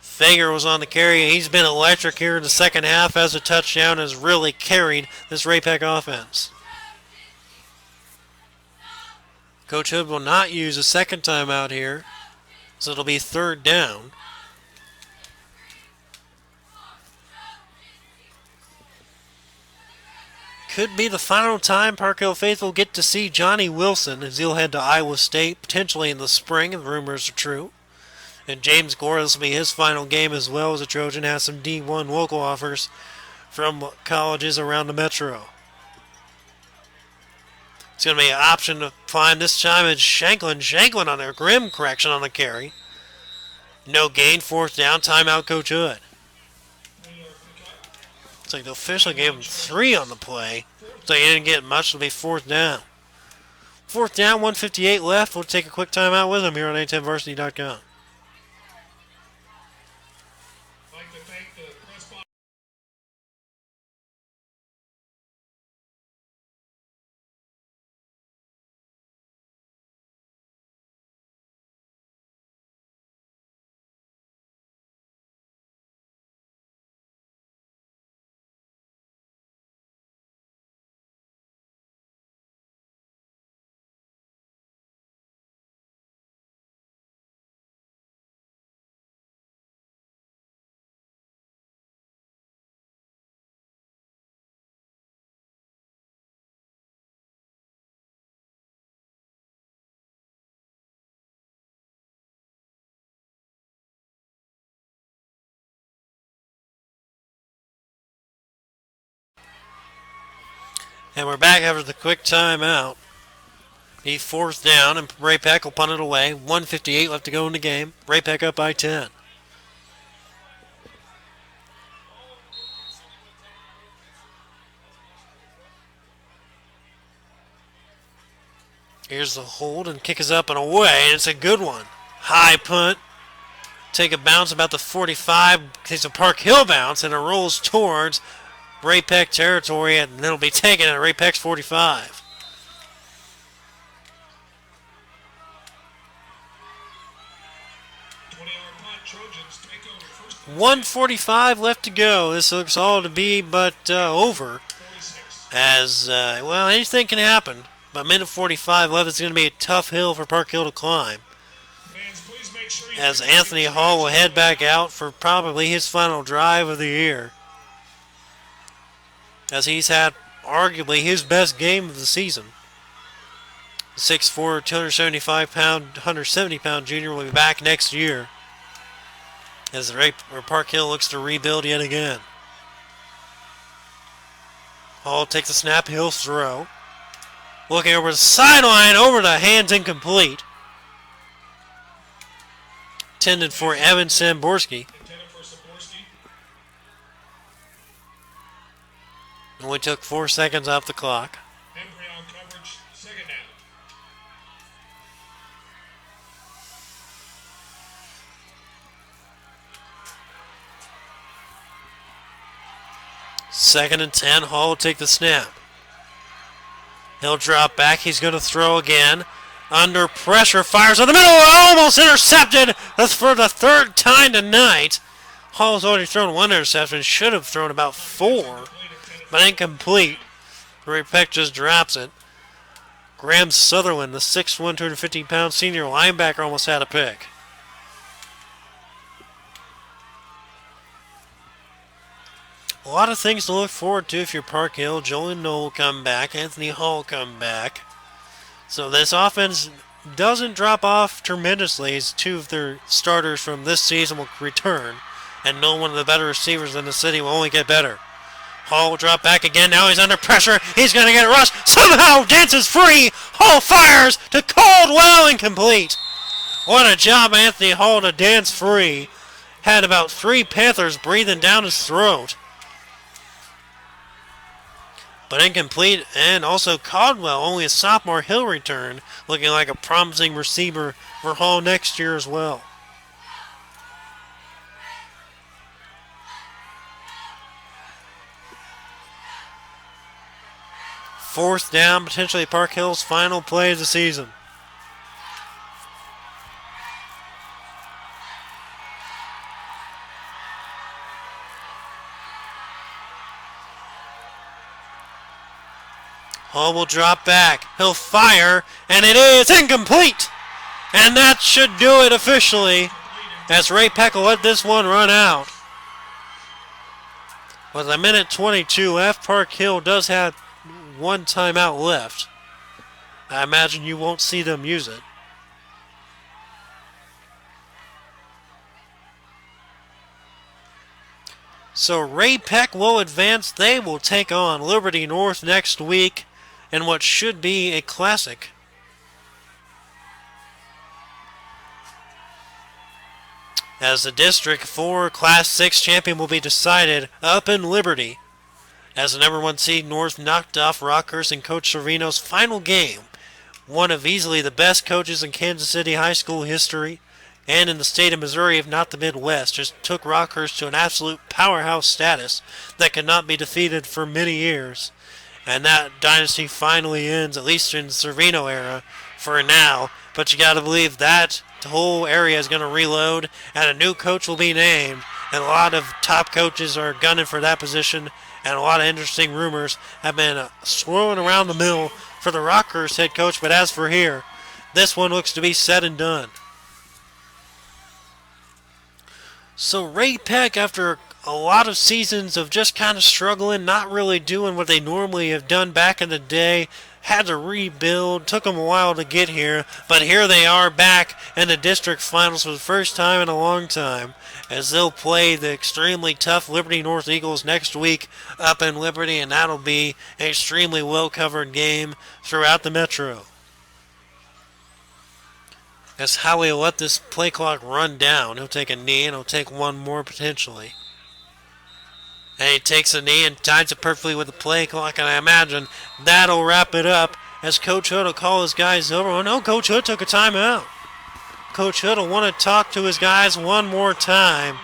Speaker 1: Fager was on the carry. He's been electric here in the second half as a touchdown has really carried this Ray-Pec offense. Coach Hood will not use a second timeout here, so it'll be third down. Could be the final time Park Hill faithful get to see Johnny Wilson as he'll head to Iowa State, potentially in the spring, if rumors are true. And James Gore, this will be his final game as well, as a Trojan has some D1 local offers from colleges around the metro. It's going to be an option to find this time. It's Shanklin on there. Grim correction on the carry. No gain, fourth down. Timeout, Coach Hood. It's like the official gave him 3 on the play. So he didn't get much. It'll be fourth down. Fourth down, 1:58 left. We'll take a quick timeout with him here on A10varsity.com. And we're back after the quick timeout. Be fourth down, and Ray-Pec will punt it away. 1:58 left to go in the game. Ray-Pec up by 10. Here's the hold, and kick is up and away, and it's a good one. High punt. Take a bounce about the 45. Takes a Park Hill bounce, and it rolls towards Ray-Pec territory, and it'll be taken at Ray-Pec's 45. $1:45 left to go. This looks all to be but over. As, well, anything can happen. By minute 45 left, it's going to be a tough hill for Park Hill to climb,
Speaker 2: Fans, please make sure you
Speaker 1: as Anthony Hall will head back out for probably his final drive of the year, as he's had arguably his best game of the season. 6'4", 275-pound, 170-pound junior will be back next year, as Park Hill looks to rebuild yet again. Hall takes a snap, he'll throw. Looking over the sideline, over the hands, incomplete. Intended for Evan Samborski.
Speaker 2: intended for Saborski.
Speaker 1: Only took 4 seconds off the clock.
Speaker 2: Embry on coverage, second down.
Speaker 1: Second and 10, Hall will take the snap. He'll drop back, he's going to throw again. Under pressure, fires in the middle, almost intercepted for the third time tonight. Hall's already thrown 1 interception, should have thrown about 4, but incomplete. Ray-Pec just drops it. Graham Sutherland, the 6'1", 250-pound senior linebacker, almost had a pick. A lot of things to look forward to if you're Park Hill. Jolin Knoll come back. Anthony Hall come back. So this offense doesn't drop off tremendously as 2 of their starters from this season will return. And no one of the better receivers in the city will only get better. Hall will drop back again. Now he's under pressure. He's going to get rushed. Somehow dances free. Hall fires to Caldwell, incomplete. What a job, Anthony Hall, to dance free. Had about 3 Panthers breathing down his throat. But incomplete, and also Caldwell, only a sophomore, he'll return, looking like a promising receiver for Hall next year as well. Fourth down, potentially Park Hill's final play of the season. Hall will drop back. He'll fire, and it is incomplete. And that should do it officially, as Ray-Pec will let this one run out. With a minute 22 left, Park Hill does have 1 timeout left. I imagine you won't see them use it. So Ray-Pec will advance. They will take on Liberty North next week in what should be a classic. As the District 4 Class 6 champion will be decided up in Liberty, as the number 1 seed North knocked off Rockhurst in Coach Servino's final game, one of easily the best coaches in Kansas City high school history and in the state of Missouri, if not the Midwest. Just took Rockhurst to an absolute powerhouse status that could not be defeated for many years. And that dynasty finally ends, at least in the Servino era, for now. But you got to believe that the whole area is going to reload, and a new coach will be named. And a lot of top coaches are gunning for that position, and a lot of interesting rumors have been swirling around the mill for the Rockhurst head coach. But as for here, this one looks to be said and done. So Ray-Pec, after a lot of seasons of just kind of struggling, not really doing what they normally have done back in the day, had to rebuild, took them a while to get here, but here they are back in the district finals for the first time in a long time, as they'll play the extremely tough Liberty North Eagles next week up in Liberty, and that'll be an extremely well-covered game throughout the Metro. As Howie will let this play clock run down. He'll take a knee, and he'll take one more potentially. And he takes a knee and ties it perfectly with the play clock, and I imagine that'll wrap it up as Coach Hood will call his guys over. Oh no, Coach Hood took a timeout. Coach Hood will want to talk to his guys one more time,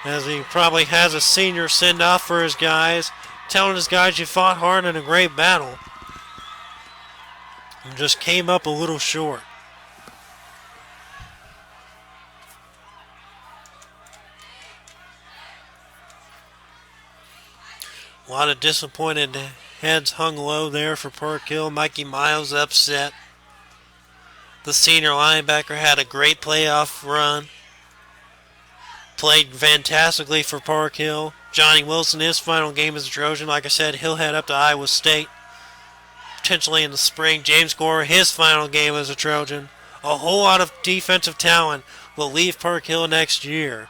Speaker 1: as he probably has a senior send-off for his guys, telling his guys you fought hard in a great battle and just came up a little short. A lot of disappointed Heads hung low there for Park Hill. Mikey Miles upset. The senior linebacker had a great playoff run. Played fantastically for Park Hill. Johnny Wilson, his final game as a Trojan. Like I said, he'll head up to Iowa State potentially in the spring. James Gore, his final game as a Trojan. A whole lot of defensive talent will leave Park Hill next year.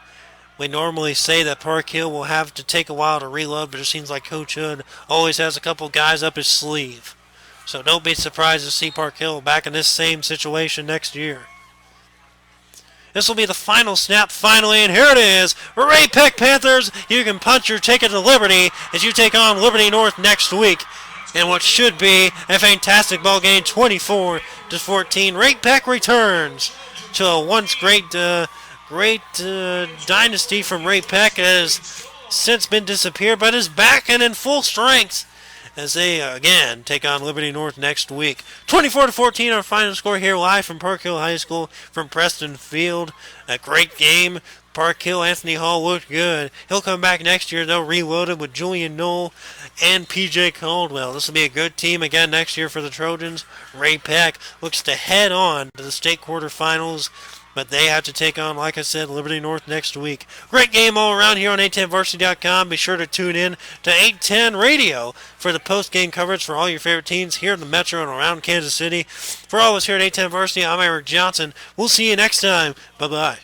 Speaker 1: We normally say that Park Hill will have to take a while to reload, but it seems like Coach Hood always has a couple guys up his sleeve. So don't be surprised to see Park Hill back in this same situation next year. This will be the final snap finally, and here it is. Ray-Pec Panthers, you can punch your ticket to Liberty as you take on Liberty North next week in what should be a fantastic ball game, 24-14. Ray-Pec returns to a once great dynasty from Ray-Pec has since been disappeared, but is back and in full strength as they again take on Liberty North next week. 24-14 our final score here live from Park Hill High School from Preston Field. A great game. Park Hill, Anthony Hall looked good. He'll come back next year, though, reloaded with Julian Knoll and P.J. Caldwell. This will be a good team again next year for the Trojans. Ray-Pec looks to head on to the state quarterfinals, but they have to take on, like I said, Liberty North next week. Great game all around here on 810varsity.com. Be sure to tune in to 810 Radio for the post-game coverage for all your favorite teams here in the Metro and around Kansas City. For all of us here at 810 Varsity, I'm Eric Johnson. We'll see you next time. Bye-bye.